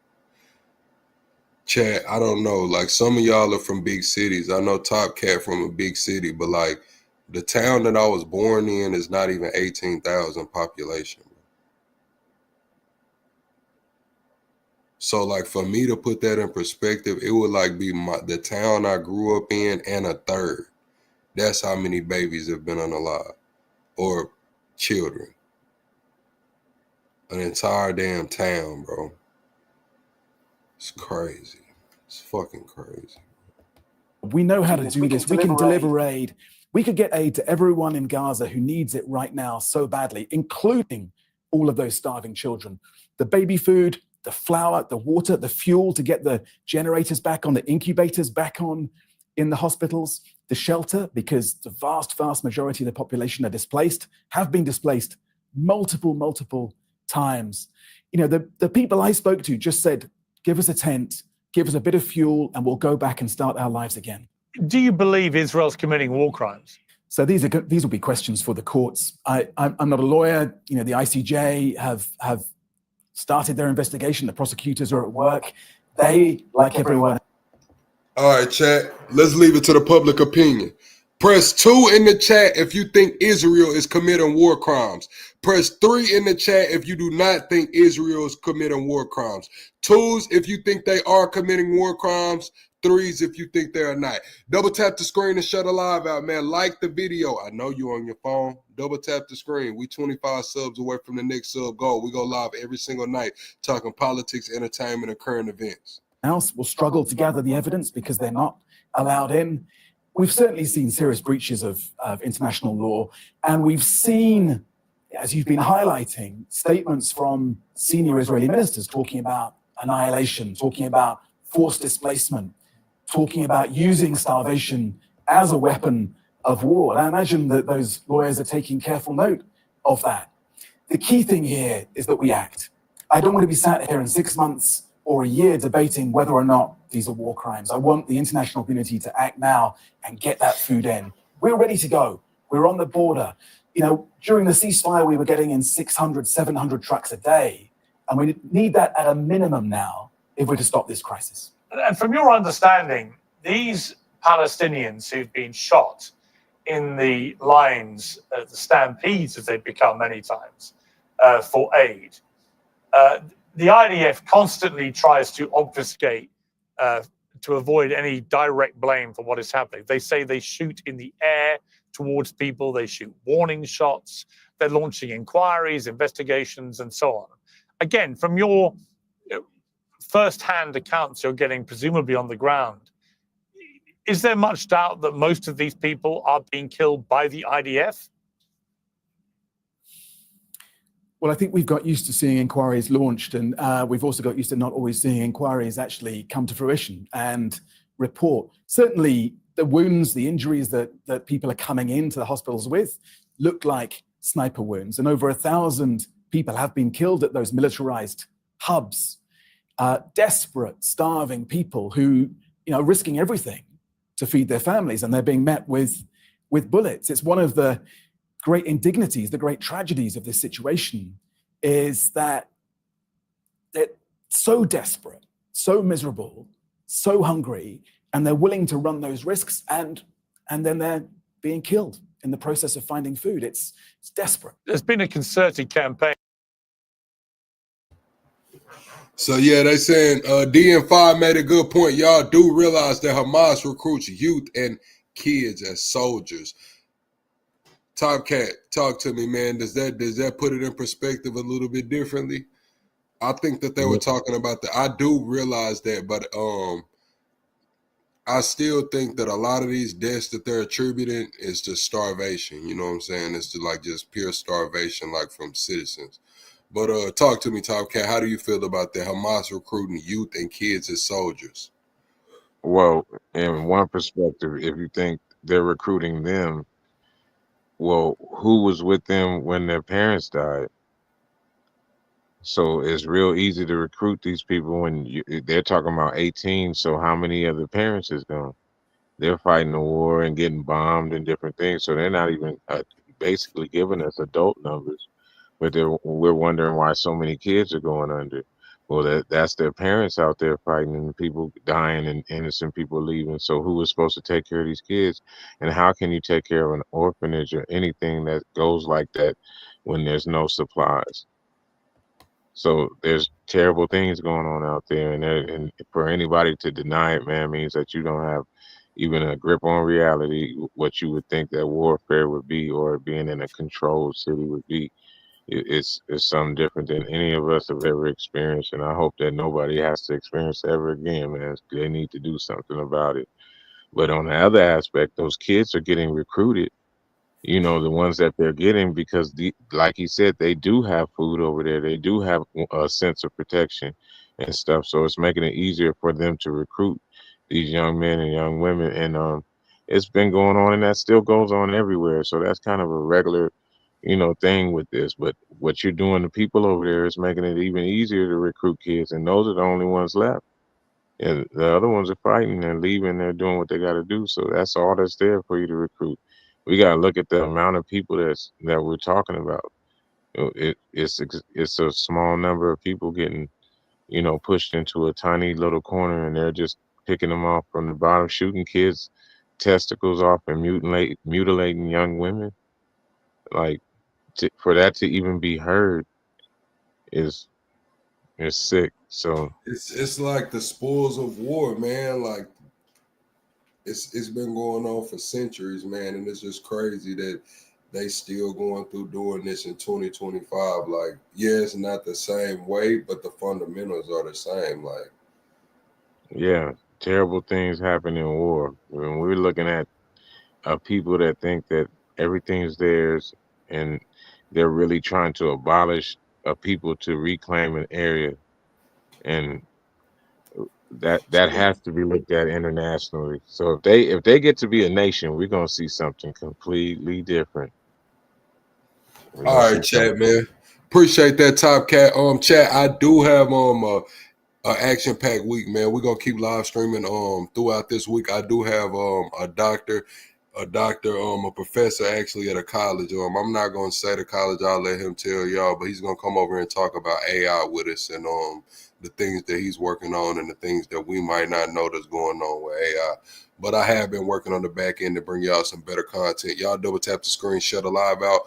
Chat, I don't know. Like, some of y'all are from big cities. I know Top Cat from a big city, but like the town that I was born in is not even 18,000 population. So like for me to put that in perspective, it would like be the town I grew up in and a third. That's how many babies have been unalive or children. An entire damn town, bro. It's crazy. It's fucking crazy. We know how to do this. We can deliver aid. We could get aid to everyone in Gaza who needs it right now so badly, including all of those starving children. The baby food, the flour, the water, the fuel to get the generators back on, the incubators back on in the hospitals, the shelter, because the vast, vast majority of the population are displaced, have been displaced multiple times. You know, the people I spoke to just said, give us a tent, give us a bit of fuel, and we'll go back and start our lives again. Do you believe Israel's committing war crimes? So these will be questions for the courts. I'm not a lawyer. You know, the ICJ have started their investigation. The prosecutors are at work. They, like everyone. All right, chat. Let's leave it to the public opinion. Press 2 in the chat if you think Israel is committing war crimes. Press 3 in the chat if you do not think Israel is committing war crimes. 2s if you think they are committing war crimes. threes if you think they're not. Double tap the screen and shut a live out, man. Like the video. I know you on your phone. Double tap the screen. We 25 subs away from the next sub goal. We go live every single night talking politics, entertainment, and current events. Else will struggle to gather the evidence because they're not allowed in. We've certainly seen serious breaches of international law, and we've seen, as you've been highlighting, statements from senior Israeli ministers talking about annihilation, talking about forced displacement, talking about using starvation as a weapon of war. And I imagine that those lawyers are taking careful note of that. The key thing here is that we act. I don't want to be sat here in 6 months or a year debating whether or not these are war crimes. I want the international community to act now and get that food in. We're ready to go. We're on the border. You know, during the ceasefire, we were getting in 600, 700 trucks a day. And we need that at a minimum now if we're to stop this crisis. And from your understanding, these Palestinians who've been shot in the lines, the stampedes as they've become many times, for aid, the IDF constantly tries to obfuscate to avoid any direct blame for what is happening. They say they shoot in the air towards people, they shoot warning shots, they're launching inquiries, investigations, and so on. Again, from your first-hand accounts you're getting presumably on the ground, is there much doubt that most of these people are being killed by the IDF? Well, I think we've got used to seeing inquiries launched, and we've also got used to not always seeing inquiries actually come to fruition and report. Certainly, the wounds, the injuries that people are coming into the hospitals with look like sniper wounds, and over 1,000 people have been killed at those militarized hubs. Desperate, starving people who, you know, risking everything to feed their families, and they're being met with bullets. It's one of the great indignities, the great tragedies of this situation is that they're so desperate, so miserable, so hungry, and they're willing to run those risks, and then they're being killed in the process of finding food. It's desperate. There's been a concerted campaign. So yeah, they saying DN5 made a good point. Y'all do realize that Hamas recruits youth and kids as soldiers. Top Cat, talk to me, man. Does that put it in perspective a little bit differently? I think that they were talking about that. I do realize that, but I still think that a lot of these deaths that they're attributing is to starvation. You know what I'm saying? It's to like just pure starvation, like from citizens. But talk to me, Top Cat. How do you feel about that? Hamas recruiting youth and kids as soldiers. Well, in one perspective, if you think they're recruiting them, well, who was with them when their parents died? So it's real easy to recruit these people when they're talking about 18. So how many of the parents is gone? They're fighting the war and getting bombed and different things. So they're not even basically giving us adult numbers. But we're wondering why so many kids are going under. Well, that's their parents out there fighting and people dying and innocent people leaving. So who is supposed to take care of these kids? And how can you take care of an orphanage or anything that goes like that when there's no supplies? So there's terrible things going on out there. And for anybody to deny it, man, means that you don't have even a grip on reality, what you would think that warfare would be or being in a controlled city would be. It's something different than any of us have ever experienced, and I hope that nobody has to experience it ever again, man. They need to do something about it. But on the other aspect, those kids are getting recruited, you know, the ones that they're getting, because like he said, they do have food over there. They do have a sense of protection and stuff. So it's making it easier for them to recruit these young men and young women. And it's been going on, and that still goes on everywhere. So that's kind of a regular, you know, thing with this. But what you're doing to people over there is making it even easier to recruit kids, and those are the only ones left. And the other ones are fighting and leaving. They're doing what they got to do. So that's all that's there for you to recruit. We got to look at the amount of people that we're talking about. It's a small number of people getting, you know, pushed into a tiny little corner, and they're just picking them off from the bottom, shooting kids' testicles off and mutilating young women. Like, for that to even be heard is sick. So It's like the spoils of war, man. Like it's been going on for centuries, man, and it's just crazy that they still going through doing this in 2025. Like, yeah, it's not the same way, but the fundamentals are the same. Like, Yeah, terrible things happen in war. When we're looking at people that think that everything's theirs and they're really trying to abolish a people to reclaim an area, and that has to be looked at internationally. So if they get to be a nation, we're gonna see something completely different. We're all gonna see right, chat, something. man. Appreciate that, Top Cat. Chat, I do have a action-packed week, man. We're gonna keep live streaming throughout this week. I do have a doctor, a professor actually at a college. I'm not gonna say the college, I'll let him tell y'all, but he's gonna come over and talk about AI with us and the things that he's working on and the things that we might not know that's going on with AI. But I have been working on the back end to bring y'all some better content. Y'all double tap the screen, shut a live out.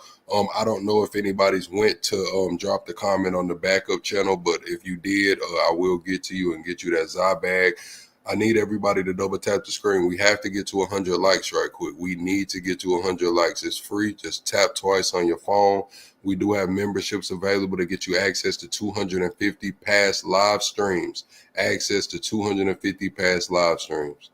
I don't know if anybody's went to drop the comment on the backup channel, but if you did, I will get to you and get you that Zy bag. I need everybody to double tap the screen. We have to get to 100 likes right quick. We need to get to 100 likes. It's free. Just tap twice on your phone. We do have memberships available to get you access to 250 past live streams. Access to 250 past live streams.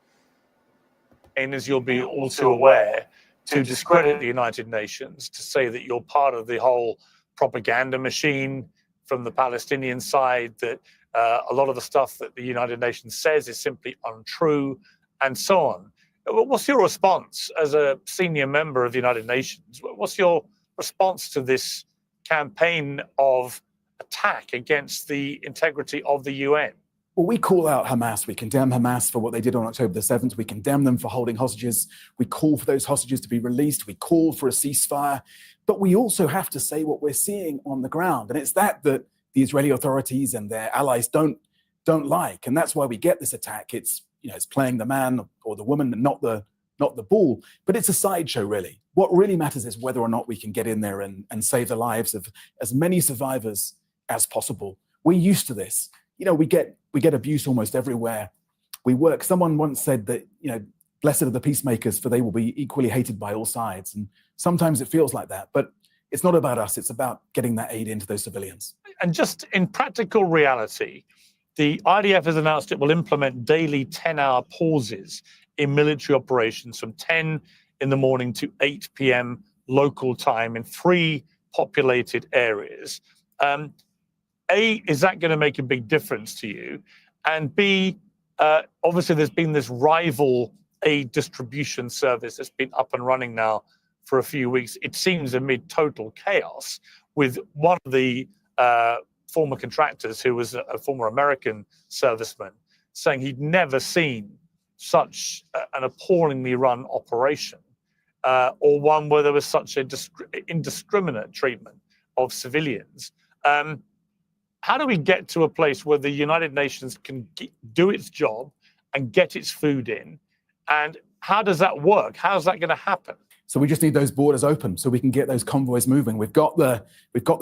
And as you'll be all too aware, to discredit the United Nations, to say that you're part of the whole propaganda machine from the Palestinian side, that a lot of the stuff that the United Nations says is simply untrue, and so on. What's your response as a senior member of the United Nations? What's your response to this campaign of attack against the integrity of the UN? Well, we call out Hamas. We condemn Hamas for what they did on October the 7th. We condemn them for holding hostages. We call for those hostages to be released. We call for a ceasefire. But we also have to say what we're seeing on the ground. And it's that the Israeli authorities and their allies don't like. And that's why we get this attack. It's playing the man or the woman and not the ball. But it's a sideshow, really. What really matters is whether or not we can get in there and save the lives of as many survivors as possible. We're used to this. We get abuse almost everywhere we work. Someone once said that, blessed are the peacemakers, for they will be equally hated by all sides. And sometimes it feels like that, but it's not about us. It's about getting that aid into those civilians. And just in practical reality, the IDF has announced it will implement daily 10-hour pauses in military operations from 10 in the morning to 8 p.m. local time in 3 populated areas. A, is that going to make a big difference to you? And B, obviously there's been this rival aid distribution service that's been up and running now for a few weeks. It seems amid total chaos, with one of the former contractors, who was a former American serviceman, saying he'd never seen such an appallingly run operation, or one where there was such a indiscriminate treatment of civilians. How do we get to a place where the United Nations can do its job and get its food in? And how does that work? How's that going to happen? So we just need those borders open so we can get those convoys moving. We've got the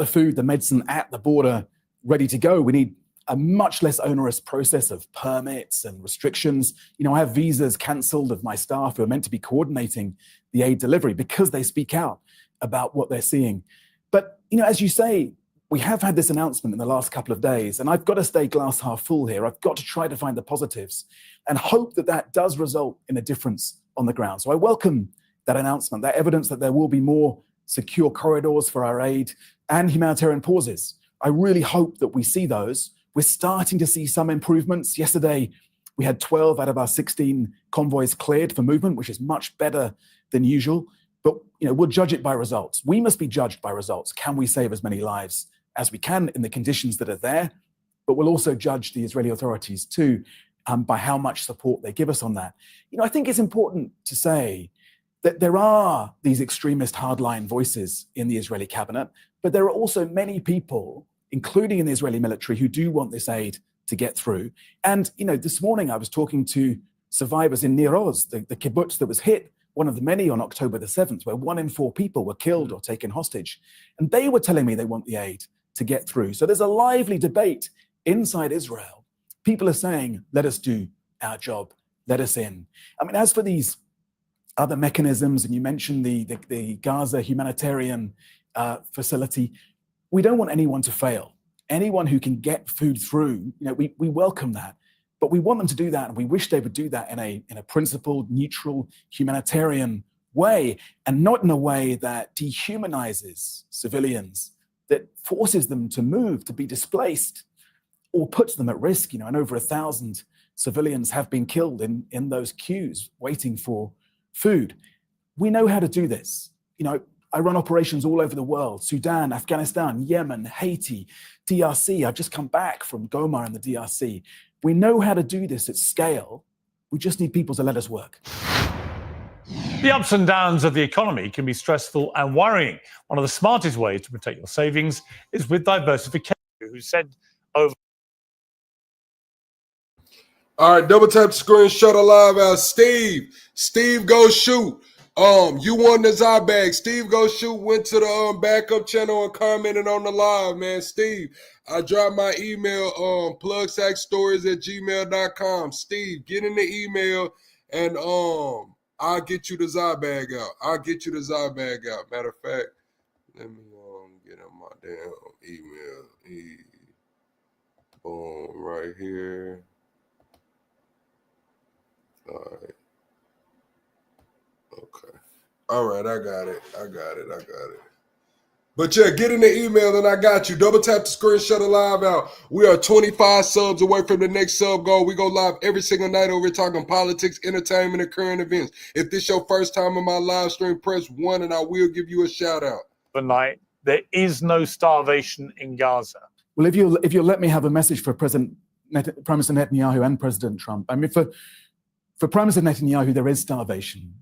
food, the medicine at the border ready to go. We need a much less onerous process of permits and restrictions. I have visas cancelled of my staff who are meant to be coordinating the aid delivery because they speak out about what they're seeing. But, as you say, we have had this announcement in the last couple of days, and I've got to stay glass half full here. I've got to try to find the positives and hope that that does result in a difference on the ground. So I welcome that announcement, that evidence that there will be more secure corridors for our aid and humanitarian pauses. I really hope that we see those. We're starting to see some improvements. Yesterday, we had 12 out of our 16 convoys cleared for movement, which is much better than usual. But we'll judge it by results. We must be judged by results. Can we save as many lives as we can in the conditions that are there? But we'll also judge the Israeli authorities too by how much support they give us on that. I think it's important to say that there are these extremist hardline voices in the Israeli cabinet, but there are also many people, including in the Israeli military, who do want this aid to get through. And, this morning I was talking to survivors in Nir Oz, the kibbutz that was hit, one of the many on October the 7th, where 1 in 4 people were killed or taken hostage. And they were telling me they want the aid to get through. So there's a lively debate inside Israel. People are saying, let us do our job. let us in. I mean, as for these other mechanisms, and you mentioned the Gaza humanitarian facility, we don't want anyone to fail. Anyone who can get food through, we welcome that. But we want them to do that, and we wish they would do that in a principled, neutral, humanitarian way, and not in a way that dehumanizes civilians, that forces them to move, to be displaced, or puts them at risk. And over 1,000 civilians have been killed in those queues waiting for food. We know how to do this. I run operations all over the world: Sudan, Afghanistan, Yemen, Haiti, DRC. I've just come back from Goma in the DRC. We know how to do this at scale. We just need people to let us work. The ups and downs of the economy can be stressful and worrying. One of the smartest ways to protect your savings is with diversification. Who said over. All right, double tap the screen, shut a live out. Steve, go shoot. You won the Zy bag. Steve, go shoot. Went to the backup channel and commented on the live, man. Steve, I dropped my email, plugsackstories@gmail.com. Steve, get in the email and I'll get you the Zy bag out. Matter of fact, let me get in my damn email. Boom, right here. All right. Okay. All right, I got it. But yeah, get in the email and I got you. Double tap the screen, shut a live out. We are 25 subs away from the next sub goal. We go live every single night over here talking politics, entertainment, and current events. If this your first time in my live stream, press 1 and I will give you a shout out. Tonight, there is no starvation in Gaza. Well, if you'll let me have a message for Prime Minister Netanyahu and President Trump. I mean, for Prime Minister Netanyahu, there is starvation.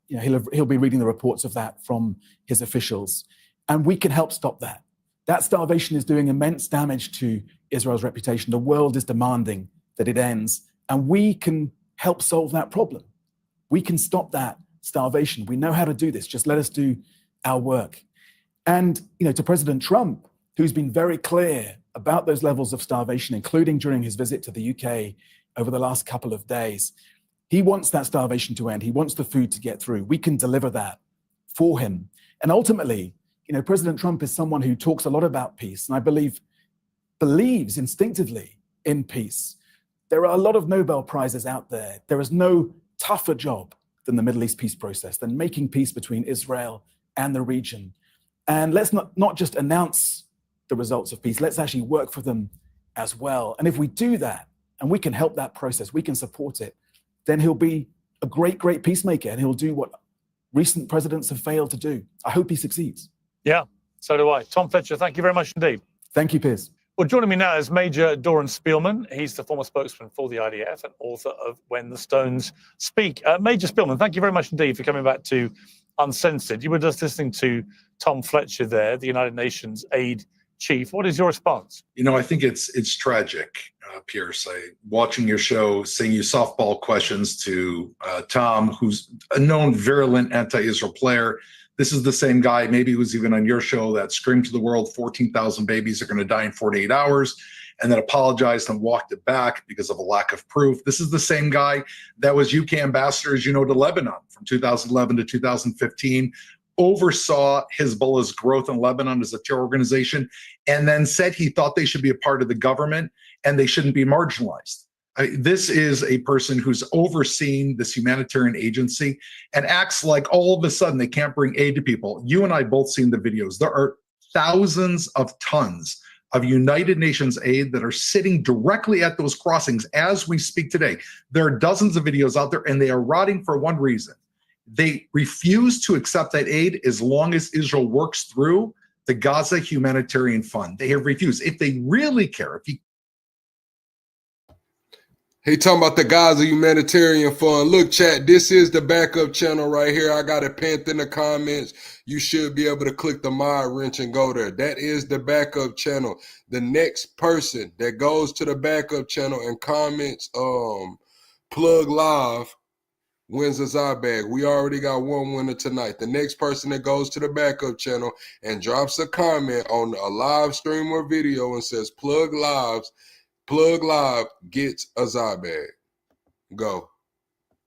He'll be reading the reports of that from his officials, and we can help stop that. That starvation is doing immense damage to Israel's reputation. The world is demanding that it ends, and we can help solve that problem. We can stop that starvation. We know how to do this. Just let us do our work. And to President Trump, who's been very clear about those levels of starvation, including during his visit to the UK over the last couple of days. He wants that starvation to end. He wants the food to get through. We can deliver that for him. And ultimately, President Trump is someone who talks a lot about peace, and I believes instinctively in peace. There are a lot of Nobel Prizes out there. There is no tougher job than the Middle East peace process, than making peace between Israel and the region. And let's not just announce the results of peace, let's actually work for them as well. And if we do that, and we can help that process, we can support it, then he'll be a great, great peacemaker, and he'll do what recent presidents have failed to do. I hope he succeeds. Yeah, so do I. Tom Fletcher, thank you very much indeed. Thank you, Piers. Well, joining me now is Major Doran Spielman. He's the former spokesman for the IDF and author of When the Stones Speak. Major Spielman, thank you very much indeed for coming back to Uncensored. You were just listening to Tom Fletcher there, the United Nations aid chief. What is your response? I think it's tragic, Pierce. Watching your show, seeing you softball questions to Tom, who's a known virulent anti-Israel player. This is the same guy, maybe who was even on your show, that screamed to the world 14,000 babies are going to die in 48 hours, and then apologized and walked it back because of a lack of proof. This is the same guy that was UK ambassador, as you know, to Lebanon from 2011 to 2015, oversaw Hezbollah's growth in Lebanon as a terror organization, and then said he thought they should be a part of the government and they shouldn't be marginalized. This is a person who's overseeing this humanitarian agency and acts like all of a sudden they can't bring aid to people. You and I both seen the videos. There are thousands of tons of United Nations aid that are sitting directly at those crossings as we speak today. There are dozens of videos out there, and they are rotting for one reason. They refuse to accept that aid as long as Israel works through the Gaza Humanitarian Fund. They have refused. If they really care, He talking about the Gaza Humanitarian Fund. Look, chat, this is the backup channel right here. I got it pinned in the comments. You should be able to click the mod wrench and go there. That is the backup channel. The next person that goes to the backup channel and comments plug live wins a Zy bag. We already got one winner tonight. The next person that goes to the backup channel and drops a comment on a live stream or video and says plug live gets a Zy bag. Go.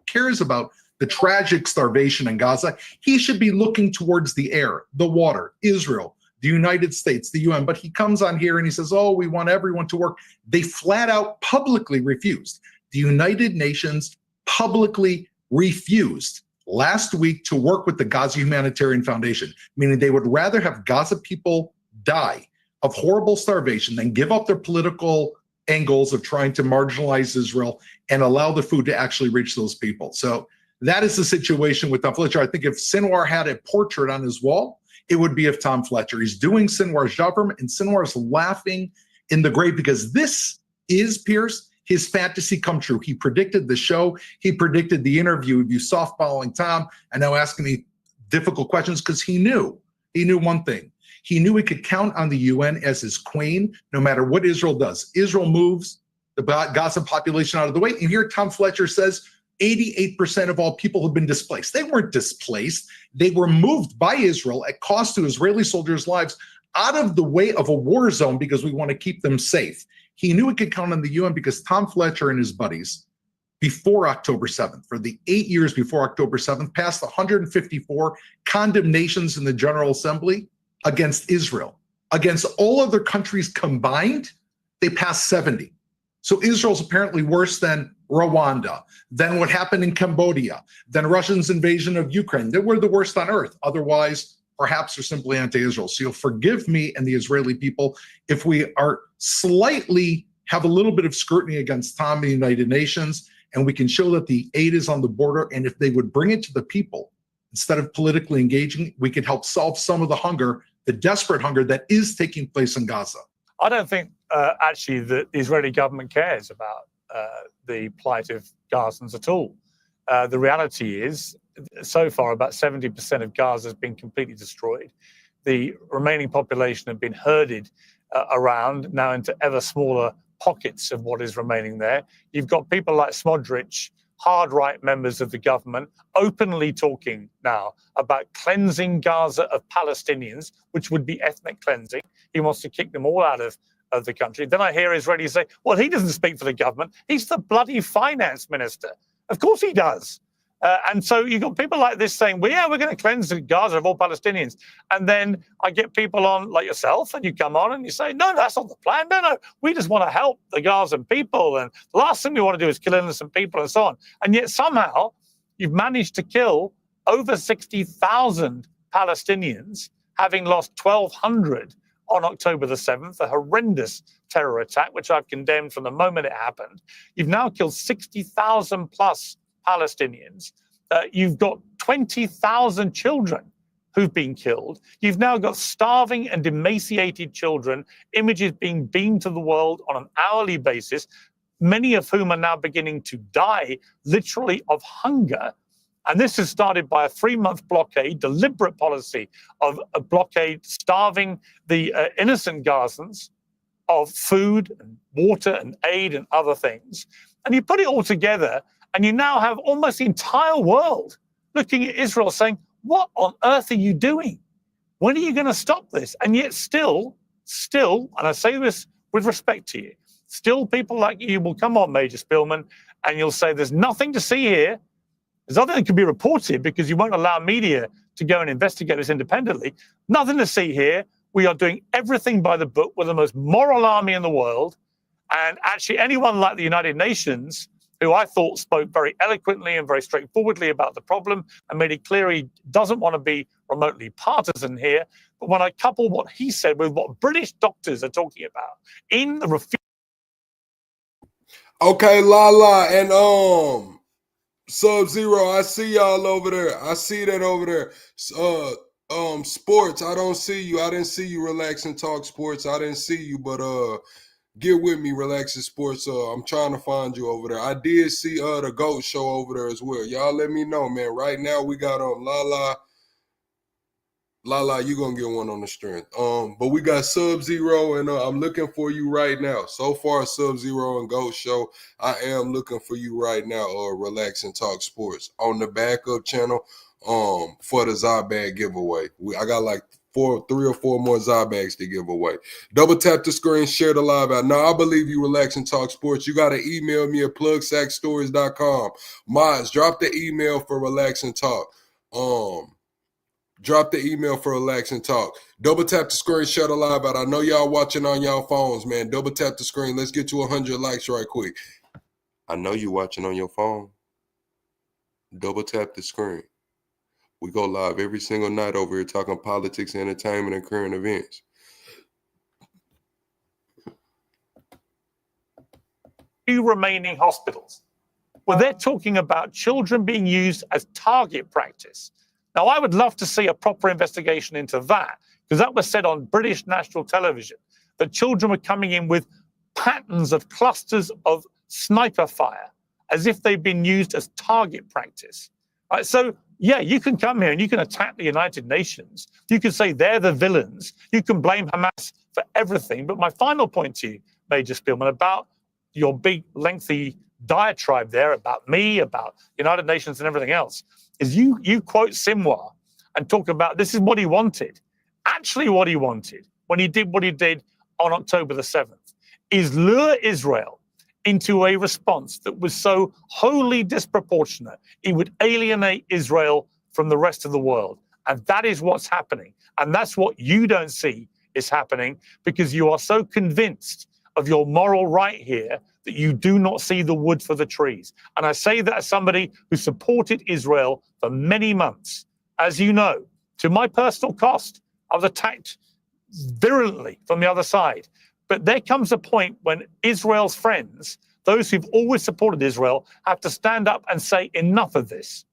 Cares about the tragic starvation in Gaza, he should be looking towards the air, the water, Israel, the United States, the UN. But he comes on here and he says, oh, we want everyone to work. They flat out publicly refused. The United Nations publicly refused last week to work with the Gaza Humanitarian Foundation, meaning they would rather have Gaza people die of horrible starvation than give up their political angles of trying to marginalize Israel and allow the food to actually reach those people. So that is the situation with Tom Fletcher. I think if Sinwar had a portrait on his wall, it would be of Tom Fletcher. He's doing Sinwar's government, and Sinwar's laughing in the grave because this is, Pierce, his fantasy come true. He predicted the show. He predicted the interview of you softballing Tom and now asking me difficult questions because he knew one thing. He knew he could count on the UN as his queen, no matter what Israel does. Israel moves the Gaza population out of the way. And here Tom Fletcher says 88% of all people have been displaced. They weren't displaced. They were moved by Israel at cost to Israeli soldiers' lives out of the way of a war zone because we want to keep them safe. He knew he could count on the UN because Tom Fletcher and his buddies, before October 7th, for the 8 years before October 7th, passed 154 condemnations in the General Assembly against Israel. Against all other countries combined, they passed 70. So Israel's apparently worse than Rwanda, than what happened in Cambodia, than Russia's invasion of Ukraine. They were the worst on earth. Otherwise, perhaps they're simply anti-Israel. So you'll forgive me and the Israeli people if we are slightly have a little bit of scrutiny against Tom and the United Nations, and we can show that the aid is on the border. And if they would bring it to the people instead of politically engaging, we could help solve some of the hunger, the desperate hunger that is taking place in Gaza. I don't think actually that the Israeli government cares about the plight of Gazans at all. The reality is, so far, about 70% of Gaza has been completely destroyed. The remaining population have been herded around now into ever smaller pockets of what is remaining there. You've got people like Smodrich, hard right members of the government, openly talking now about cleansing Gaza of Palestinians, which would be ethnic cleansing. He wants to kick them all out of the country. Then I hear Israelis say, well, he doesn't speak for the government. He's the bloody finance minister. Of course he does. And so you've got people like this saying, well, yeah, we're going to cleanse Gaza of all Palestinians. And then I get people on like yourself, and you come on and you say, no, that's not the plan. No, we just want to help the Gazan people. And the last thing we want to do is kill innocent people and so on. And yet somehow you've managed to kill over 60,000 Palestinians, having lost 1,200 on October the 7th, a horrendous terror attack, which I've condemned from the moment it happened. You've now killed 60,000 plus Palestinians. You've got 20,000 children who've been killed. You've now got starving and emaciated children, images being beamed to the world on an hourly basis, many of whom are now beginning to die literally of hunger. And this is started by a 3-month blockade, deliberate policy of a blockade, starving the innocent Gazans of food and water and aid and other things. And you put it all together, and you now have almost the entire world looking at Israel saying, what on earth are you doing? When are you going to stop this? And yet still, and I say this with respect to you, still people like you will come on, Major Spielman, and you'll say there's nothing to see here. There's nothing that can be reported because you won't allow media to go and investigate this independently. Nothing to see here. We are doing everything by the book. We're the most moral army in the world. And actually anyone like the United Nations, who I thought spoke very eloquently and very straightforwardly about the problem and made it clear he doesn't want to be remotely partisan here. But when I couple what he said with what British doctors are talking about in the Okay, Lala and Sub-Zero, I see y'all over there. I see that over there. Sports, I don't see you. I didn't see you. Relax and Talk Sports. I didn't see you, but get with me, Relax and Sports. I'm trying to find you over there. I did see the GOAT show over there as well. Y'all let me know, man. Right now we got Lala, you gonna get one on the strength. But we got Sub-Zero, and I'm looking for you right now. So far, Sub-Zero and GOAT show, I am looking for you right now. Relax and Talk Sports on the backup channel. For the Zabad giveaway. I got like 3 or 4 more Zybags to give away. Double tap the screen, share the live out. Now, I believe you relax and talk sports. You got to email me at plugsackstories.com. Mods, drop the email for relax and talk. Drop the email for relax and talk. Double tap the screen, share the live out. I know y'all watching on y'all phones, man. Double tap the screen. Let's get to 100 likes right quick. I know you watching on your phone. Double tap the screen. We go live every single night over here talking politics, entertainment, and current events. Two remaining hospitals. Well, they're talking about children being used as target practice. Now, I would love to see a proper investigation into that, because that was said on British national television, that children were coming in with patterns of clusters of sniper fire, as if they've been used as target practice. Right? So, yeah, you can come here and you can attack the United Nations. You can say they're the villains. You can blame Hamas for everything. But my final point to you, Major Spielman, about your big, lengthy diatribe there about me, about United Nations and everything else, is you quote Sinwar and talk about this is what he wanted. Actually, what he wanted when he did what he did on October the 7th is lure Israel into a response that was so wholly disproportionate, it would alienate Israel from the rest of the world. And that is what's happening. And that's what you don't see is happening, because you are so convinced of your moral right here that you do not see the wood for the trees. And I say that as somebody who supported Israel for many months. As you know, to my personal cost, I was attacked virulently from the other side. But there comes a point when Israel's friends, those who've always supported Israel, have to stand up and say, enough of this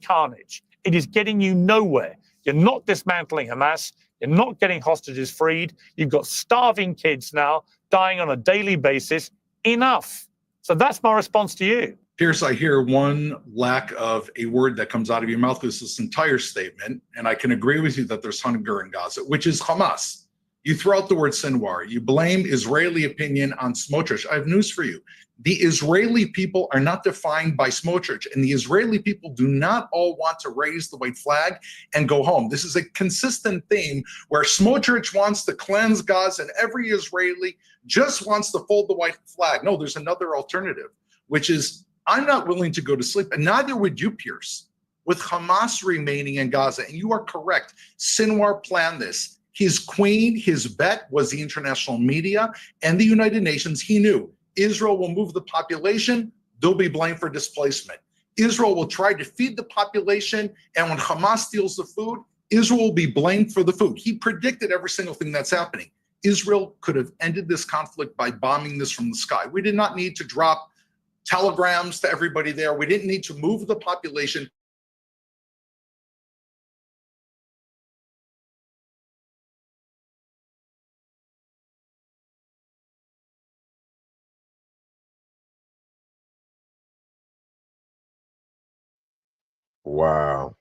carnage. It is getting you nowhere. You're not dismantling Hamas. You're not getting hostages freed. You've got starving kids now dying on a daily basis. Enough. So that's my response to you. Pierce, I hear one lack of a word that comes out of your mouth with this entire statement, and I can agree with you that there's hunger in Gaza, which is Hamas. You throw out the word Sinwar. You blame Israeli opinion on Smotrich. I have news for you. The Israeli people are not defined by Smotrich, and the Israeli people do not all want to raise the white flag and go home. This is a consistent theme where Smotrich wants to cleanse Gaza and every Israeli just wants to fold the white flag. No, there's another alternative, which is I'm not willing to go to sleep, and neither would you, Pierce, with Hamas remaining in Gaza. And you are correct. Sinwar planned this. His queen, his bet was the international media and the United Nations. He knew Israel will move the population. They'll be blamed for displacement. Israel will try to feed the population. And when Hamas steals the food, Israel will be blamed for the food. He predicted every single thing that's happening. Israel could have ended this conflict by bombing this from the sky. We did not need to drop telegrams to everybody there. We didn't need to move the population. Wow.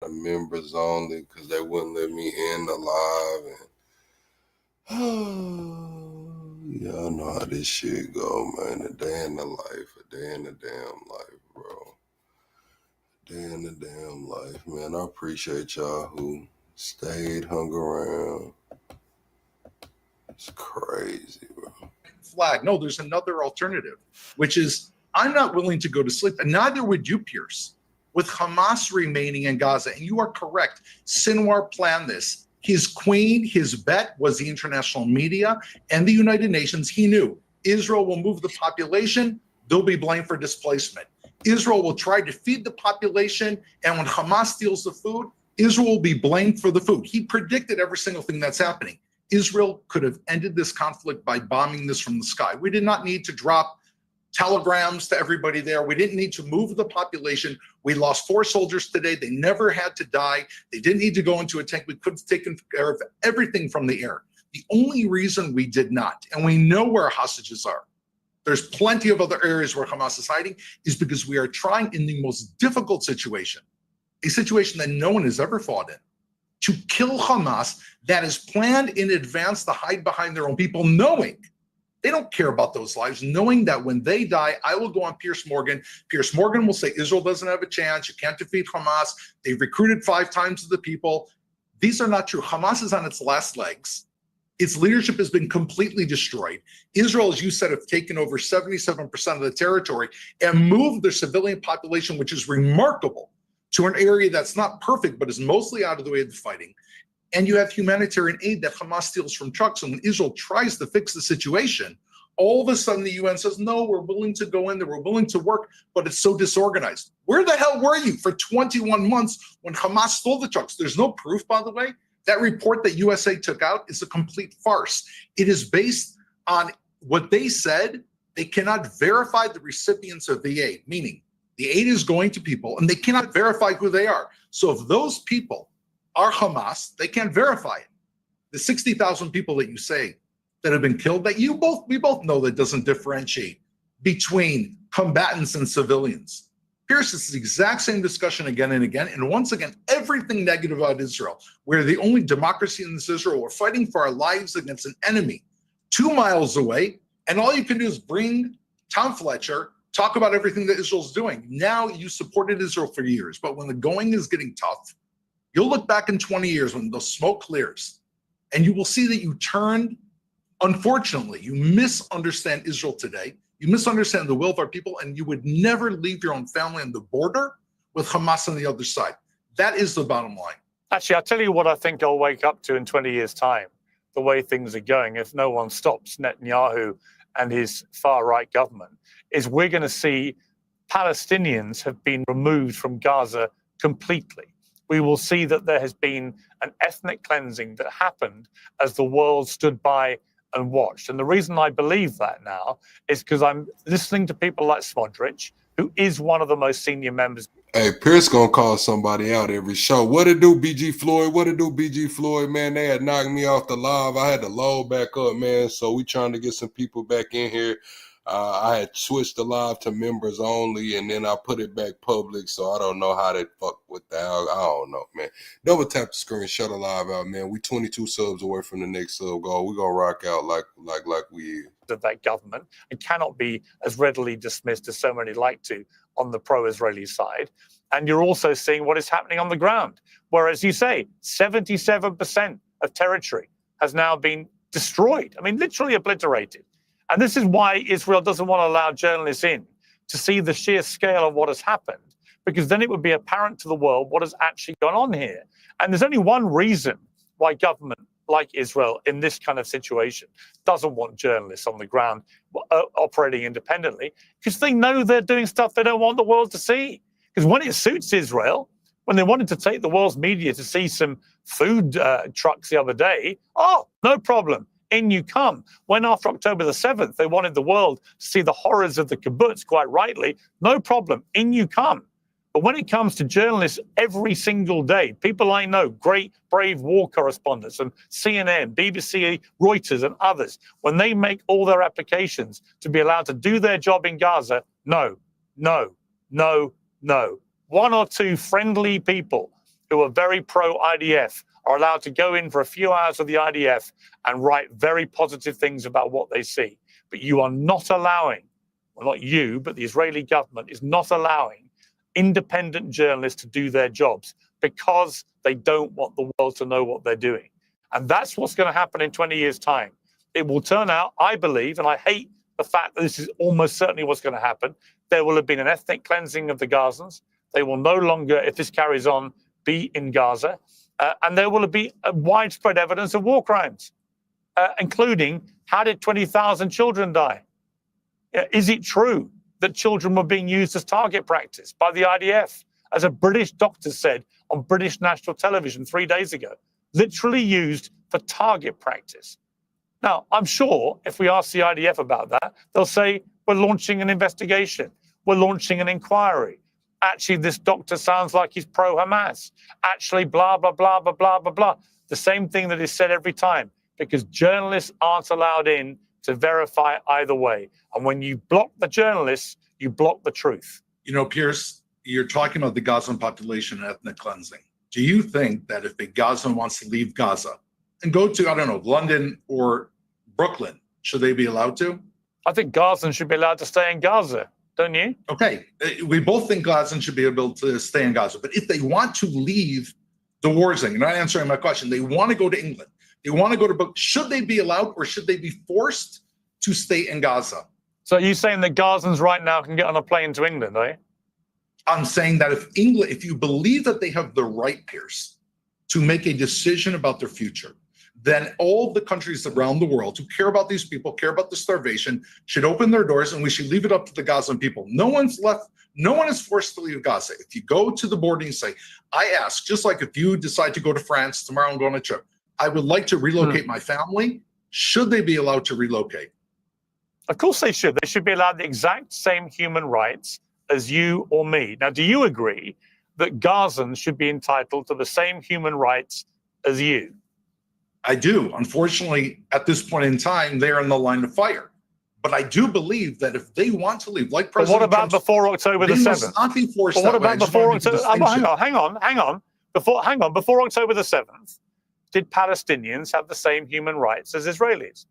to members only because they wouldn't let me in the live. And y'all know how this shit go, man. A day in the life, a day in the damn life, bro. A day in the damn life, man. I appreciate y'all who stayed, hung around. It's crazy, bro. Flag. No, there's another alternative, which is I'm not willing to go to sleep, and neither would you, Pierce, with Hamas remaining in Gaza. And you are correct. Sinwar planned this. His queen, his bet was the international media and the United Nations. He knew Israel will move the population. They'll be blamed for displacement. Israel will try to feed the population. And when Hamas steals the food, Israel will be blamed for the food. He predicted every single thing that's happening. Israel could have ended this conflict by bombing this from the sky. We did not need to drop telegrams to everybody there. We didn't need to move the population. We lost 4 soldiers today. They never had to die. They didn't need to go into a tank. We could have taken care of everything from the air. The only reason we did not, and we know where hostages are, there's plenty of other areas where Hamas is hiding, is because we are trying in the most difficult situation, a situation that no one has ever fought in, to kill Hamas that is planned in advance to hide behind their own people, knowing they don't care about those lives, knowing that when they die, I will go on Piers Morgan. Piers Morgan will say Israel doesn't have a chance. You can't defeat Hamas. They've recruited 5 times the people. These are not true. Hamas is on its last legs. Its leadership has been completely destroyed. Israel, as you said, have taken over 77% of the territory and moved their civilian population, which is remarkable, to an area that's not perfect, but is mostly out of the way of the fighting. And you have humanitarian aid that Hamas steals from trucks. And when Israel tries to fix the situation, all of a sudden the UN says, no, we're willing to go in there, we're willing to work, but it's so disorganized. Where the hell were you for 21 months when Hamas stole the trucks? There's no proof, by the way. That report that USA took out is a complete farce. It is based on what they said. They cannot verify the recipients of the aid, meaning the aid is going to people and they cannot verify who they are. So if those people are Hamas, they can't verify it. The 60,000 people that you say that have been killed, that we both know that doesn't differentiate between combatants and civilians. Pierce, it's the exact same discussion again and again. And once again, everything negative about Israel. We're the only democracy in this Israel. We're fighting for our lives against an enemy 2 miles away. And all you can do is bring Tom Fletcher, talk about everything that Israel's doing. Now you supported Israel for years, but when the going is getting tough, you'll look back in 20 years when the smoke clears and you will see that you turned, unfortunately, you misunderstand Israel today. You misunderstand the will of our people, and you would never leave your own family on the border with Hamas on the other side. That is the bottom line. Actually, I'll tell you what I think I'll wake up to in 20 years' time, the way things are going, if no one stops Netanyahu and his far-right government, is we're going to see Palestinians have been removed from Gaza completely. We will see that there has been an ethnic cleansing that happened as the world stood by and watched. And the reason I believe that now is because I'm listening to people like Smodrich, who is one of the most senior members. Hey, Pierce gonna call somebody out every show. What it do, BG Floyd? What it do, BG Floyd? Man, they had knocked me off the live. I had to load back up, man. So we trying to get some people back in here. I had switched the live to members only, and then I put it back public. So I don't know how they fuck with the hell. I don't know, man. Double tap the screen, shut the live out, man. We 22 subs away from the next sub goal. We gonna rock out like we is. Of that government and cannot be as readily dismissed as so many like to on the pro-Israeli side. And you're also seeing what is happening on the ground, where, as you say, 77% of territory has now been destroyed. I mean, literally obliterated. And this is why Israel doesn't want to allow journalists in to see the sheer scale of what has happened, because then it would be apparent to the world what has actually gone on here. And there's only one reason why government like Israel in this kind of situation doesn't want journalists on the ground operating independently, because they know they're doing stuff they don't want the world to see. Because when it suits Israel, when they wanted to take the world's media to see some food trucks the other day, oh, no problem. In you come. When after October the 7th, they wanted the world to see the horrors of the kibbutz, quite rightly, no problem. In you come. But when it comes to journalists every single day, people I know, great, brave war correspondents from CNN, BBC, Reuters, and others, when they make all their applications to be allowed to do their job in Gaza, no, no, no, no. One or two friendly people who are very pro-IDF are allowed to go in for a few hours of the IDF and write very positive things about what they see. But you are not allowing, well, not you, but the Israeli government is not allowing independent journalists to do their jobs because they don't want the world to know what they're doing. And that's what's going to happen in 20 years' time. It will turn out, I believe, and I hate the fact that this is almost certainly what's going to happen, there will have been an ethnic cleansing of the Gazans. They will no longer, if this carries on, be in Gaza. And there will be widespread evidence of war crimes, including how did 20,000 children die? Is it true that children were being used as target practice by the IDF? As a British doctor said on British national television 3 days ago, literally used for target practice. Now, I'm sure if we ask the IDF about that, they'll say, we're launching an investigation. We're launching an inquiry. Actually, this doctor sounds like he's pro-Hamas. Actually, blah, blah, blah, blah, blah, blah, blah. The same thing that is said every time, because journalists aren't allowed in to verify either way. And when you block the journalists, you block the truth. You know, Pierce, you're talking about the Gazan population and ethnic cleansing. Do you think that if a Gazan wants to leave Gaza and go to, I don't know, London or Brooklyn, should they be allowed to? I think Gazans should be allowed to stay in Gaza, don't you? Okay, we both think Gazans should be able to stay in Gaza. But if they want to leave the war zone, you're not answering my question, they want to go to England, they want to go to, should they be allowed or should they be forced to stay in Gaza? So you're saying that Gazans right now can get on a plane to England, are you? I'm saying that if you believe that they have the right, Pierce, to make a decision about their future, then all the countries around the world who care about these people, care about the starvation, should open their doors and we should leave it up to the Gazan people. No one is forced to leave Gaza. If you go to the border and say, I ask, just like if you decide to go to France tomorrow and go on a trip, I would like to relocate my family, should they be allowed to relocate? Of course they should. They should be allowed the exact same human rights as you or me. Now, do you agree that Gazans should be entitled to the same human rights as you? I do. Unfortunately, at this point in time, they're in the line of fire. But I do believe that if they want to leave, like President But what about before October the 7th? They must not be forced. But what about before October? Hang on. Before October the 7th, did Palestinians have the same human rights as Israelis?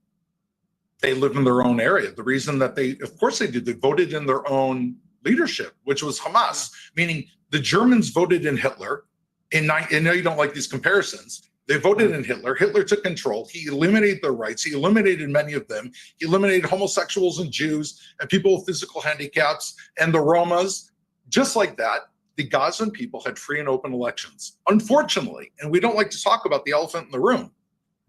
They live in their own area. The reason that of course they did, they voted in their own leadership, which was Hamas, meaning the Germans voted in Hitler. And I know you don't like these comparisons. They voted in Hitler. Hitler took control. He eliminated their rights. He eliminated many of them. He eliminated homosexuals and Jews and people with physical handicaps and the Romas. Just like that, the Gazan people had free and open elections. Unfortunately, and we don't like to talk about the elephant in the room,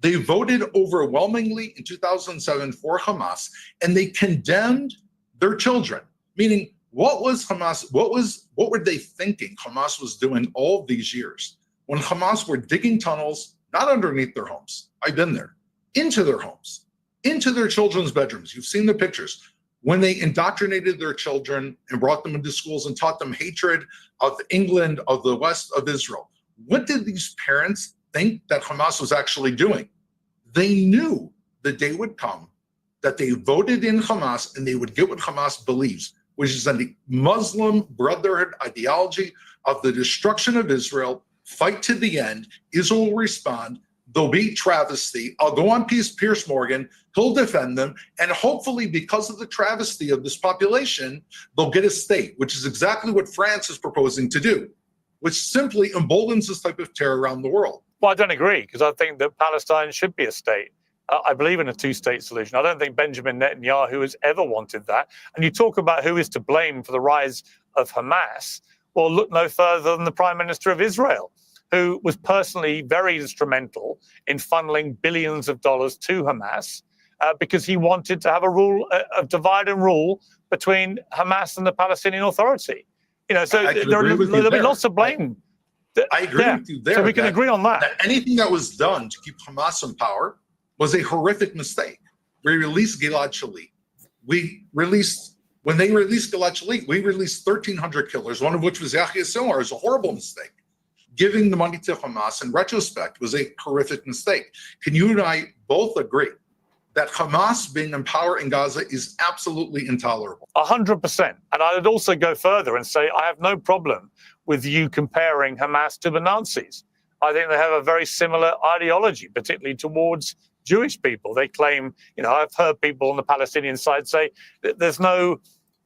they voted overwhelmingly in 2007 for Hamas, and they condemned their children. Meaning, what was Hamas? What were they thinking Hamas was doing all these years? When Hamas were digging tunnels, not underneath their homes, I've been there, into their homes, into their children's bedrooms. You've seen the pictures. When they indoctrinated their children and brought them into schools and taught them hatred of England, of the West, of Israel. What did these parents think that Hamas was actually doing? They knew the day would come that they voted in Hamas and they would get what Hamas believes, which is a Muslim Brotherhood ideology of the destruction of Israel. Fight to the end. Israel will respond. They'll be travesty. I'll go on Pierce Morgan. He'll defend them. And hopefully, because of the travesty of this population, they'll get a state, which is exactly what France is proposing to do, which simply emboldens this type of terror around the world. Well, I don't agree, because I think that Palestine should be a state. I believe in a two-state solution. I don't think Benjamin Netanyahu has ever wanted that. And you talk about who is to blame for the rise of Hamas. Well, look no further than the Prime Minister of Israel, who was personally very instrumental in funneling billions of dollars to Hamas because he wanted to have a rule of divide and rule between Hamas and the Palestinian Authority. You know, so there'll be lots of blame. I agree with you there. So we can agree on that. Anything that was done to keep Hamas in power was a horrific mistake. We released Gilad Shalit. When they released Gilad Shalit, we released 1,300 killers, one of which was Yahya Sinwar. It was a horrible mistake. Giving the money to Hamas in retrospect was a horrific mistake. Can you and I both agree that Hamas being in power in Gaza is absolutely intolerable. 100%. And I would also go further and say I have no problem with you comparing Hamas to the Nazis. I think they have a very similar ideology, particularly towards Jewish people. They claim, I've heard people on the Palestinian side say that there's no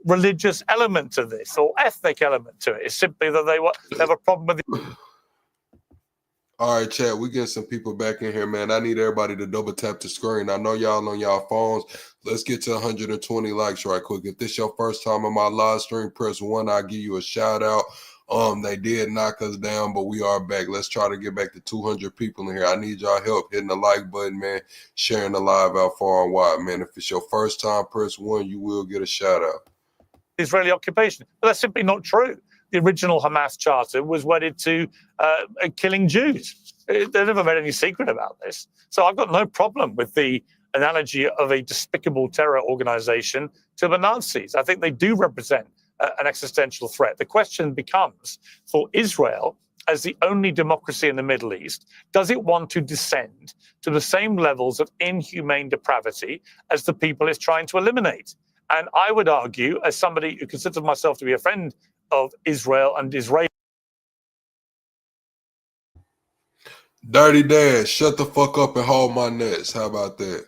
religious element to this or ethnic element to it. It's simply that they have a problem with it. All right, chat, we get some people back in here, man. I need everybody to double tap the screen. I know y'all on y'all phones. Let's get to 120 likes right quick. If this your first time on my live stream, press 1. I'll give you a shout out. They did knock us down, but we are back. Let's try to get back to 200 people in here. I need y'all help hitting the like button, man. Sharing the live out far and wide, man. If it's your first time, press 1. You will get a shout out. Israeli occupation. But that's simply not true. The original Hamas charter was wedded to killing Jews. They never made any secret about this. So I've got no problem with the analogy of a despicable terror organization to the Nazis. I think they do represent an existential threat. The question becomes, for Israel, as the only democracy in the Middle East, does it want to descend to the same levels of inhumane depravity as the people it's trying to eliminate? And I would argue, as somebody who considers myself to be a friend of Israel and Israel. Dirty Dad, shut the fuck up and hold my nuts. How about that?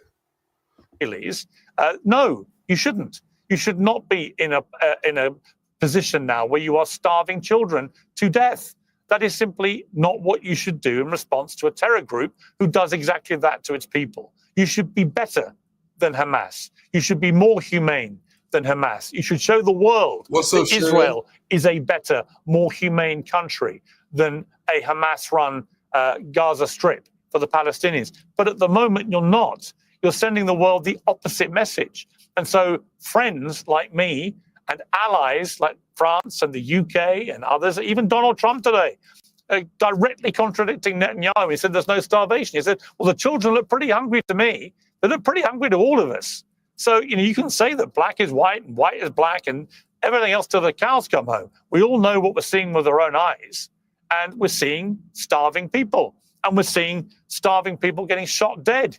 No, you shouldn't. You should not be in a position now where you are starving children to death. That is simply not what you should do in response to a terror group who does exactly that to its people. You should be better than Hamas. You should be more humane than Hamas. You should show the world that Israel is a better, more humane country than a Hamas-run Gaza Strip for the Palestinians. But at the moment, you're not. You're sending the world the opposite message. And so friends like me and allies like France and the UK and others, even Donald Trump today, directly contradicting Netanyahu. He said there's no starvation. He said, well, the children look pretty hungry to me. They look pretty hungry to all of us. So, you can say that black is white and white is black and everything else till the cows come home. We all know what we're seeing with our own eyes. And we're seeing starving people. And we're seeing starving people getting shot dead.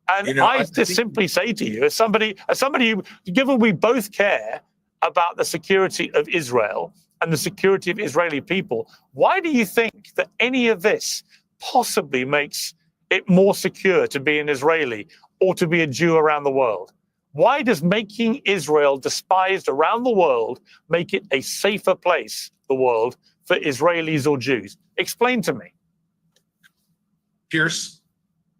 And I just simply say to you, as somebody who, given we both care about the security of Israel and the security of Israeli people, why do you think that any of this possibly makes it more secure to be an Israeli or to be a Jew around the world? Why does making Israel despised around the world make it a safer place, the world, for Israelis or Jews? Explain to me. Pierce,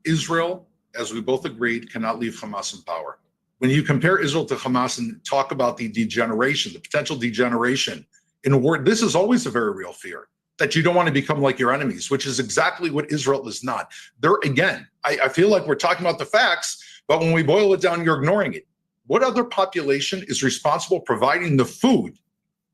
Israel, as we both agreed, cannot leave Hamas in power. When you compare Israel to Hamas and talk about the degeneration, the potential degeneration in a war, this is always a very real fear, that you don't want to become like your enemies, which is exactly what Israel is not. There again, I feel like we're talking about the facts, but when we boil it down, you're ignoring it. What other population is responsible providing the food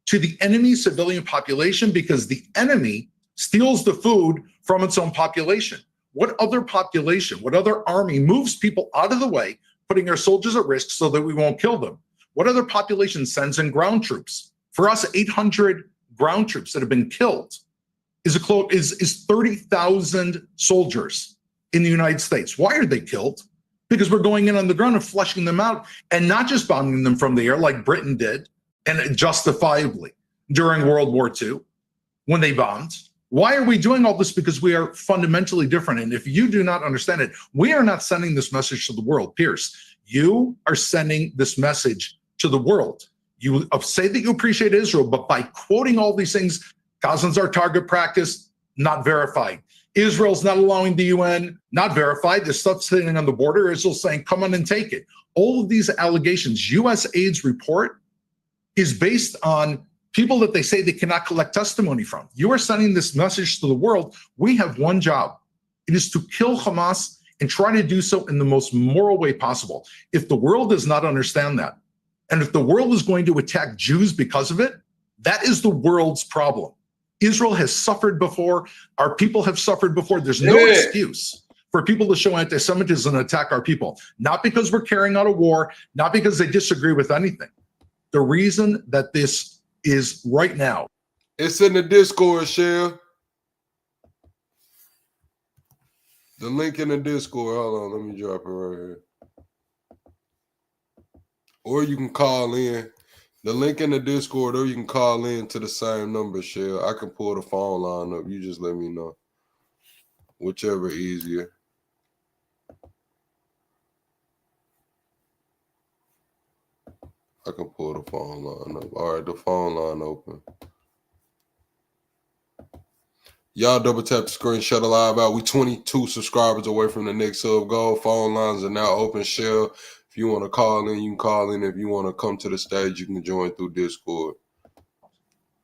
to the enemy civilian population because the enemy steals the food from its own population? What other population, what other army moves people out of the way, putting our soldiers at risk so that we won't kill them? What other population sends in ground troops? For us, 800 ground troops that have been killed is 30,000 soldiers in the United States. Why are they killed? Because we're going in on the ground and flushing them out and not just bombing them from the air like Britain did, and justifiably during World War II when they bombed. Why are we doing all this? Because we are fundamentally different. And if you do not understand it, we are not sending this message to the world. Pierce, you are sending this message to the world. You say that you appreciate Israel, but by quoting all these things, Gazans are target practice, not verified. Israel's not allowing the UN, not verified. There's stuff sitting on the border. Israel's saying, come on and take it. All of these allegations, USAID's report is based on people that they say they cannot collect testimony from. You are sending this message to the world. We have one job. It is to kill Hamas and try to do so in the most moral way possible. If the world does not understand that, and if the world is going to attack Jews because of it, that is the world's problem. Israel has suffered before. Our people have suffered before. There's no excuse for people to show anti-Semitism and attack our people. Not because we're carrying out a war, not because they disagree with anything. The reason that this is right now. It's in the Discord, Shell. The link in the Discord. Hold on, let me drop it right here. Or you can call in. The link in the Discord, or you can call in to the same number, Shell. I can pull the phone line up. You just let me know. Whichever easier. I can pull the phone line up. All right, the phone line open. Y'all double tap the screen, shut the live out. We 22 subscribers away from the next sub goal. Phone lines are now open, Shell. If you want to call in, you can call in. If you want to come to the stage, you can join through Discord.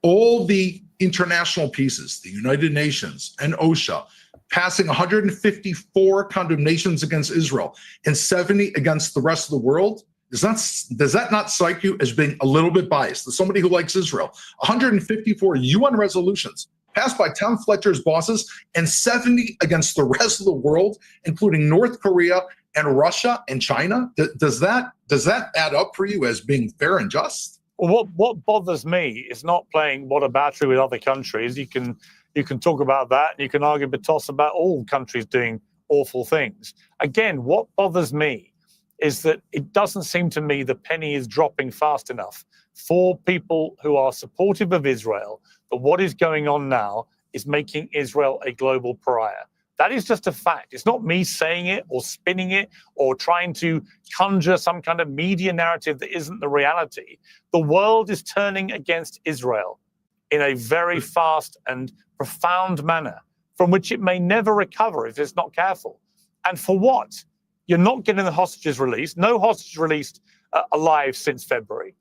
All the international pieces, the United Nations and OSHA, passing 154 condemnations against Israel and 70 against the rest of the world, does that not strike you as being a little bit biased? As somebody who likes Israel, 154 UN resolutions passed by Tom Fletcher's bosses and 70 against the rest of the world, including North Korea and Russia and China. Does that add up for you as being fair and just? Well, what bothers me is not playing whataboutery with other countries. You can talk about that, and you can argue toss about all countries doing awful things. Again, what bothers me is that it doesn't seem to me the penny is dropping fast enough for people who are supportive of Israel, that what is going on now is making Israel a global pariah. That is just a fact. It's not me saying it or spinning it or trying to conjure some kind of media narrative that isn't the reality. The world is turning against Israel in a very fast and profound manner from which it may never recover if it's not careful. And for what? You're not getting the hostages released. No hostage released alive since February.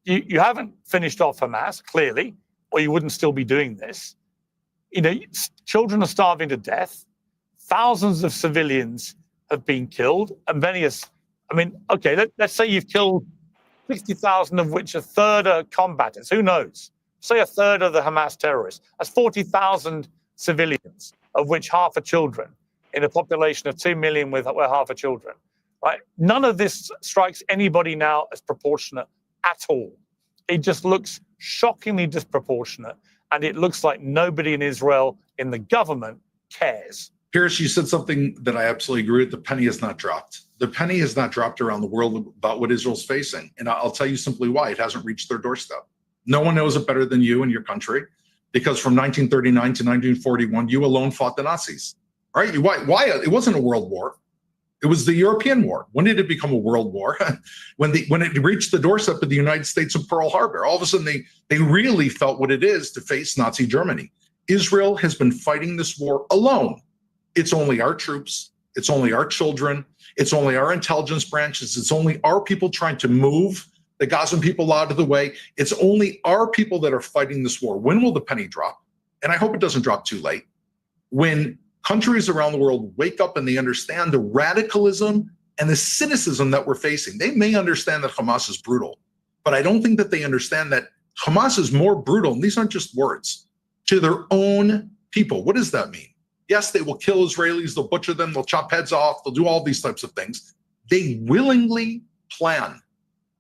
You haven't finished off Hamas, clearly, or you wouldn't still be doing this. You know, children are starving to death. Thousands of civilians have been killed, and let's say you've killed 60,000, of which a third are combatants. Who knows? Say a third of the Hamas terrorists. That's 40,000 civilians, of which half are children, in a population of 2 million where half are children. Right? None of this strikes anybody now as proportionate at all. It just looks shockingly disproportionate, and it looks like nobody in Israel, in the government, cares. Pierce, you said something that I absolutely agree with. The penny has not dropped. The penny has not dropped around the world about what Israel's facing. And I'll tell you simply why. It hasn't reached their doorstep. No one knows it better than you and your country, because from 1939 to 1941, you alone fought the Nazis, right? Why? It wasn't a world war. It was the European War. When did it become a world war? when it reached the doorstep of the United States and Pearl Harbor. All of a sudden, they really felt what it is to face Nazi Germany. Israel has been fighting this war alone. It's only our troops. It's only our children. It's only our intelligence branches. It's only our people trying to move the Gazan people out of the way. It's only our people that are fighting this war. When will the penny drop? And I hope it doesn't drop too late. When countries around the world wake up and they understand the radicalism and the cynicism that we're facing. They may understand that Hamas is brutal, but I don't think that they understand that Hamas is more brutal, and these aren't just words, to their own people. What does that mean? Yes, they will kill Israelis, they'll butcher them, they'll chop heads off, they'll do all these types of things. They willingly plan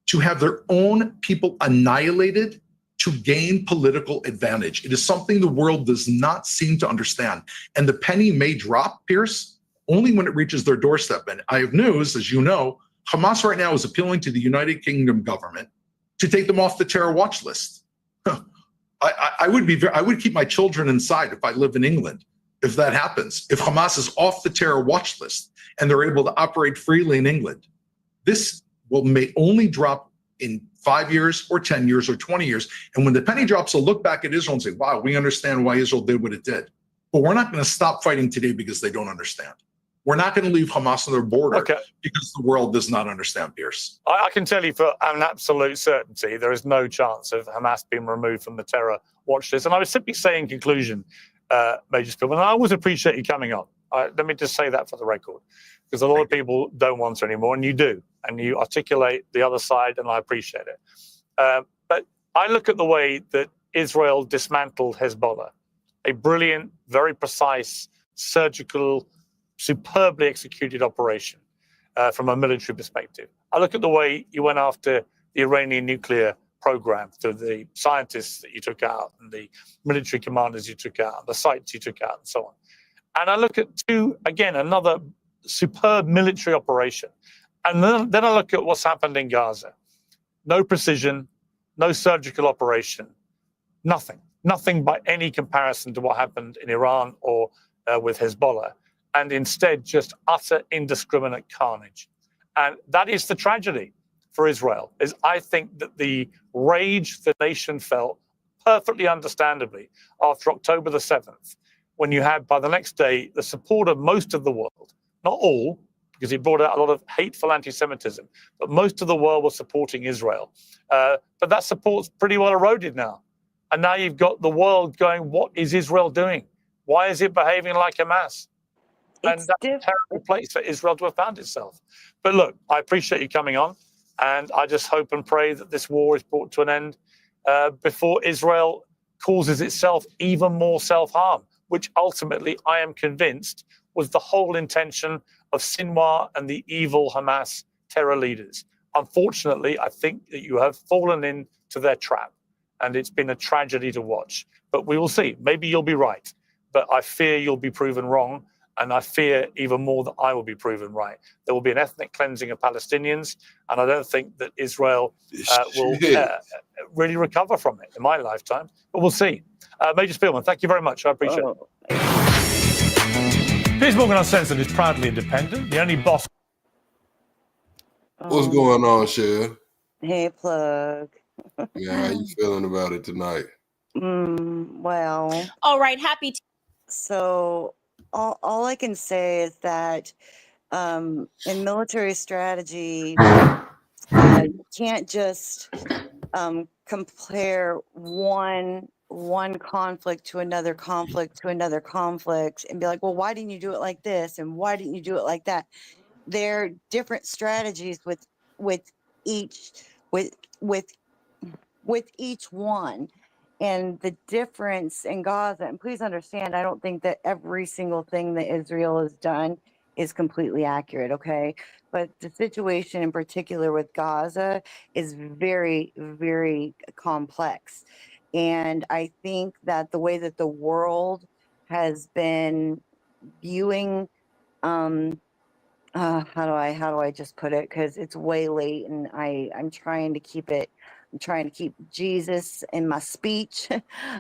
to have their own people annihilated to gain political advantage. It is something the world does not seem to understand. And the penny may drop, Pierce, only when it reaches their doorstep. And I have news, as you know, Hamas right now is appealing to the United Kingdom government to take them off the terror watch list. I would keep my children inside if I live in England. If that happens, if Hamas is off the terror watch list and they're able to operate freely in England, this may only drop in 5 years or 10 years or 20 years. And when the penny drops, they'll look back at Israel and say, wow, we understand why Israel did what it did. But we're not going to stop fighting today because they don't understand. We're not going to leave Hamas on their border because the world does not understand, Pierce. I can tell you for an absolute certainty, there is no chance of Hamas being removed from the terror watch list. And I would simply say in conclusion, Major Spillman, and I always appreciate you coming on. Let me just say that for the record, because a lot of people don't want to anymore, and you do, and you articulate the other side, and I appreciate it. But I look at the way that Israel dismantled Hezbollah, a brilliant, very precise, surgical, superbly executed operation from a military perspective. I look at the way you went after the Iranian nuclear program, through the scientists that you took out and the military commanders you took out, the sites you took out, and so on. And I look at another superb military operation. And then I look at what's happened in Gaza. No precision, no surgical operation, nothing by any comparison to what happened in Iran or with Hezbollah, and instead just utter indiscriminate carnage. And that is the tragedy for Israel, is I think that the rage the nation felt perfectly understandably after October the 7th, when you had by the next day the support of most of the world, not all, because it brought out a lot of hateful anti-Semitism, but most of the world was supporting Israel. But that support's pretty well eroded now. And now you've got the world going, what is Israel doing? Why is it behaving like Hamas? And that's a terrible place for Israel to have found itself. But look, I appreciate you coming on, and I just hope and pray that this war is brought to an end before Israel causes itself even more self-harm, which ultimately, I am convinced, was the whole intention of Sinwar and the evil Hamas terror leaders. Unfortunately, I think that you have fallen into their trap, and it's been a tragedy to watch. But we will see. Maybe you'll be right, but I fear you'll be proven wrong, and I fear even more that I will be proven right. There will be an ethnic cleansing of Palestinians, and I don't think that Israel will really recover from it in my lifetime, but we'll see. Major Spielman, thank you very much. I appreciate it. Piers Morgan Uncensored is proudly independent, the only boss. What's going on, Cher? Hey, Plug. Yeah, how you feeling about it tonight? Well. All right, happy. So all I can say is that in military strategy, you can't just compare one conflict to another conflict to another conflict and be like, well, why didn't you do it like this and why didn't you do it like that? There are different strategies with each one. And the difference in Gaza, and please understand, I don't think that every single thing that Israel has done is completely accurate, okay? But the situation in particular with Gaza is very, very complex. And I think that the way that the world has been viewing, how do I just put it? Because it's way late, and I'm trying to keep it. I'm trying to keep Jesus in my speech.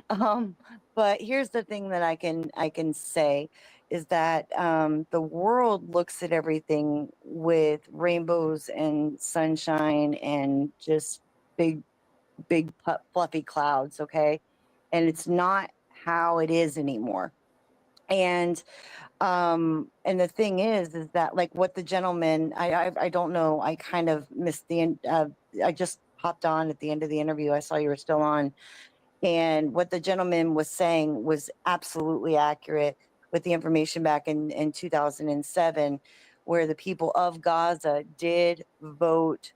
But here's the thing that I can say is that the world looks at everything with rainbows and sunshine and just big fluffy clouds, okay? And it's not how it is anymore. And the thing is that, like, what the gentleman, I don't know, I kind of missed the end. I just hopped on at the end of the interview. I saw you were still on, and what the gentleman was saying was absolutely accurate with the information back in 2007, where the people of Gaza did vote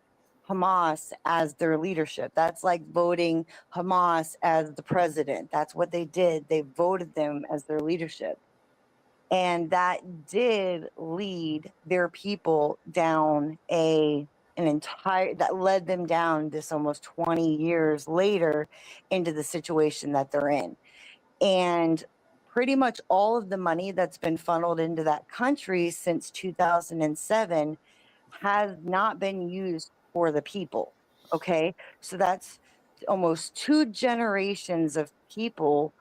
Hamas as their leadership. That's like voting Hamas as the president. That's what they did. They voted them as their leadership. And that did lead their people down that led them down this almost 20 years later into the situation that they're in. And pretty much all of the money that's been funneled into that country since 2007 has not been used for the people. Okay. So that's almost 2 generations of people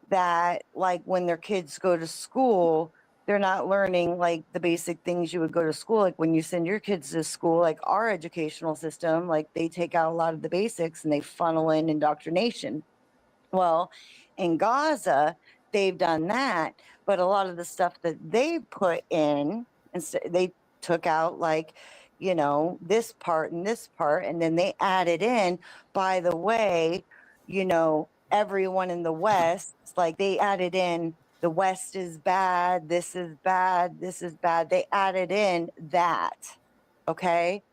that, like, when their kids go to school, they're not learning like the basic things you would go to school. Like when you send your kids to school, like our educational system, like they take out a lot of the basics and they funnel in indoctrination. Well, in Gaza, they've done that, but a lot of the stuff that they put in, and they took out, like, you know, this part and this part, and then they added in, by the way, you know, everyone in the West, like they added in, the West is bad, this is bad, this is bad. They added in that, okay?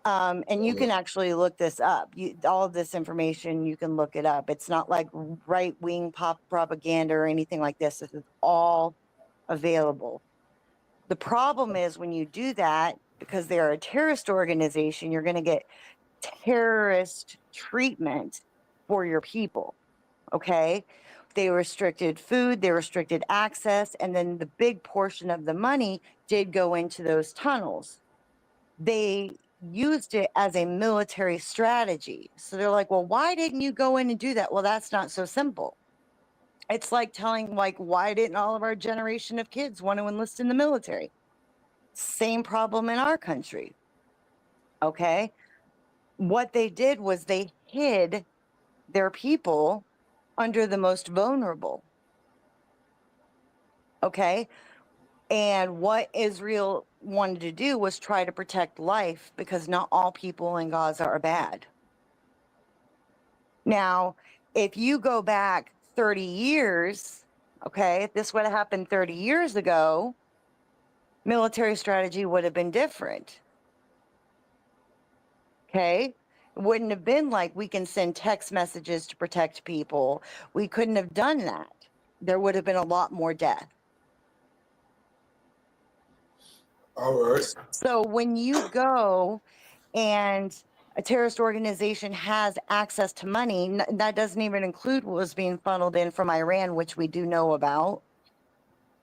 And you can actually look this up. All of this information, you can look it up. It's not like right-wing propaganda or anything like this. This is all available. The problem is when you do that, because they are a terrorist organization, you're going to get terrorist treatment for your people, okay? They restricted food, they restricted access, and then the big portion of the money did go into those tunnels. They used it as a military strategy. So they're like, well, why didn't you go in and do that? Well, that's not so simple. It's like telling, like, why didn't all of our generation of kids want to enlist in the military? Same problem in our country. Okay. What they did was they hid their people under the most vulnerable. Okay. And what Israel wanted to do was try to protect life, because not all people in Gaza are bad. Now, if you go back 30 years, okay, if this would have happened 30 years ago, military strategy would have been different. Okay. It wouldn't have been like we can send text messages to protect people. We couldn't have done that. There would have been a lot more death. All right. So when you go and a terrorist organization has access to money, that doesn't even include what was being funneled in from Iran, which we do know about.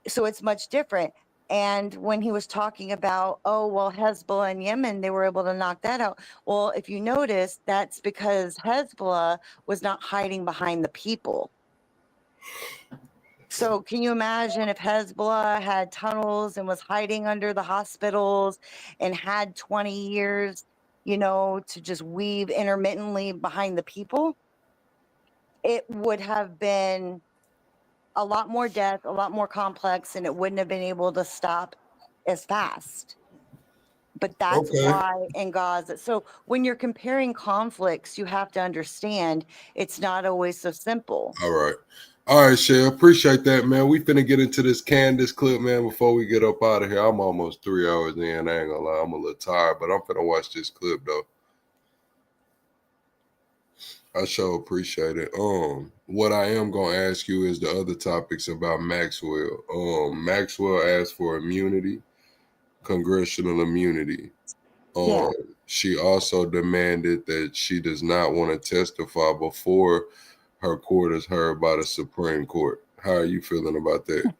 So it's much different. And when he was talking about, oh, well, Hezbollah in Yemen, they were able to knock that out. Well, if you notice, that's because Hezbollah was not hiding behind the people. So can you imagine if Hezbollah had tunnels and was hiding under the hospitals and had 20 years, you know, to just weave intermittently behind the people? It would have been a lot more death, a lot more complex, and it wouldn't have been able to stop as fast. But that's why in Gaza. So when you're comparing conflicts, you have to understand it's not always so simple. All right. All right, Shay. Appreciate that, man. We finna get into this Candace clip, man, before we get up out of here. I'm almost 3 hours in. I ain't gonna lie. I'm a little tired, but I'm finna watch this clip, though. I sure appreciate it. What I am gonna ask you is the other topics about Maxwell. Maxwell asked for immunity, congressional immunity. She also demanded that she does not want to testify before her court is heard by the Supreme Court. How are you feeling about that?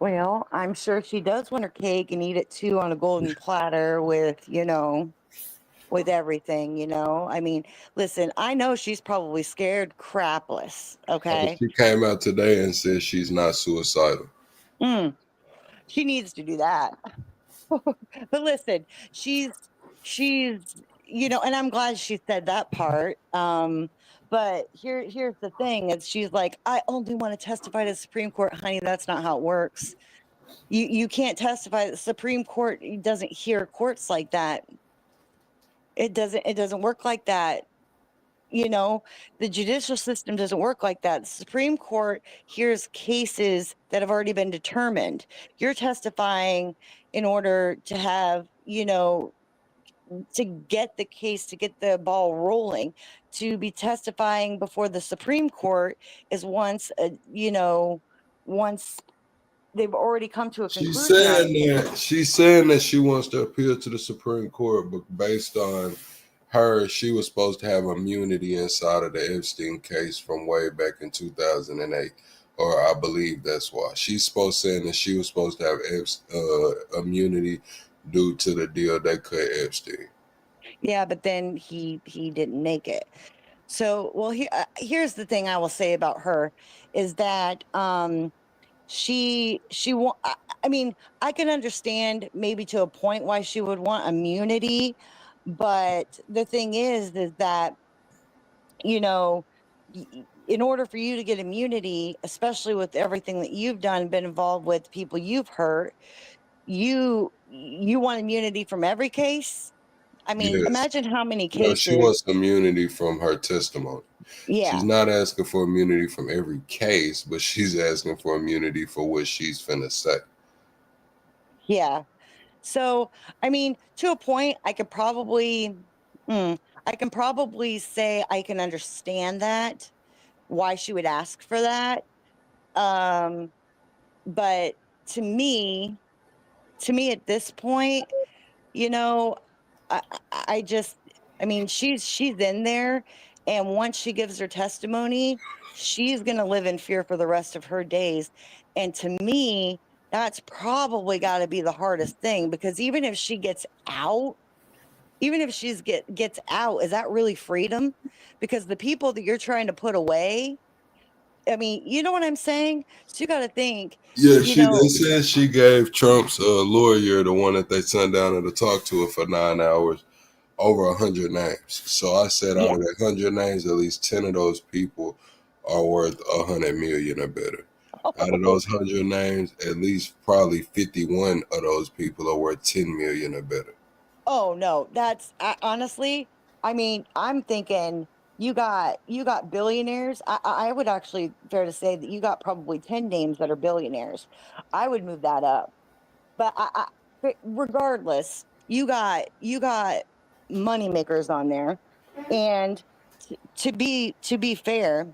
Well, I'm sure she does want her cake and eat it too on a golden platter with, you know, with everything, you know. I mean, listen, I know she's probably scared crapless. Okay. She came out today and said she's not suicidal. She needs to do that. But listen, she's, you know, and I'm glad she said that part. But here's the thing: is she's like, I only want to testify to the Supreme Court, honey. That's not how it works. You can't testify. The Supreme Court doesn't hear courts like that. It doesn't work like that. You know, the judicial system doesn't work like that. The Supreme Court hears cases that have already been determined. You're testifying in order to have, you know, to get the case, to get the ball rolling. To be testifying before the Supreme Court is once, you know, once they've already come to a conclusion. She's saying that she wants to appeal to the Supreme Court, but based on her, she was supposed to have immunity inside of the Epstein case from way back in 2008, or I believe that's why she's saying that she was supposed to have immunity due to the deal they cut Epstein. Yeah, but then he didn't make it. So, well, here's the thing I will say about her is that she I mean, I can understand maybe to a point why she would want immunity, but the thing is that, you know, in order for you to get immunity, especially with everything that you've done, been involved with, people you've hurt, you want immunity from every case. I mean, Yes. Imagine how many cases. No, she wants immunity from her testimony. Yeah. She's not asking for immunity from every case, but she's asking for immunity for what she's finna say. Yeah. So, I mean, to a point, I can probably say I can understand that, why she would ask for that. But to me at this point, you know, I mean, she's in there, and once she gives her testimony, she's going to live in fear for the rest of her days. And to me, that's probably got to be the hardest thing, because even if she gets out, even if gets out, is that really freedom? Because the people that you're trying to put away, I mean, you know what I'm saying? So you got to think, Yeah, you they know, said she gave Trump's lawyer, the one that they sent down there to talk to her for 9 hours, over 100 names. So I said out yeah. of that 100 names, at least 10 of those people are worth 100 million or better. Out of those 100 names, at least probably 51 of those people are worth 10 million or better. Oh no, honestly, I mean, I'm thinking you got billionaires. I would actually fair to say that you got probably 10 names that are billionaires. I would move that up. But but regardless, you got money makers on there. And to be fair,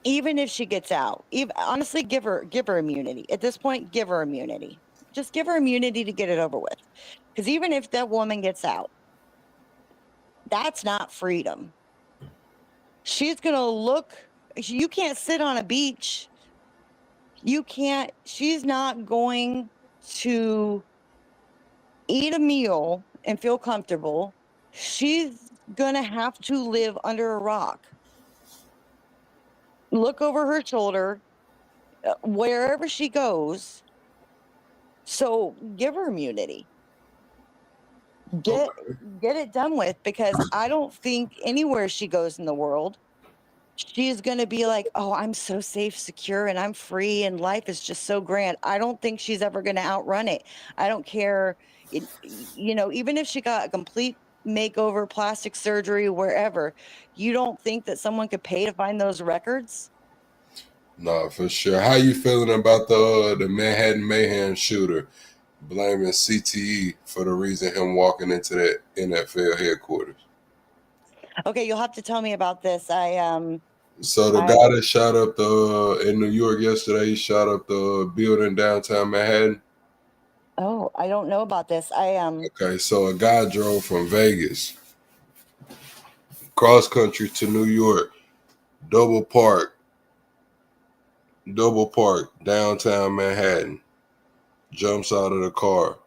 even if she gets out, honestly, give her immunity. At this point, give her immunity. Just give her immunity to get it over with. Because even if that woman gets out, that's not freedom. She's going to look, you can't sit on a beach. She's not going to eat a meal and feel comfortable. She's going to have to live under a rock. Look over her shoulder wherever she goes. So give her immunity. Get it done with, because I don't think anywhere she goes in the world she's going to be like, oh, I'm so safe, secure, and I'm free, and life is just so grand. I don't think she's ever going to outrun it. I don't care, even if she got a complete makeover, plastic surgery, wherever, you don't think that someone could pay to find those records? No, for sure. How you feeling about the Manhattan Mayhem shooter blaming CTE for the reason him walking into that NFL headquarters? Okay, you'll have to tell me about this. So the guy that shot up in New York yesterday, he shot up the building downtown Manhattan. Oh, I don't know about this. Okay, so a guy drove from Vegas cross country to New York, double park downtown Manhattan, jumps out of the car.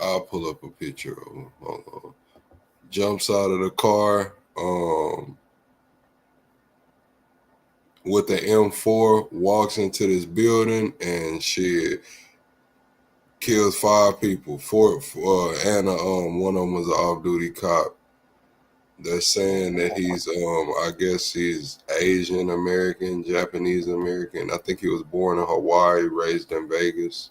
I'll pull up a picture of him. Hold on. Jumps out of the car with the M4, walks into this building, and shit, kills 5 people. And one of them was an off-duty cop. They're saying that he's I guess he's Asian American, Japanese American. I think he was born in Hawaii, raised in Vegas.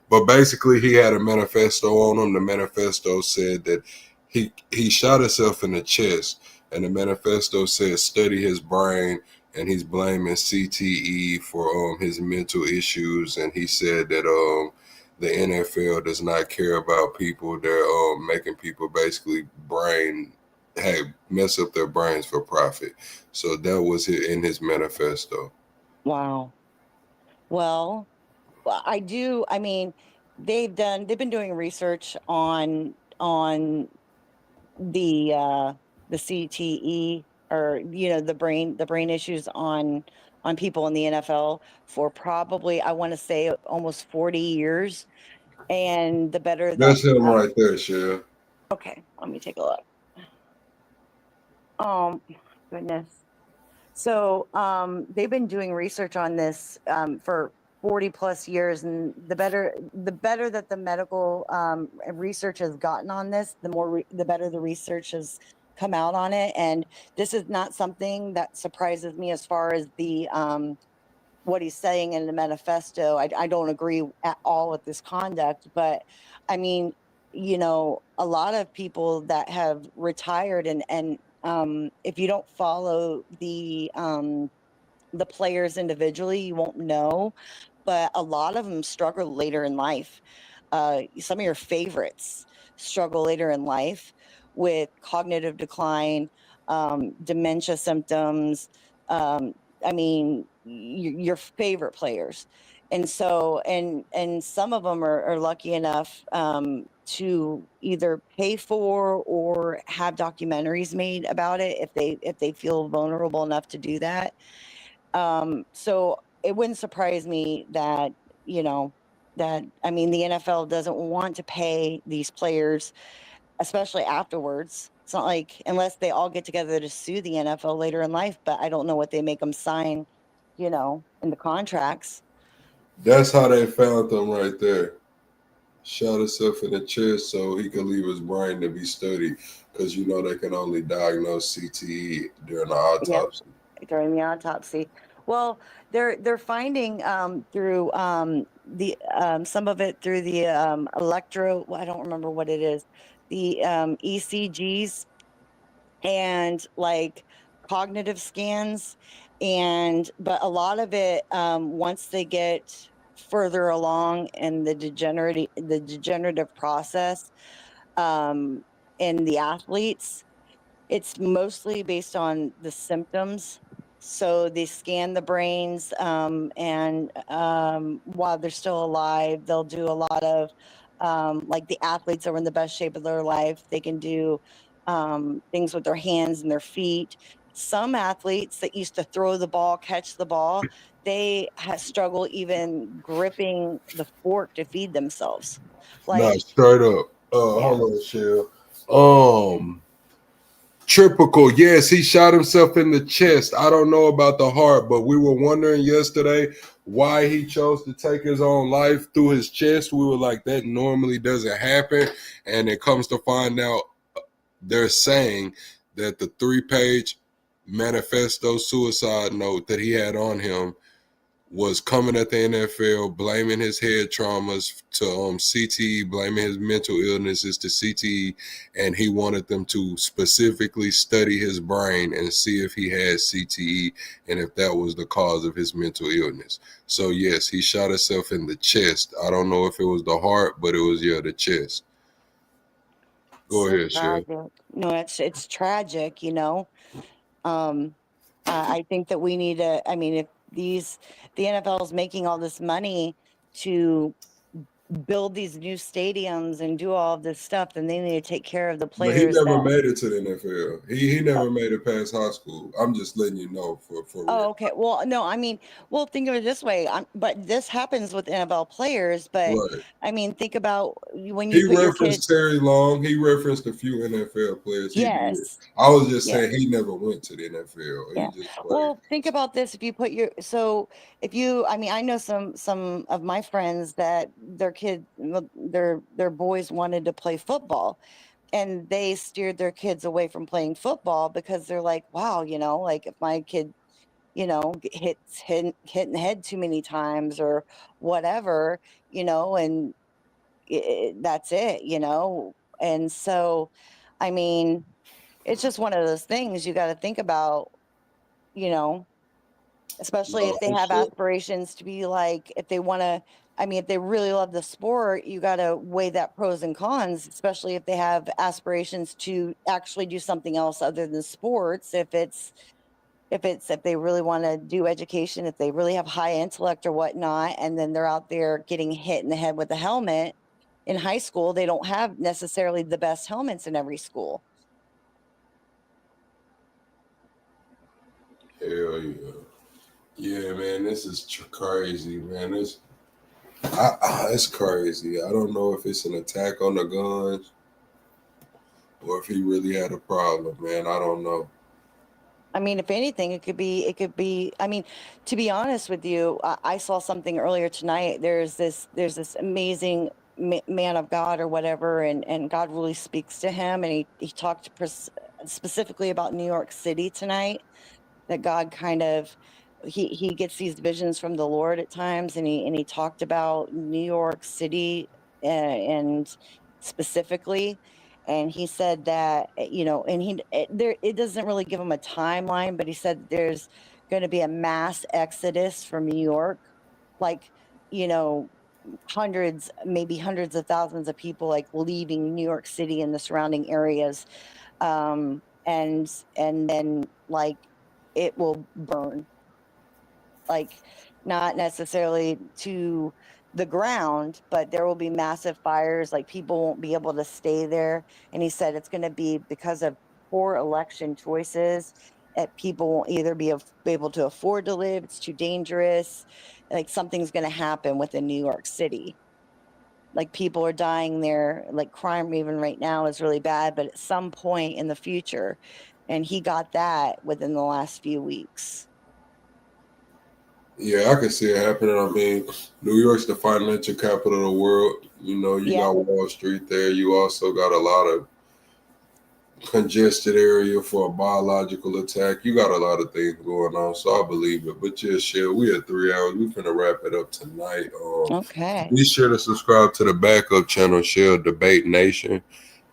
But basically he had a manifesto on him. The manifesto said that he shot himself in the chest, and the manifesto said study his brain, and he's blaming CTE for his mental issues. And he said that the NFL does not care about people. They're making people basically mess up their brains for profit. So that was in his manifesto. Wow. Well, I mean, they've been doing research on the CTE, or the brain issues on people in the NFL for probably, I want to say, almost 40 years. And the better That's him right there, Cheryl. Okay, let me take a look. Goodness. So they've been doing research on this for 40 plus years, and the better that the medical research has gotten on this, the better the research has come out on it. And this is not something that surprises me as far as the what he's saying in the manifesto. I don't agree at all with this conduct, but I mean, a lot of people that have retired, and if you don't follow the players individually, you won't know, but a lot of them struggle later in life. Some of your favorites struggle later in life with cognitive decline, dementia symptoms. I mean, your favorite players. And so, and some of them are lucky enough to either pay for or have documentaries made about it if they feel vulnerable enough to do that. So it wouldn't surprise me that, I mean, the NFL doesn't want to pay these players especially afterwards. It's not like, unless they all get together to sue the NFL later in life, but I don't know what they make them sign, you know, in the contracts. That's how they found them right there. Shot himself in the chest so he could leave his brain to be studied, because you know they can only diagnose CTE during the autopsy. Yep, during the autopsy. Well, they're finding through the some of it through the electro. Well, I don't remember what it is. The ECGs and like cognitive scans, but a lot of it once they get further along in the degenerative process in the athletes, it's mostly based on the symptoms. So they scan the brains, and while they're still alive, they'll do a lot of like the athletes that are in the best shape of their life. They can do things with their hands and their feet. Some athletes that used to throw the ball, catch the ball, they struggle even gripping the fork to feed themselves. Nah, Like, straight up. Hold on, Shell. Typical. Yes, he shot himself in the chest. I don't know about the heart, but we were wondering yesterday why he chose to take his own life through his chest. We were like, that normally doesn't happen. And it comes to find out they're saying that the 3-page manifesto suicide note that he had on him was coming at the NFL, blaming his head traumas to CTE, blaming his mental illnesses to CTE, and he wanted them to specifically study his brain and see if he had CTE and if that was the cause of his mental illness. So yes, he shot himself in the chest. I don't know if it was the heart, but it was the chest. Go ahead, Shay. No, it's tragic, you know. I think that we need to, I mean, if the NFL is making all this money to build these new stadiums and do all of this stuff, then they need to take care of the But players. he never made it to the NFL. He never made it past high school. I'm just letting you know for Oh, okay. Well, no, I mean, well, think of it this way. But this happens with NFL players. But right. I mean, think about when you He put your referenced kids. Terry Long. He referenced a few NFL players. Yes. I was just Yeah. saying he never went to the NFL. Yeah. He just played. Well, think about this. If you put your, so if you, I mean, I know some of my friends that their kid, their boys wanted to play football, and they steered their kids away from playing football because they're like, wow, you know, like if my kid, you know, hit in the head too many times or whatever, you know, and that's it, you know. And so, I mean, it's just one of those things you got to think about, you know, especially if they have aspirations to be like, if they want to, I mean, if they really love the sport, you got to weigh that pros and cons, especially if they have aspirations to actually do something else other than sports. If they really want to do education, if they really have high intellect or whatnot, and then they're out there getting hit in the head with a helmet in high school, they don't have necessarily the best helmets in every school. Hell yeah. Yeah, man, this is crazy, man. It's crazy. I don't know if it's an attack on the guns or if he really had a problem, man. I don't know. I mean, if anything, it could be, I mean, to be honest with you, I saw something earlier tonight. There's this amazing man of God or whatever, and God really speaks to him. And he talked specifically about New York City tonight, that God kind of, he gets these visions from the Lord at times. And he talked about New York City and specifically. And he said that, you know, and it doesn't really give him a timeline, but he said there's going to be a mass exodus from New York, like, you know, maybe hundreds of thousands of people like leaving New York City and the surrounding areas. And then like it will burn, like not necessarily to the ground, but there will be massive fires. Like people won't be able to stay there. And he said it's going to be because of poor election choices. That people won't either be able to afford to live. It's too dangerous. Like something's going to happen within New York City. like people are dying there, like crime even right now is really bad, but at some point in the future. And he got that within the last few weeks. Yeah, I can see it happening. I mean, New York's the financial capital of the world. You know, you got Wall Street there. You also got a lot of congested area for a biological attack. You got a lot of things going on, so I believe it. But yeah, shit, we at 3 hours. We finna wrap it up tonight. Okay. Be sure to subscribe to the backup channel, Shell Debate Nation.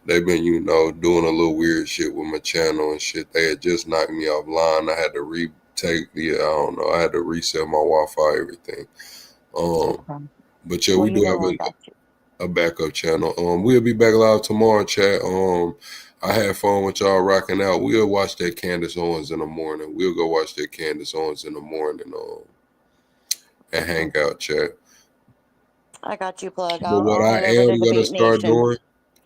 They've been, you know, doing a little weird shit with my channel and shit. They had just knocked me offline. I had to retake the, I don't know, I had to reset my Wi-Fi, everything. But yeah, Well, we do you know have I got you. a backup channel. We'll be back live tomorrow, chat. I had fun with y'all rocking out. We'll watch that Candace Owens in the morning. We'll go watch that Candace Owens in the morning, and hang out, chat. I got you, Plug. But I'll what I head over to am gonna Debate start Nation. doing,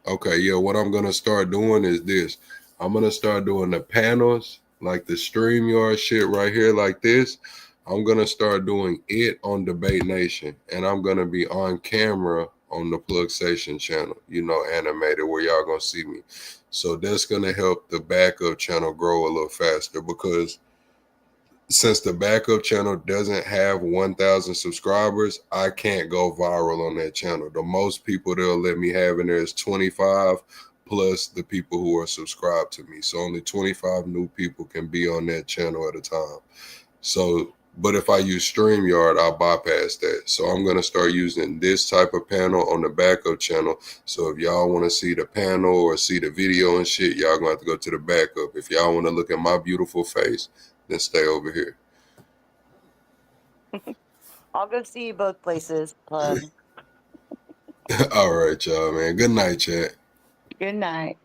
okay, yeah, what I'm gonna start doing is this. I'm gonna start doing the panels, like the StreamYard shit right here, like this. I'm gonna start doing it on Debate Nation, and I'm gonna be on camera on the Plug Station channel, you know, animated, where y'all gonna see me. So that's gonna help the backup channel grow a little faster, because since the backup channel doesn't have 1,000 subscribers, I can't go viral on that channel. The most people they'll let me have in there is 25, plus the people who are subscribed to me. So only 25 new people can be on that channel at a time. So, but if I use StreamYard, I'll bypass that. So I'm going to start using this type of panel on the backup channel. So if y'all want to see the panel or see the video and shit, y'all going to have to go to the backup. If y'all want to look at my beautiful face, then stay over here. I'll go see you both places, Plug. All right, y'all, man. Good night, chat. Good night.